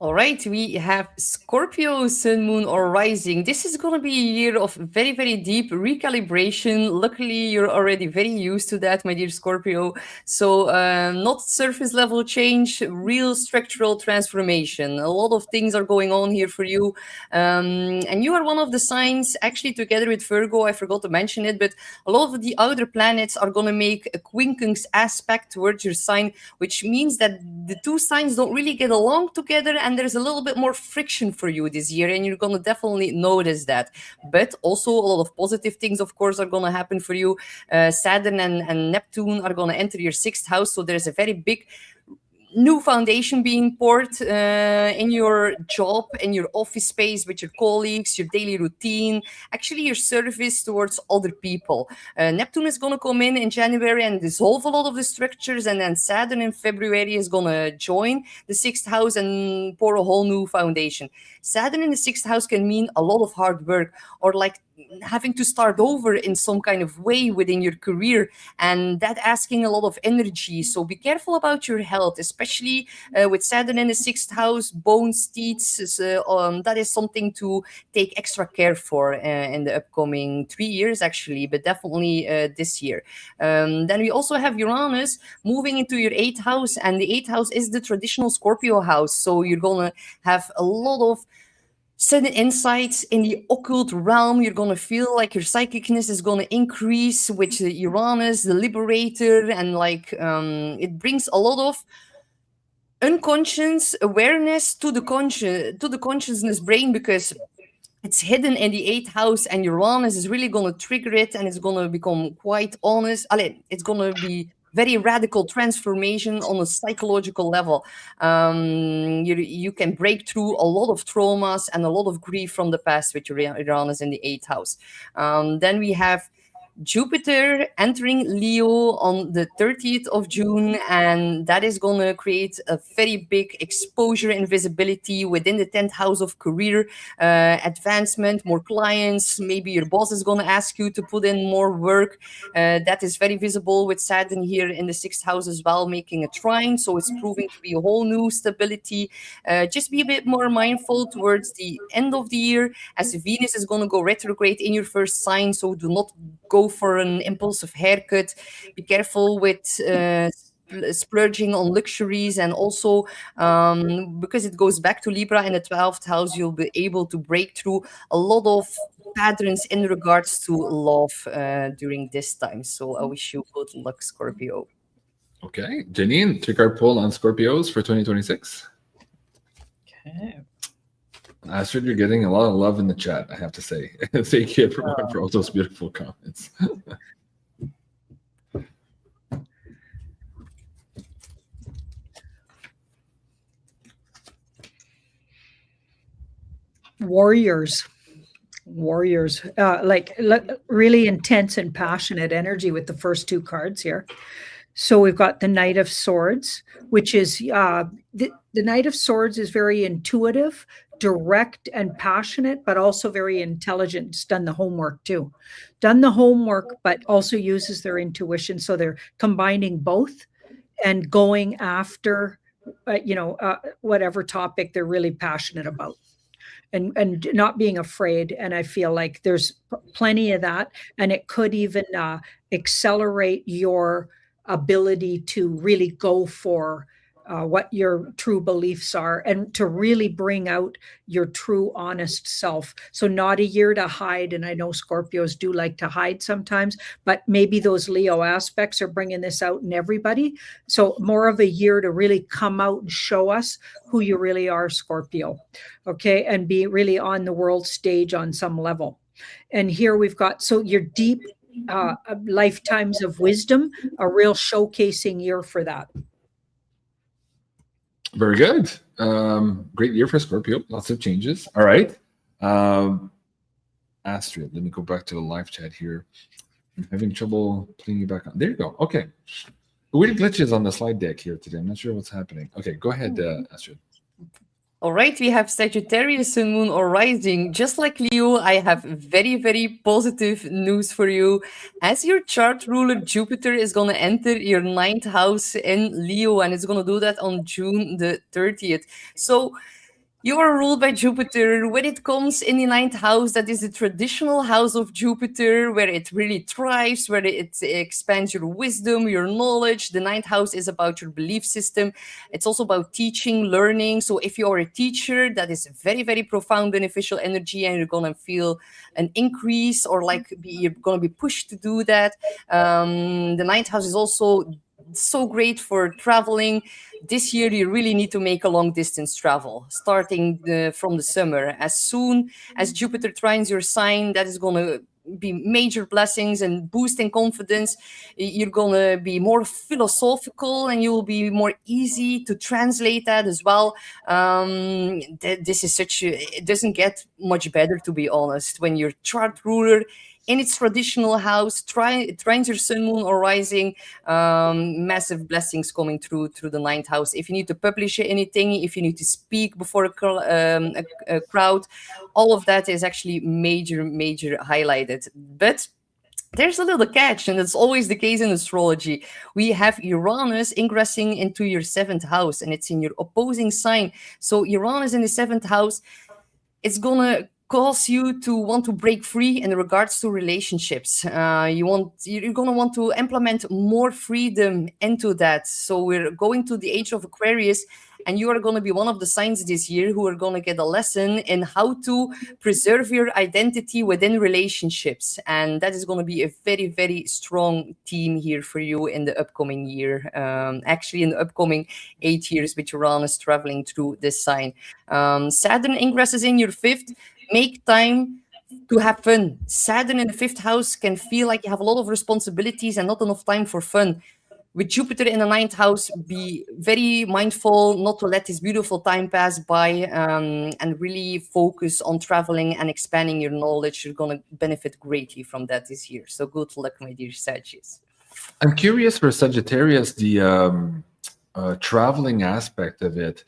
All right, we have Scorpio, Sun, Moon, or Rising. This is going to be a year of very, very deep recalibration. Luckily, you're already very used to that, my dear Scorpio. So not surface level change, real structural transformation. A lot of things are going on here for you. And you are one of the signs, actually together with Virgo, I forgot to mention it, but a lot of the outer planets are going to make a quincunx aspect towards your sign, which means that the two signs don't really get along together, and there's a little bit more friction for you this year, and you're going to definitely notice that. But also a lot of positive things, of course, are going to happen for you. Saturn and Neptune are going to enter your 6th house, so there's a very big new foundation being poured in your job, in your office space, with your colleagues, your daily routine, actually your service towards other people. Neptune is going to come in January and dissolve a lot of the structures, and then Saturn in February is going to join the 6th house and pour a whole new foundation. Saturn in the 6th house can mean a lot of hard work, or like having to start over in some kind of way within your career, and that asking a lot of energy. So be careful about your health, especially with Saturn in the 6th house, bones, teeth. That is something to take extra care for in the upcoming 3 years, actually, but definitely this year. Then we also have Uranus moving into your 8th house, and the 8th house is the traditional Scorpio house. So you're going to have a lot of sudden insights in the occult realm. You're going to feel like your psychicness is going to increase with Uranus, the liberator, and like it brings a lot of unconscious awareness to the consciousness brain, because it's hidden in the 8th house, and Uranus is really going to trigger it, and it's going to become quite honest. It's going to be very radical transformation on a psychological level. You can break through a lot of traumas and a lot of grief from the past with Uranus in the 8th house. Then we have Jupiter entering Leo on the 30th of June, and that is going to create a very big exposure and visibility within the 10th house of career, advancement, more clients. Maybe your boss is going to ask you to put in more work. That is very visible with Saturn here in the 6th house as well, making a trine. So it's proving to be a whole new stability. Just be a bit more mindful towards the end of the year, as Venus is going to go retrograde in your first sign. So do not go for an impulsive haircut. Be careful with splurging on luxuries, and also because it goes back to Libra in the 12th house, you'll be able to break through a lot of patterns in regards to love during this time. So I wish you good luck, Scorpio. Okay, Janine, three-card pull on Scorpios for 2026. Okay. Astrid, you're getting a lot of love in the chat, I have to say. Thank you, everyone, for all those beautiful comments. Warriors, like really intense and passionate energy with the first two cards here. So we've got the Knight of Swords, which is the Knight of Swords is very intuitive, direct, and passionate, but also very intelligent. It's done the homework too. Done the homework, but also uses their intuition. So they're combining both and going after, whatever topic they're really passionate about. And not being afraid. And I feel like there's plenty of that. And it could even accelerate your ability to really go for what your true beliefs are, and to really bring out your true honest self. So not a year to hide. And I know Scorpios do like to hide sometimes, but maybe those Leo aspects are bringing this out in everybody. So more of a year to really come out and show us who you really are, Scorpio. Okay. And be really on the world stage on some level. And here we've got, so your deep lifetimes of wisdom, a real showcasing year for that. Very good. Great year for Scorpio. Lots of changes. All right. Astrid, let me go back to the live chat here. I'm having trouble putting you back on. There you go. Okay. Weird glitches on the slide deck here today. I'm not sure what's happening. Okay, go ahead, Astrid. All right, we have Sagittarius, Sun, Moon, or Rising. Just like Leo, I have very, very positive news for you. As your chart ruler, Jupiter, is going to enter your 9th house in Leo, and it's going to do that on June the 30th. So you are ruled by Jupiter. When it comes in the 9th house, that is the traditional house of Jupiter, where it really thrives, where it expands your wisdom, your knowledge. The 9th house is about your belief system. It's also about teaching, learning. So if you are a teacher, that is very, very profound, beneficial energy, and you're going to feel an increase, or like you're going to be pushed to do that. The 9th house is also so great for traveling. This year, you really need to make a long distance travel, starting from the summer. As soon as Jupiter trines your sign, that is going to be major blessings and boosting confidence. You're going to be more philosophical, and you will be more easy to translate that as well. This is it doesn't get much better, to be honest, when your chart ruler in its traditional house trines your Sun, Moon, or Rising. Massive blessings coming through the 9th house. If you need to publish anything, if you need to speak before a crowd, all of that is actually major highlighted. But there's a little catch, and it's always the case in astrology. We have Uranus ingressing into your 7th house, and it's in your opposing sign. So Uranus in the 7th house, it's gonna cause you to want to break free in regards to relationships. You're going to want to implement more freedom into that. So we're going to the age of Aquarius, and you are going to be one of the signs this year who are going to get a lesson in how to preserve your identity within relationships. And that is going to be a very, very strong theme here for you in the upcoming year. Actually, in the upcoming 8 years, with Uranus traveling through this sign. Saturn ingresses in your 5th. Make time to have fun. Saturn in the 5th house can feel like you have a lot of responsibilities and not enough time for fun. With Jupiter in the 9th house, be very mindful not to let this beautiful time pass by, and really focus on traveling and expanding your knowledge. You're going to benefit greatly from that this year. So good luck, my dear Sagittarius. I'm curious for Sagittarius, the traveling aspect of it.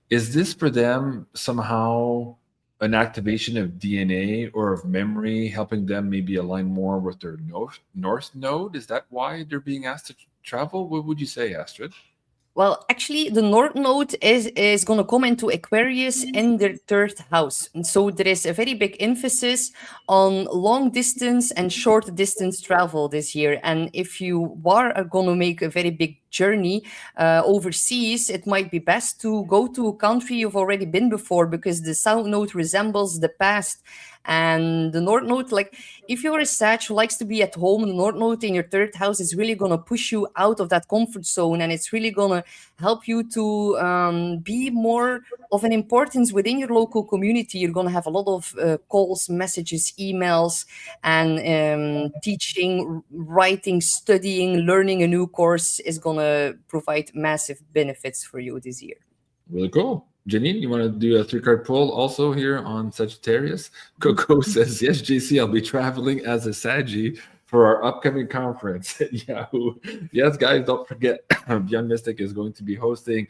Is this for them somehow an activation of DNA or of memory, helping them maybe align more with their north node? Is that why they're being asked to travel? What would you say, Astrid? Well, actually, the North Node is going to come into Aquarius in their 3rd house. And so there is a very big emphasis on long distance and short distance travel this year. And if you are going to make a very big journey overseas, it might be best to go to a country you've already been before, because the South Node resembles the past. And the North Node, like if you're a Sag who likes to be at home, the North Node in your 3rd house is really going to push you out of that comfort zone, and it's really going to help you to be more of an importance within your local community. You're going to have a lot of calls, messages, emails, and teaching, writing, studying, learning a new course is going to provide massive benefits for you this year. Really cool. Janine, you want to do a 3-card pull also here on Sagittarius? Coco says, yes, JC, I'll be traveling as a Saggy for our upcoming conference at Yahoo. Yes, guys, don't forget, Beyond Mystic is going to be hosting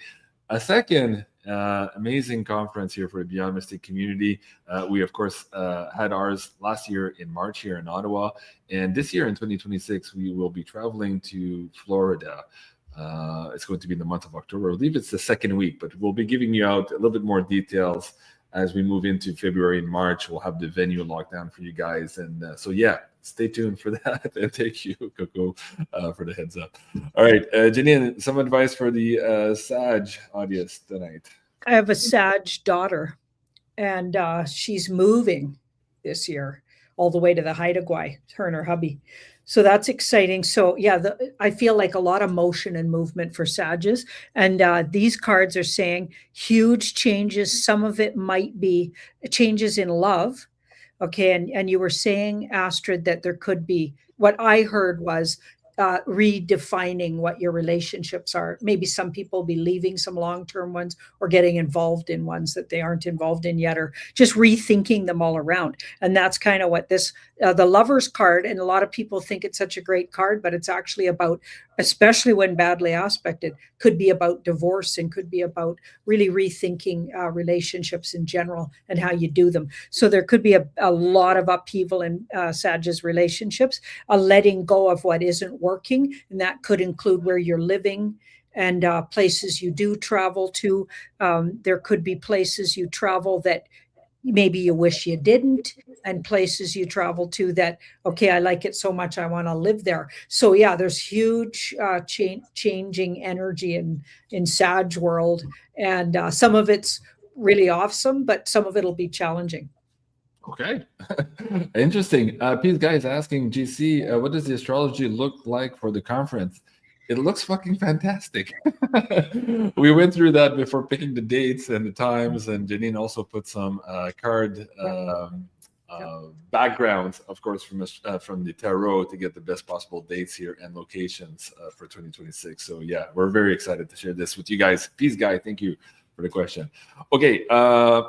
a second amazing conference here for the Beyond Mystic community. We, of course, had ours last year in March here in Ottawa. And this year in 2026, we will be traveling to Florida. It's going to be in the month of October. I believe it's the 2nd week, but we'll be giving you out a little bit more details as we move into February and March. We'll have the venue locked down for you guys. And so, yeah, stay tuned for that. And thank you, Coco, for the heads up. All right, Janine, some advice for the Sag audience tonight. I have a Sag daughter, and she's moving this year all the way to the Haida Gwaii, her and her hubby. So that's exciting. So yeah, I feel like a lot of motion and movement for Sages. And these cards are saying huge changes. Some of it might be changes in love, Okay. And you were saying, Astrid, that there could be, what I heard was redefining what your relationships are. Maybe some people will be leaving some long-term ones or getting involved in ones that they aren't involved in yet, or just rethinking them all around. And that's kind of what this, the Lovers card, and a lot of people think it's such a great card, but it's actually about, especially when badly aspected, could be about divorce and could be about really rethinking relationships in general and how you do them. So there could be a lot of upheaval in Sag's relationships, a letting go of what isn't working. And that could include where you're living and places you do travel to. There could be places you travel that maybe you wish you didn't, and places you travel to that, okay, I like it so much, I want to live there. So yeah, there's huge changing energy in Sag world. And some of it's really awesome, but some of it'll be challenging. Okay, interesting. Pete Guy is asking GC, what does the astrology look like for the conference? It looks fucking fantastic. We went through that before picking the dates and the times, and Janine also put some card backgrounds, of course, from the tarot to get the best possible dates here and locations for 2026. So yeah, we're very excited to share this with you guys. Peace, Guy, thank you for the question. Okay,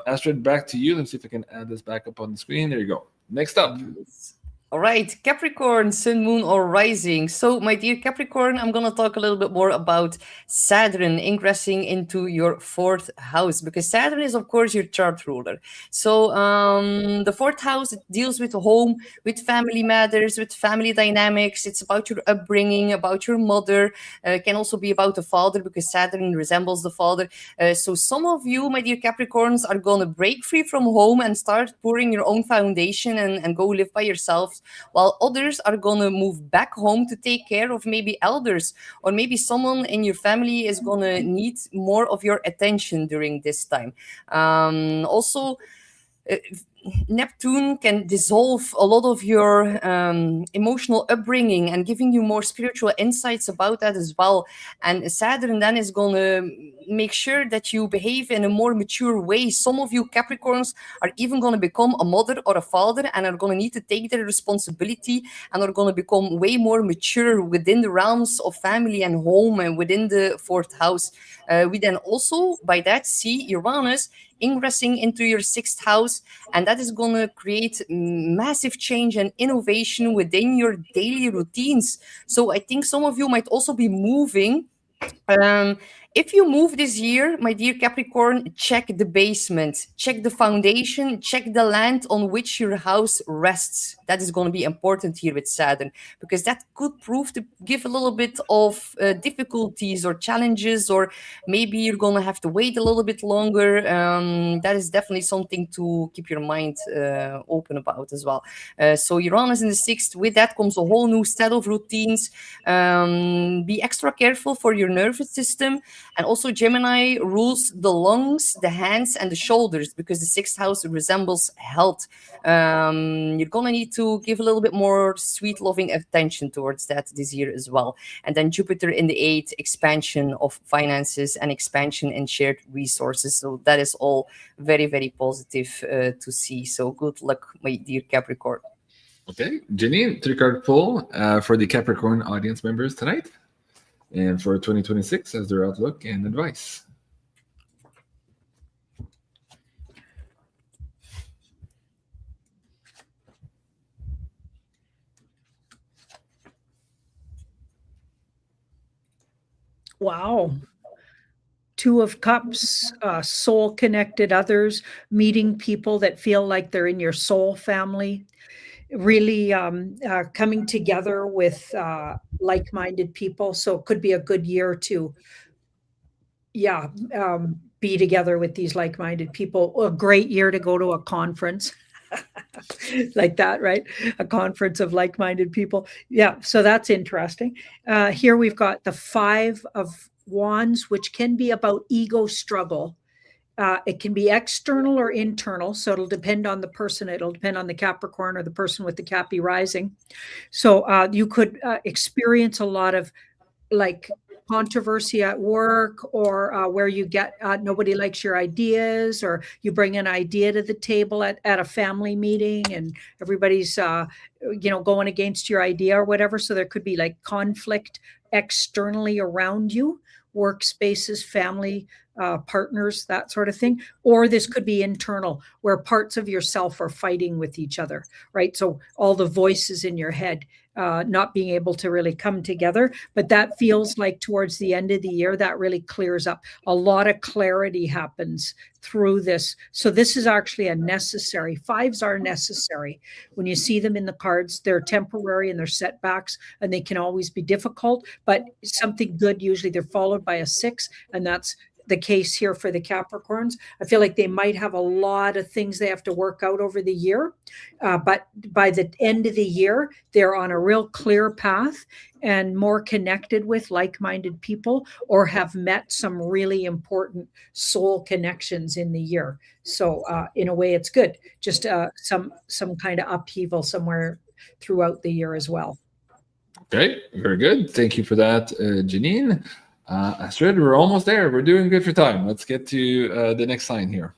Astrid, back to you. Let's see if I can add this back up on the screen. There you go. Next up. All right, Capricorn, Sun, Moon, or Rising. So, my dear Capricorn, I'm going to talk a little bit more about Saturn ingressing into your 4th house, because Saturn is, of course, your chart ruler. So, the 4th house, it deals with home, with family matters, with family dynamics. It's about your upbringing, about your mother. It can also be about the father, because Saturn resembles the father. So, some of you, my dear Capricorns, are going to break free from home and start pouring your own foundation and go live by yourself, while others are going to move back home to take care of maybe elders, or maybe someone in your family is going to need more of your attention during this time. Also, Neptune can dissolve a lot of your emotional upbringing and giving you more spiritual insights about that as well. And Saturn then is going to make sure that you behave in a more mature way. Some of you Capricorns are even going to become a mother or a father and are going to need to take their responsibility and are going to become way more mature within the realms of family and home and within the 4th house. We then also, by that, see Uranus ingressing into your 6th house, and that is going to create massive change and innovation within your daily routines. So I think some of you might also be moving. If you move this year, my dear Capricorn, check the basement, check the foundation, check the land on which your house rests. That is going to be important here with Saturn, because that could prove to give a little bit of difficulties or challenges, or maybe you're going to have to wait a little bit longer. That is definitely something to keep your mind open about as well. So Uranus in the 6th, with that comes a whole new set of routines. Be extra careful for your nervous system. And also Gemini rules the lungs, the hands, and the shoulders, because the 6th house resembles health. You're going to need to give a little bit more sweet, loving attention towards that this year as well. And then Jupiter in the 8th, expansion of finances and expansion in shared resources. So that is all very, very positive to see. So good luck, my dear Capricorn. Okay, Janine, 3-card pull for the Capricorn audience members tonight, and for 2026 as their outlook and advice. Wow. 2 of Cups, soul-connected others, meeting people that feel like they're in your soul family, really coming together with like-minded people. So it could be a good year to, be together with these like-minded people. A great year to go to a conference. Like that, right? A conference of like-minded people. Yeah, so that's interesting. Here we've got the 5 of Wands, which can be about ego struggle. It can be external or internal, so it'll depend on the person. It'll depend on the Capricorn or the person with the Cappy rising. So you could experience a lot of like controversy at work, or where you get nobody likes your ideas, or you bring an idea to the table at a family meeting and everybody's going against your idea or whatever. So there could be like conflict externally around you, workspaces, family, partners, that sort of thing. Or this could be internal, where parts of yourself are fighting with each other, right? So all the voices in your head not being able to really come together. But that feels like towards the end of the year, that really clears up. A lot of clarity happens through this. So this is actually a necessary. Fives are necessary. When you see them in the cards, they're temporary and they're setbacks, and they can always be difficult, but something good, usually they're followed by a 6, and that's the case here for the Capricorns. I feel like they might have a lot of things they have to work out over the year, but by the end of the year, they're on a real clear path and more connected with like-minded people, or have met some really important soul connections in the year. So in a way, it's good. Just some kind of upheaval somewhere throughout the year as well. Okay, very good. Thank you for that, Janine. Astrid, we're almost there. We're doing good for time. Let's get to the next sign here.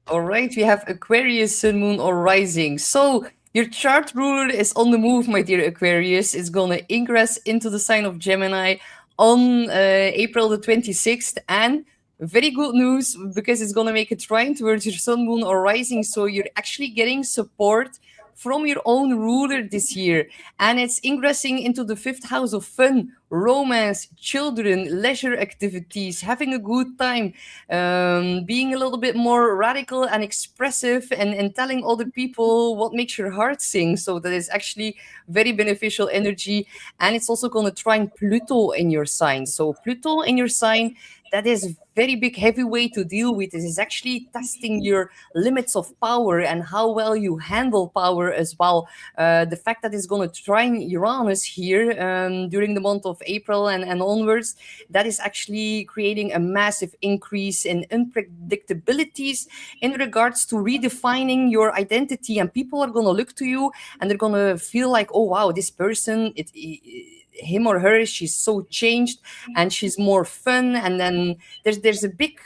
All right, we have Aquarius, Sun, Moon, or Rising. So your chart ruler is on the move, my dear Aquarius. It's going to ingress into the sign of Gemini on April the 26th. And very good news, because it's going to make a trine towards your Sun, Moon, or Rising. So you're actually getting support from your own ruler this year. And it's ingressing into the 5th house of fun, romance, children, leisure activities, having a good time, being a little bit more radical and expressive, and telling other people what makes your heart sing. So that is actually very beneficial energy. And it's also going to trine Pluto in your sign. So Pluto in your sign, that is very big, heavy way to deal with. It is actually testing your limits of power and how well you handle power as well. The fact that it's going to trine Uranus here during the month of April and onwards, that is actually creating a massive increase in unpredictabilities in regards to redefining your identity. And people are going to look to you and they're going to feel like, oh, wow, this person, him or her, she's so changed and she's more fun. And then there's a big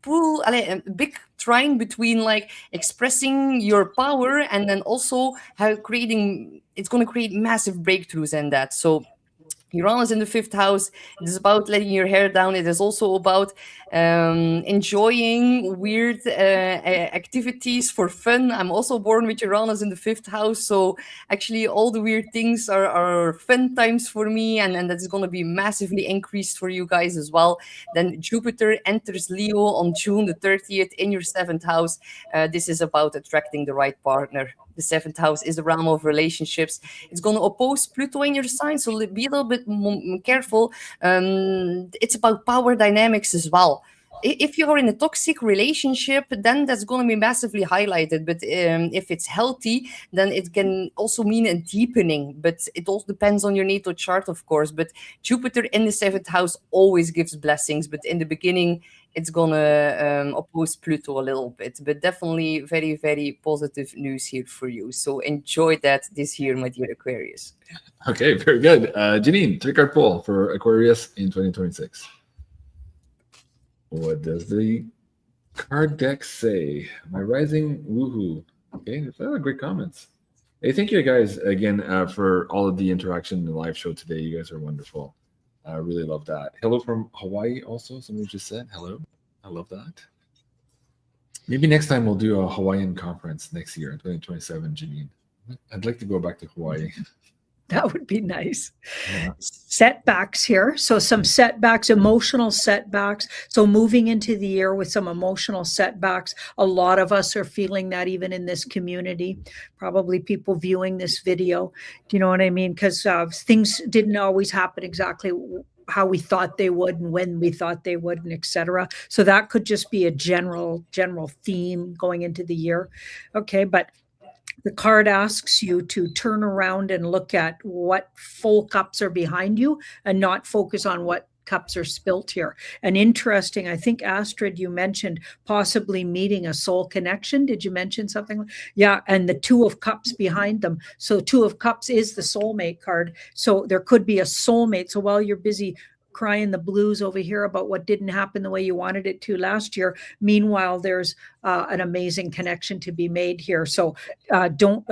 pool, a big trine between like expressing your power and then also how it's going to create massive breakthroughs in that. So Uranus in the 5th house, it is about letting your hair down. It is also about enjoying weird activities for fun. I'm also born with Uranus in the 5th house. So actually all the weird things are fun times for me. And that's going to be massively increased for you guys as well. Then Jupiter enters Leo on June the 30th in your 7th house. This is about attracting the right partner. The 7th house is the realm of relationships. It's going to oppose Pluto in your sign, so be a little bit careful. It's about power dynamics as well. If you're in a toxic relationship, then that's going to be massively highlighted. But if it's healthy, then it can also mean a deepening. But it also depends on your natal chart, of course. But Jupiter in the 7th house always gives blessings. But in the beginning, it's going to oppose Pluto a little bit. But definitely very, very positive news here for you. So enjoy that this year, my dear Aquarius. Okay, very good. Janine, 3-card pull for Aquarius in 2026. What does the card deck say? My rising woohoo. Okay, there's a lot of great comments. Hey, thank you guys again for all of the interaction in the live show today. You guys are wonderful. I really love that. Hello from Hawaii also. Somebody just said hello. I love that. Maybe next time we'll do a Hawaiian conference next year in 2027, Janine. I'd like to go back to Hawaii. That would be nice. Yeah. Setbacks here. So some setbacks, emotional setbacks. So moving into the year with some emotional setbacks. A lot of us are feeling that even in this community. Probably people viewing this video. Do you know what I mean? Because things didn't always happen exactly how we thought they would and when we thought they would, and etc. So that could just be a general theme going into the year. Okay, but the card asks you to turn around and look at what full cups are behind you and not focus on what cups are spilt here. And interesting, I think, Astrid, you mentioned possibly meeting a soul connection. Did you mention something? Yeah, and the 2 of Cups behind them. So 2 of Cups is the soulmate card. So there could be a soulmate. So while you're busy crying the blues over here about what didn't happen the way you wanted it to last year. Meanwhile, there's an amazing connection to be made here. So don't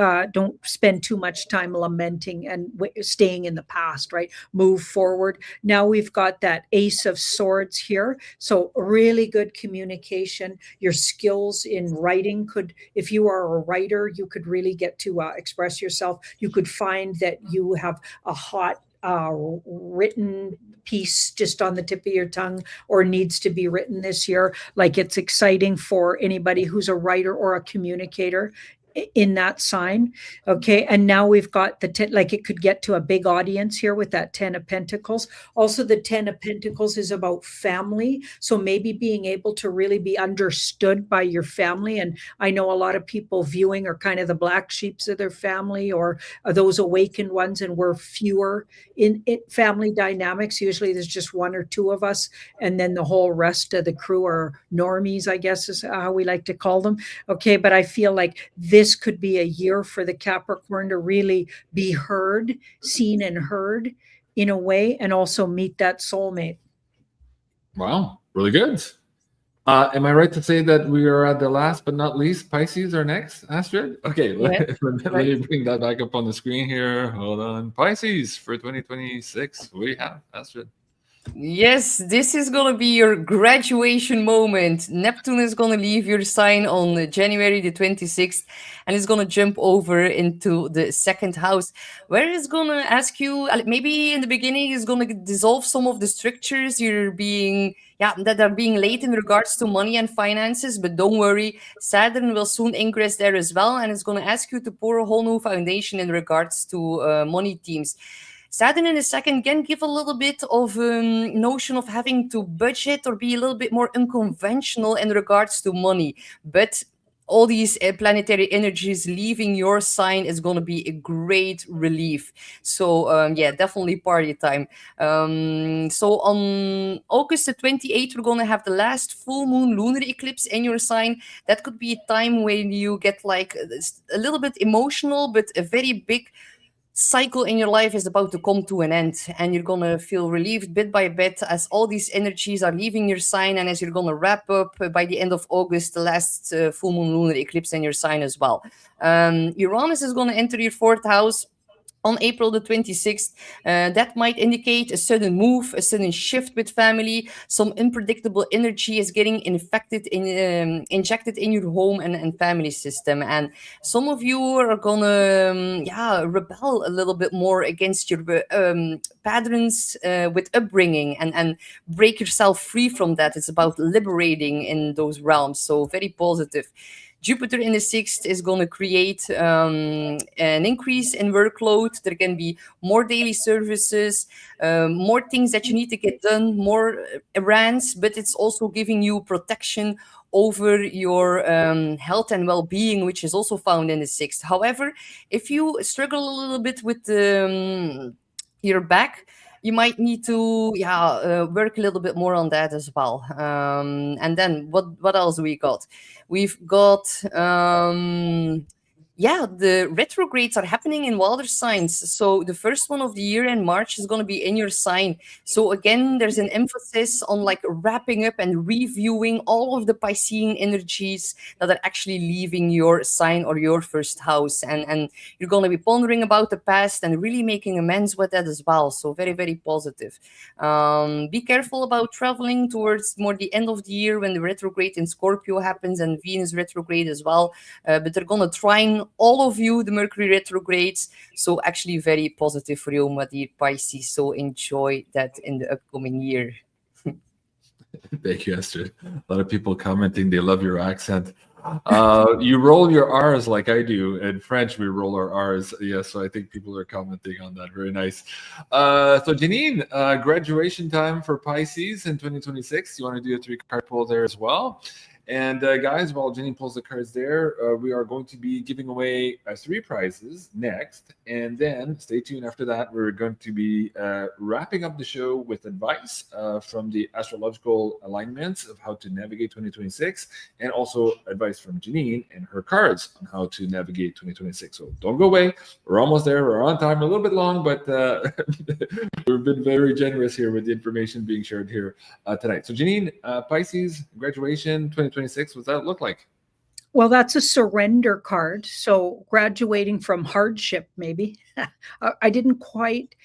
spend too much time lamenting and staying in the past, right? Move forward. Now we've got that Ace of Swords here. So really good communication. Your skills in writing could, if you are a writer, you could really get to express yourself. You could find that you have a hot written piece just on the tip of your tongue or needs to be written this year. Like, it's exciting for anybody who's a writer or a communicator in that sign. Okay. And now we've got the like, it could get to a big audience here with that 10 of Pentacles. Also, the 10 of Pentacles is about family. So maybe being able to really be understood by your family. And I know a lot of people viewing are kind of the black sheeps of their family, or are those awakened ones, and we're fewer in family dynamics. Usually there's just one or two of us, and then the whole rest of the crew are normies, I guess is how we like to call them. Okay. But I feel like this could be a year for the Capricorn to really be heard, seen and heard in a way, and also meet that soulmate. Wow, really good. Am I right to say that we are at the last but not least? Pisces are next, Astrid? Okay, Yeah, let me bring that back up on the screen here. Hold on. Pisces for 2026, we have Astrid. Yes, this is going to be your graduation moment. Neptune is going to leave your sign on January the 26th, and it's going to jump over into the second house, where it's going to ask you, maybe in the beginning, it's going to dissolve some of the structures you're being, that are being laid in regards to money and finances. But don't worry, Saturn will soon ingress there as well, and it's going to ask you to pour a whole new foundation in regards to money themes. Saturn in a second can give a little bit of notion of having to budget or be a little bit more unconventional in regards to money. But all these planetary energies leaving your sign is going to be a great relief. So definitely party time. So on August the 28th, we're going to have the last full moon lunar eclipse in your sign. That could be a time when you get like a little bit emotional, but a very big cycle in your life is about to come to an end, and you're gonna feel relieved bit by bit as all these energies are leaving your sign, and as you're gonna wrap up by the end of August the last full moon lunar eclipse in your sign as well. Uranus is gonna enter your fourth house on April the 26th. That might indicate a sudden move, a sudden shift with family. Some unpredictable energy is getting injected in your home and family system. And some of you are gonna rebel a little bit more against your patterns with upbringing and break yourself free from that. It's about liberating in those realms. So very positive. Jupiter in the 6th is going to create an increase in workload. There can be more daily services, more things that you need to get done, more errands, but it's also giving you protection over your health and well-being, which is also found in the 6th. However, if you struggle a little bit with your back, you might need to work a little bit more on that as well. And then what else we got? We've got the retrogrades are happening in water signs. So the first one of the year in March is going to be in your sign. So again, there's an emphasis on like wrapping up and reviewing all of the Piscean energies that are actually leaving your sign or your first house. And you're going to be pondering about the past and really making amends with that as well. So very, very positive. Be careful about traveling towards more the end of the year when the retrograde in Scorpio happens and Venus retrograde as well. But they're going to try and all of you, the Mercury retrogrades. So actually very positive for you, my dear Pisces. So enjoy that in the upcoming year. Thank you, Esther. A lot of people commenting they love your accent. You roll your R's like I do. In French, we roll our R's. Yes, so I think people are commenting on that. Very nice. So Janine, graduation time for Pisces in 2026. You want to do a 3-card pull there as well? And guys, while Janine pulls the cards there, we are going to be giving away 3 prizes next. And then stay tuned after that. We're going to be wrapping up the show with advice from the astrological alignments of how to navigate 2026, and also advice from Janine and her cards on how to navigate 2026. So don't go away. We're almost there. We're on time, a little bit long, but we've been very generous here with the information being shared here tonight. So Janine, Pisces, graduation 2026, what's that look like? Well, that's a surrender card. So graduating from hardship, maybe. I didn't quite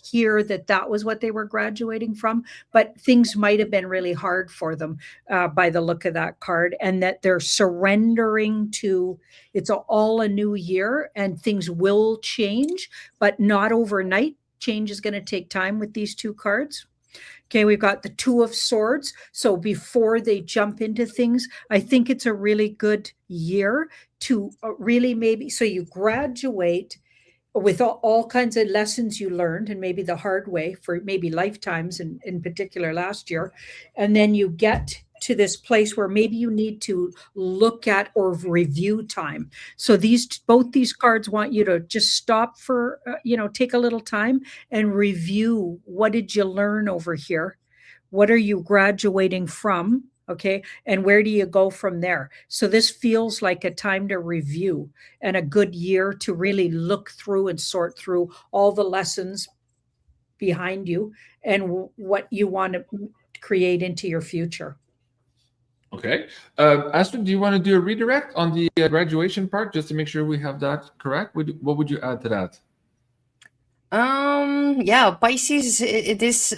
hear that was what they were graduating from, but things might have been really hard for them by the look of that card, and that they're surrendering to, it's all a new year and things will change, but not overnight. Change is going to take time with these 2 cards. Okay, we've got the 2 of Swords. So before they jump into things, I think it's a really good year to really maybe, so you graduate with all kinds of lessons you learned, and maybe the hard way for maybe lifetimes, in particular last year. And then you get to this place where maybe you need to look at or review time. So both these cards want you to just stop for, take a little time and review. What did you learn over here? What are you graduating from? Okay. And where do you go from there? So this feels like a time to review and a good year to really look through and sort through all the lessons behind you and what you want to create into your future. Okay. Astrid, do you want to do a redirect on the graduation part just to make sure we have that correct? What would you add to that? Yeah, Pisces, it is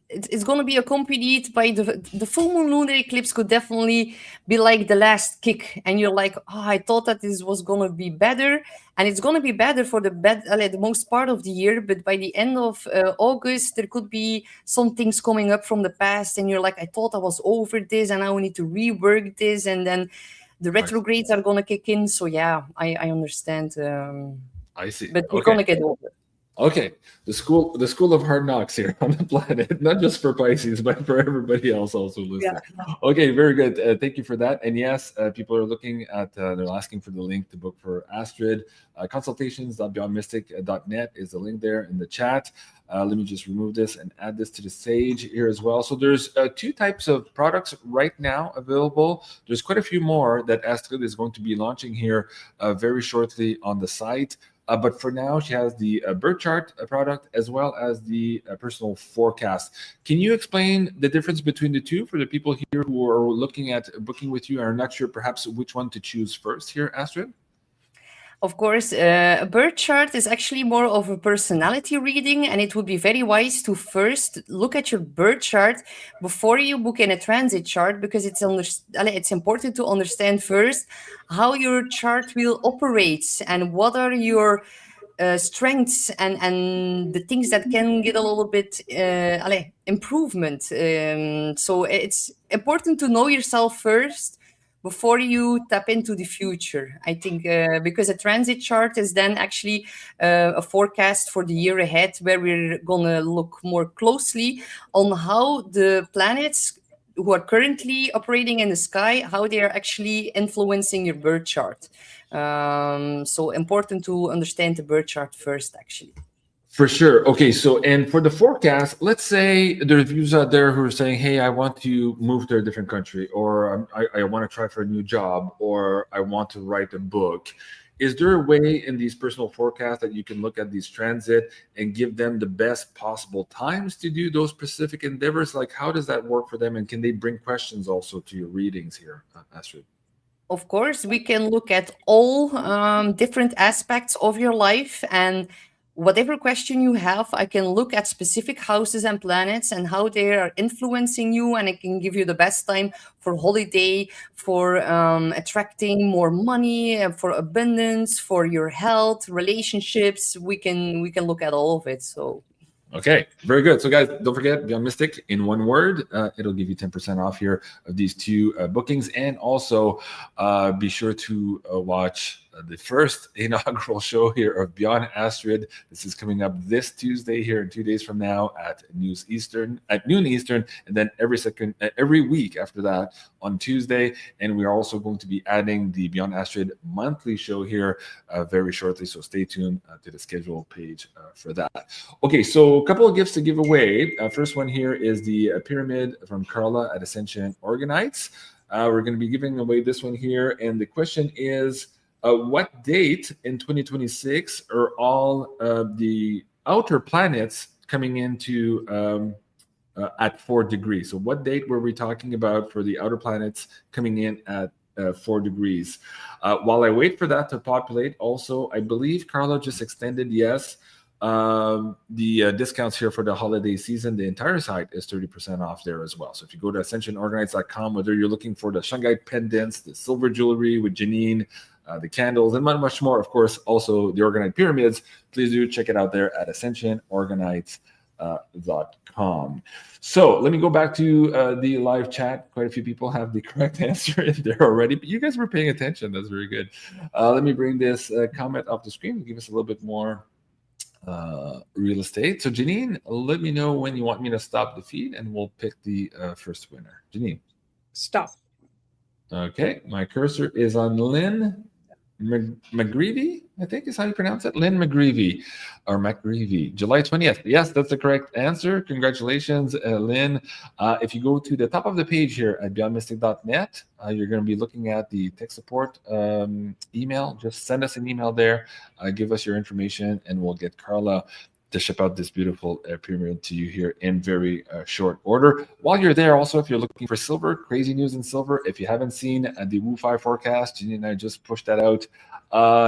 it's going to be accompanied by the full moon lunar eclipse. Could definitely be like the last kick, and you're like, oh, I thought that this was going to be better, and it's going to be better for the most part of the year, but by the end of August there could be some things coming up from the past, and you're like, I thought I was over this and now I need to rework this, and then the retrogrades are going to kick in. So yeah, I understand. I see. But we're going to get over it. Okay, the school of hard knocks here on the planet, not just for Pisces, but for everybody else also listening. Yeah. Okay, very good. Thank you for that. And yes, people are looking at, they're asking for the link to book for Astrid. Consultations.beyondmystic.net is the link there in the chat. Let me just remove this and add this to the stage here as well. So there's 2 types of products right now available. There's quite a few more that Astrid is going to be launching here very shortly on the site. But for now, she has the birth chart product as well as the personal forecast. Can you explain the difference between the 2 for the people here who are looking at booking with you and are not sure perhaps which one to choose first here, Astrid? Of course, a birth chart is actually more of a personality reading, and it would be very wise to first look at your birth chart before you book in a transit chart, because it's important to understand first how your chart will operate and what are your strengths and the things that can get a little bit improvement. So it's important to know yourself first before you tap into the future, I think, because a transit chart is then actually a forecast for the year ahead, where we're going to look more closely on how the planets who are currently operating in the sky, how they are actually influencing your birth chart. So important to understand the birth chart first, actually. For sure. Okay, so and for the forecast, let's say there are viewers out there who are saying, hey, I want to move to a different country, or I want to try for a new job, or I want to write a book. Is there a way in these personal forecasts that you can look at these transit and give them the best possible times to do those specific endeavors? Like, how does that work for them? And can they bring questions also to your readings here, Astrid? Of course, we can look at all different aspects of your life, and whatever question you have, I can look at specific houses and planets and how they are influencing you, and it can give you the best time for holiday, for attracting more money, for abundance, for your health, relationships. We can look at all of it. So. Okay, very good. So guys, don't forget, Beyond Mystic in one word. It'll give you 10% off here of these 2 bookings. And also be sure to watch the first inaugural show here of Beyond Astrid. This is coming up this Tuesday here in 2 days from now at noon Eastern, and then every week after that on Tuesday. And we are also going to be adding the Beyond Astrid monthly show here very shortly. So stay tuned to the schedule page for that. Okay, so a couple of gifts to give away. First one here is the pyramid from Carla at Ascension Organites. We're going to be giving away this one here. And the question is, what date in 2026 are all the outer planets coming into at 4 degrees? So what date were we talking about for the outer planets coming in at 4 degrees? While I wait for that to populate, also, I believe Carla just extended, yes, the discounts here for the holiday season. The entire site is 30% off there as well. So if you go to ascensionorganites.com, whether you're looking for the Shanghai pendants, the silver jewelry with Janine, the candles, and much more, of course, also the organite pyramids, please do check it out there at ascensionorganites.com. So let me go back to the live chat. Quite a few people have the correct answer in there already, but you guys were paying attention. That's very good. Let me bring this comment off the screen and give us a little bit more real estate. So Janine, let me know when you want me to stop the feed and we'll pick the first winner. Janine. Stop. Okay, my cursor is on Lynn McGreevy, I think is how you pronounce it. Lynn McGreevy or McGreevy, July 20th. Yes, that's the correct answer. Congratulations, Lynn. If you go to the top of the page here at beyondmystic.net, you're going to be looking at the tech support email. Just send us an email there, give us your information, and we'll get Carla to ship out this beautiful pyramid to you here in very short order. While you're there, also, if you're looking for silver, crazy news in silver, if you haven't seen the Wu-Fi forecast, Jenny and I just pushed that out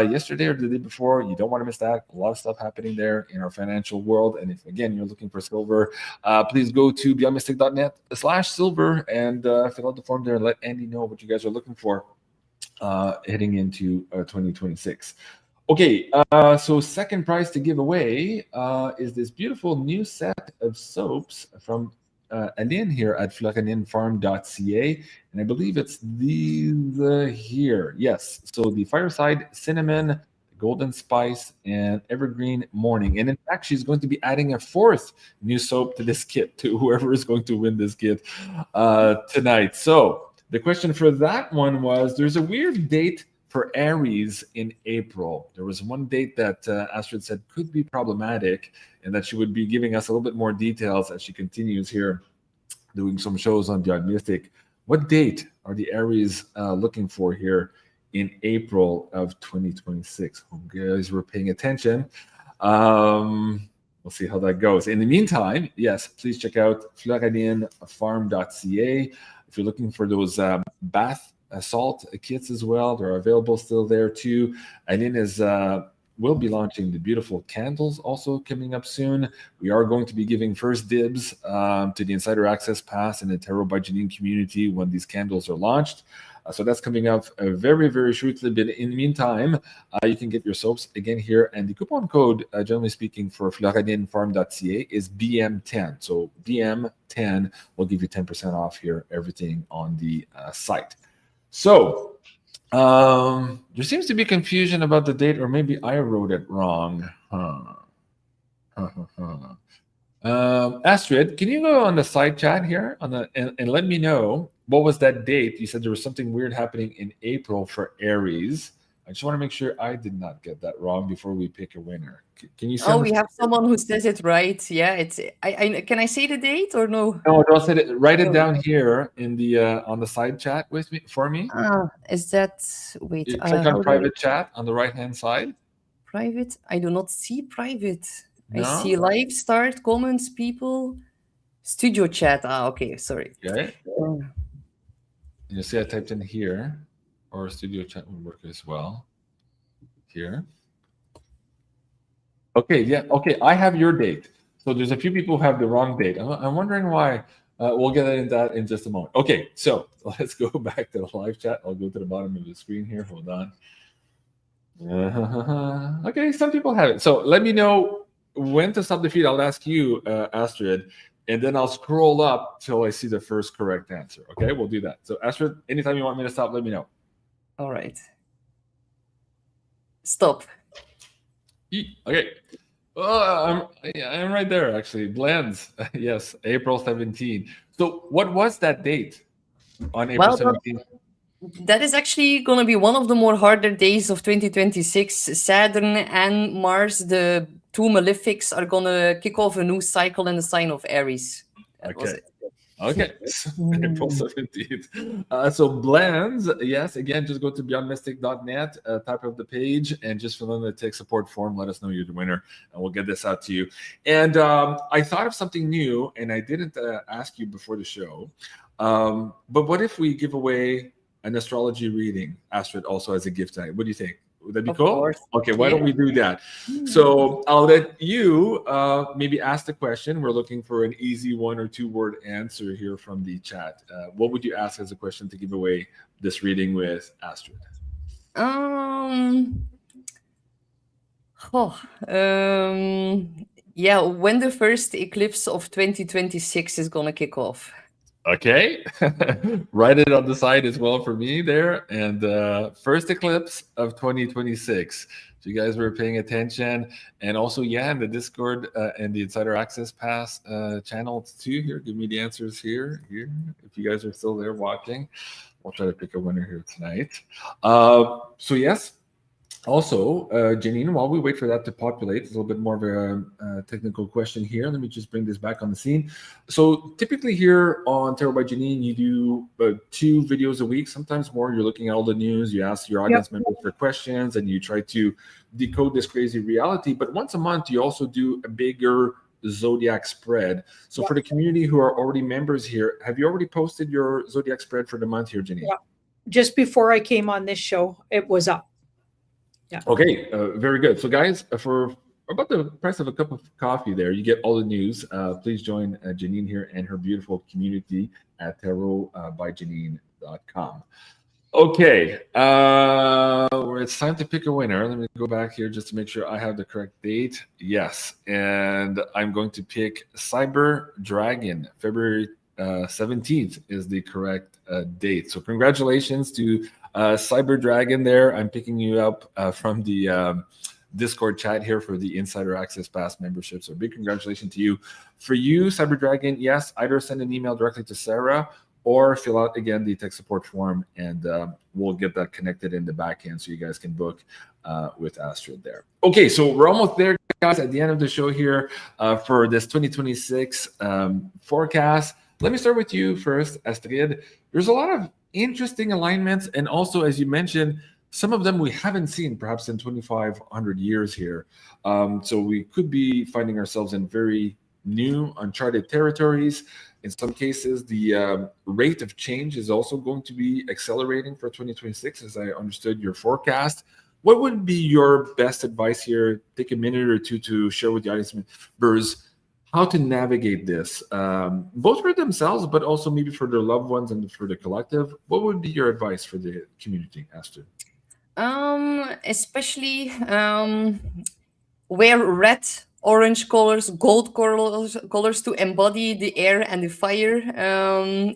yesterday or the day before. You don't want to miss that. A lot of stuff happening there in our financial world. And if, again, you're looking for silver, please go to beyondmystic.net/silver and fill out the form there and let Andy know what you guys are looking for heading into 2026. Okay, so second prize to give away is this beautiful new set of soaps from Aline here at florininfarm.ca. And I believe it's these here. Yes, so the Fireside Cinnamon, Golden Spice, and Evergreen Morning. And in fact, she's going to be adding a fourth new soap to this kit, to whoever is going to win this kit tonight. So the question for that one was, there's a weird date for Aries in April. There was one date that Astrid said could be problematic and that she would be giving us a little bit more details as she continues here doing some shows on Beyond Mystic. What date are the Aries looking for here in April of 2026? Hope you guys were paying attention. We'll see how that goes. In the meantime, yes, please check out florininfarm.ca. If you're looking for those bath salt kits as well, they're available still there too. Aline will be launching the beautiful candles also coming up soon. We are going to be giving first dibs to the Insider Access Pass and the Tarot by Janine community when these candles are launched. So that's coming up very, very shortly. But in the meantime, you can get your soaps again here. And the coupon code, generally speaking, for florininfarm.ca is BM10. So BM10 will give you 10% off here, everything on the site. So there seems to be confusion about the date, or maybe I wrote it wrong. Astrid, can you go on the side chat here and let me know what was that date? You said there was something weird happening in April for Aries. I just want to make sure I did not get that wrong before we pick a winner. Can you send we have someone who says it right. Yeah, it's. Can I say the date or no? No, don't say it. Write it down here in the on the side chat with me for me. Is that wait? Click on private chat on the right hand side. Private? I do not see private. No? I see live start, comments, people, studio chat. Okay, sorry. Okay. You see, I typed in here, or studio chat will work as well. Here. Okay, yeah, okay, I have your date. So there's a few people who have the wrong date. I'm wondering why. We'll get into that in just a moment. Okay, so let's go back to the live chat. I'll go to the bottom of the screen here. Hold on. Okay, some people have it. So let me know when to stop the feed. I'll ask you, Astrid, and then I'll scroll up till I see the first correct answer. Okay, we'll do that. So Astrid, anytime you want me to stop, let me know. All right. Stop. Okay. I'm right there, actually. Blends. Yes, April 17th. So what was that date on April Well, 17th? that is actually going to be one of the more harder days of 2026. Saturn and Mars, the two malefics, are going to kick off a new cycle in the sign of Aries. That was Okay. it. Okay, April 17th. So blends, yes, again, just go to beyondmystic.net, type of the page, and just fill in the tech support form. Let us know you're the winner, and we'll get this out to you. And I thought of something new, and I didn't ask you before the show. But what if we give away an astrology reading, Astrid, also as a gift tonight? What do you think? Would that be cool? Course. Okay, why don't we do that? So I'll let you maybe ask the question. We're looking for an easy 1 or 2 word answer here from the chat. What would you ask as a question to give away this reading with Astrid? Yeah, when the first eclipse of 2026 is going to kick off. Okay, write it on the side as well for me there. And first eclipse of 2026. So you guys were paying attention. And also, yeah, in the Discord and the Insider Access Pass channel too. Here, give me the answers here. If you guys are still there watching, we'll try to pick a winner here tonight. So yes. Also, Janine, while we wait for that to populate, it's a little bit more of a technical question here. Let me just bring this back on the scene. So typically here on Tarot by Janine, you do 2 videos a week, sometimes more. You're looking at all the news, you ask your audience members for questions, and you try to decode this crazy reality. But once a month, you also do a bigger zodiac spread. So for the community who are already members here, have you already posted your zodiac spread for the month here, Janine? Yeah. Just before I came on this show, it was up. Yeah. Okay, very good. So guys, for about the price of a cup of coffee there, you get all the news. Please join Janine here and her beautiful community at tarotbyjanine.com. Okay, it's time to pick a winner. Let me go back here just to make sure I have the correct date. Yes, and I'm going to pick Cyber Dragon. February 17th is the correct date. So congratulations to Cyber Dragon there. I'm picking you up from the Discord chat here for the Insider Access Pass membership. So big congratulations to you. For you, Cyber Dragon, yes, either send an email directly to Sarah or fill out again the tech support form, and we'll get that connected in the back end so you guys can book with Astrid there. Okay, so we're almost there, guys, at the end of the show here for this 2026 forecast. Let me start with you first, Astrid. There's a lot of interesting alignments, and also, as you mentioned, some of them we haven't seen perhaps in 2,500 years here. So we could be finding ourselves in very new, uncharted territories. In some cases, the rate of change is also going to be accelerating for 2026, as I understood your forecast. What would be your best advice here? Take a minute or two to share with the audience members how to navigate this, both for themselves, but also maybe for their loved ones and for the collective. What would be your advice for the community, Astrid? Especially wear red, orange colors, gold colors to embody the air and the fire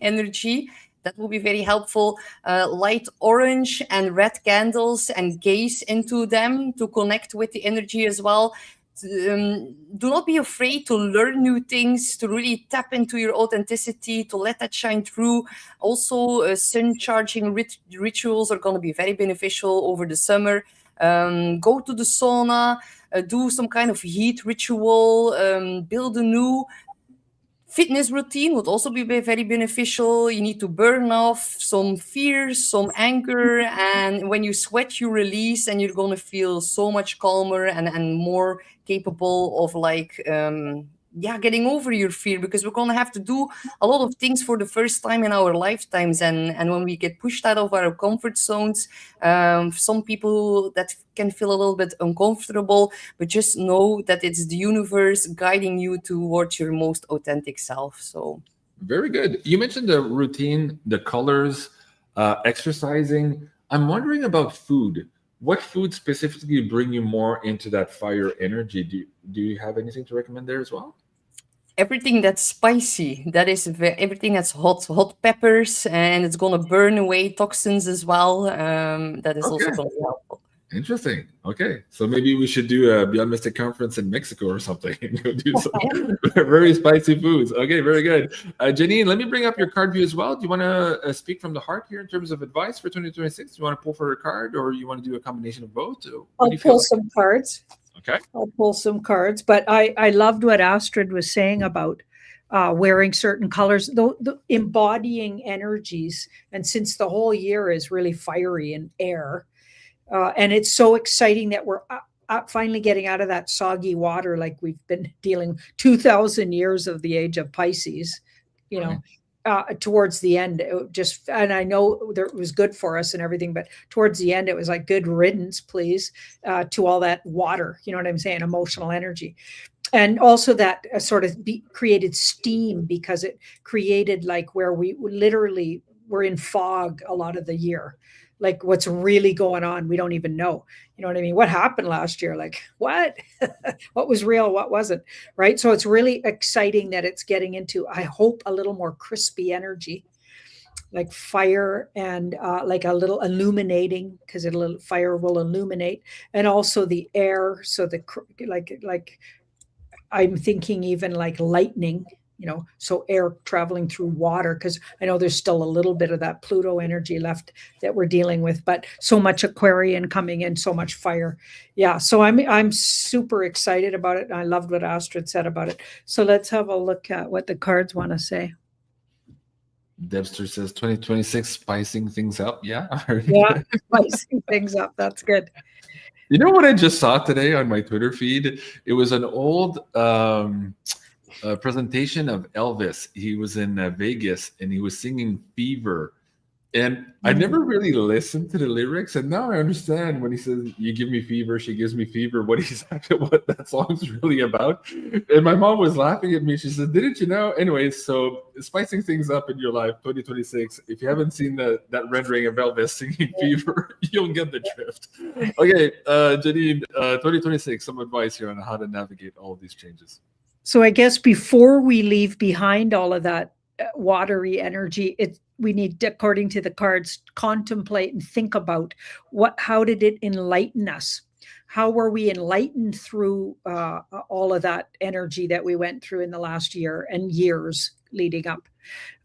energy. That will be very helpful. Light orange and red candles and gaze into them to connect with the energy as well. Do not be afraid to learn new things, to really tap into your authenticity, to let that shine through. Also, sun charging rituals are going to be very beneficial over the summer. Go to the sauna, do some kind of heat ritual, build a new fitness routine would also be very beneficial. You need to burn off some fears, some anger, and when you sweat, you release, and you're going to feel so much calmer and more capable of getting over your fear, because we're going to have to do a lot of things for the first time in our lifetimes, and when we get pushed out of our comfort zones, some people that can feel a little bit uncomfortable, but just know that it's the universe guiding you towards your most authentic self. So very good. You mentioned the routine, the colors, exercising. I'm wondering about food. What food specifically bring you more into that fire energy? Do you have anything to recommend there as well? Everything that's spicy, that is everything that's hot peppers, and it's going to burn away toxins as well. That is also going to be helpful. Interesting. Okay, so maybe we should do a Beyond Mystic conference in Mexico or something. Go do some very spicy foods. Okay, very good. Janine, let me bring up your card view as well. Do you want to speak from the heart here in terms of advice for 2026? Do you want to pull for a card, or you want to do a combination of both? I'll pull some cards. Okay. I'll pull some cards. But I loved what Astrid was saying about wearing certain colors, the embodying energies. And since the whole year is really fiery and air, and it's so exciting that we're finally getting out of that soggy water, like we've been dealing 2,000 years of the age of Pisces, you know, towards the end, and I know it was good for us and everything, but towards the end, it was like good riddance, please, to all that water, you know what I'm saying? Emotional energy. And also that sort of created steam, because it created like where we literally were in fog a lot of the year. Like what's really going on, we don't even know. You know what I mean? What happened last year? Like what? What was real? What wasn't? Right? So it's really exciting that it's getting into, I hope, a little more crispy energy, like fire, and like a little illuminating, because fire will illuminate, and also the air. So like I'm thinking even like lightning, you know, so air traveling through water, because I know there's still a little bit of that Pluto energy left that we're dealing with, but so much Aquarian coming in, so much fire. Yeah, so I'm super excited about it. I loved what Astrid said about it. So let's have a look at what the cards want to say. Debster says 2026 spicing things up. Yeah. Yeah, spicing things up. That's good. You know what I just saw today on my Twitter feed? It was an old presentation of Elvis. He was in Vegas and he was singing Fever. And I never really listened to the lyrics, and now I understand when he says, "You give me fever, she gives me fever," what that song's really about. And my mom was laughing at me. She said, "Didn't you know?" Anyways, so spicing things up in your life, 2026. If you haven't seen that rendering of Elvis singing Fever, you'll get the drift. Okay, Janine, 2026, some advice here on how to navigate all of these changes. So I guess before we leave behind all of that watery energy, we need, according to the cards, contemplate and think about how did it enlighten us? How were we enlightened through all of that energy that we went through in the last year and years leading up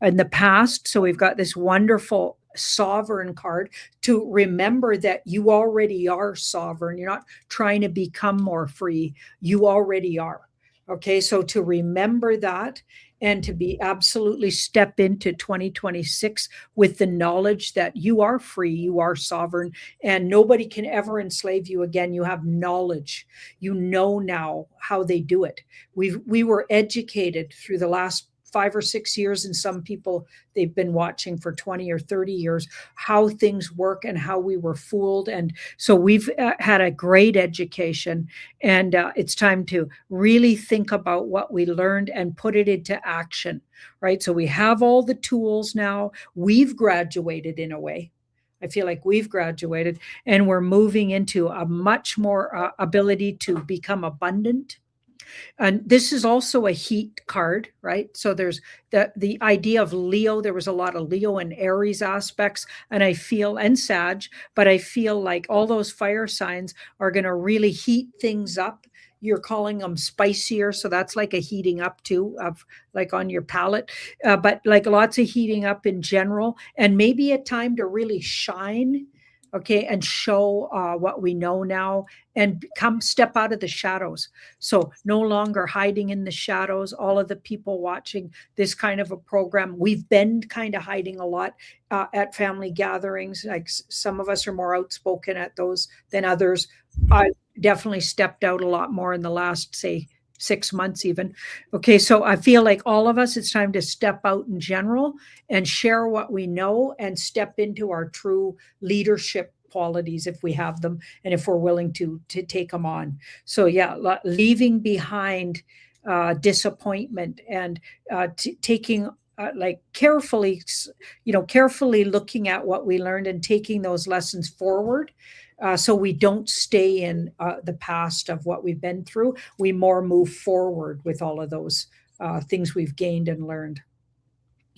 in the past? So we've got this wonderful sovereign card to remember that you already are sovereign. You're not trying to become more free. You already are. Okay, so to remember that, and to be absolutely step into 2026 with the knowledge that you are free, you are sovereign, and nobody can ever enslave you again. You have knowledge. You know now how they do it. We were educated through the last 5 or 6 years, and some people, they've been watching for 20 or 30 years, how things work and how we were fooled. And so we've had a great education, and it's time to really think about what we learned and put it into action, right? So we have all the tools now. We've graduated in a way. I feel like we've graduated, and we're moving into a much more ability to become abundant. And this is also a heat card, right? So there's the idea of Leo. There was a lot of Leo and Aries aspects, and Sag, but I feel like all those fire signs are going to really heat things up. You're calling them spicier, so that's like a heating up too, of like on your palate, but like lots of heating up in general, and maybe a time to really shine. Okay, and show what we know now, and step out of the shadows. So no longer hiding in the shadows. All of the people watching this kind of a program, we've been kind of hiding a lot at family gatherings. Like some of us are more outspoken at those than others. I definitely stepped out a lot more in the last, say, 6 months even. Okay, so I feel like all of us, it's time to step out in general and share what we know and step into our true leadership qualities if we have them, and if we're willing to take them on. So yeah, leaving behind disappointment, and taking like carefully looking at what we learned and taking those lessons forward. So we don't stay in the past of what we've been through. We more move forward with all of those things we've gained and learned.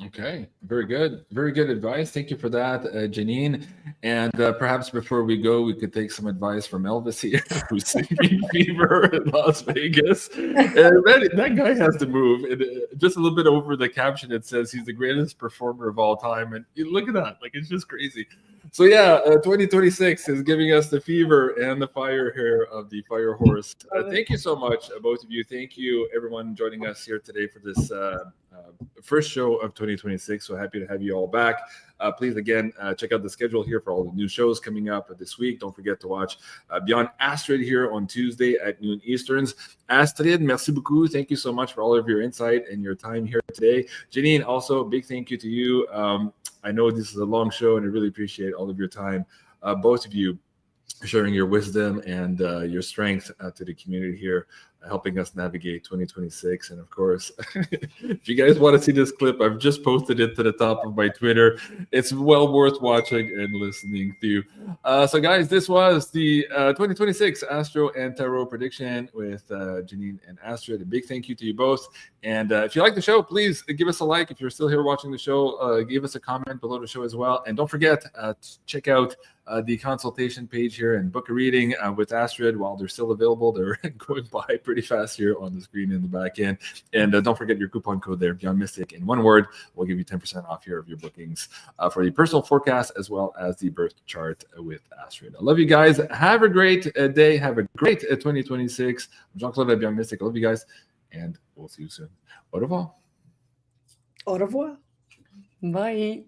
Okay, very good. Very good advice. Thank you for that, Janine. And perhaps before we go, we could take some advice from Elvis here, who's sleeping fever in Las Vegas. And that guy has to move. And just a little bit over the caption, it says he's the greatest performer of all time. And look at that. Like, it's just crazy. So yeah, 2026 is giving us the fever and the fire here of the fire horse. Thank you so much, both of you. Thank you, everyone, joining us here today for this first show of 2026. So happy to have you all back. Please, again, check out the schedule here for all the new shows coming up this week. Don't forget to watch Beyond Astrid here on Tuesday at noon Easterns. Astrid, merci beaucoup. Thank you so much for all of your insight and your time here today. Janine, also, big thank you to you. I know this is a long show, and I really appreciate all of your time, both of you, sharing your wisdom and your strength to the community here, helping us navigate 2026. And of course, if you guys want to see this clip, I've just posted it to the top of my Twitter. It's well worth watching and listening to. So guys, this was the 2026 Astro and Tarot prediction with Janine and Astrid. A big thank you to you both. And if you like the show, please give us a like. If you're still here watching the show, give us a comment below the show as well. And don't forget to check out the consultation page here and book a reading with Astrid while they're still available. They're going by pretty fast here on the screen in the back end. And don't forget your coupon code there, Beyond Mystic. In one word, we'll give you 10% off here of your bookings for the personal forecast as well as the birth chart with Astrid. I love you guys. Have a great day. Have a great 2026. I'm Jean-Claude Beyond Mystic. I love you guys. And we'll see you soon. Au revoir. Au revoir. Bye.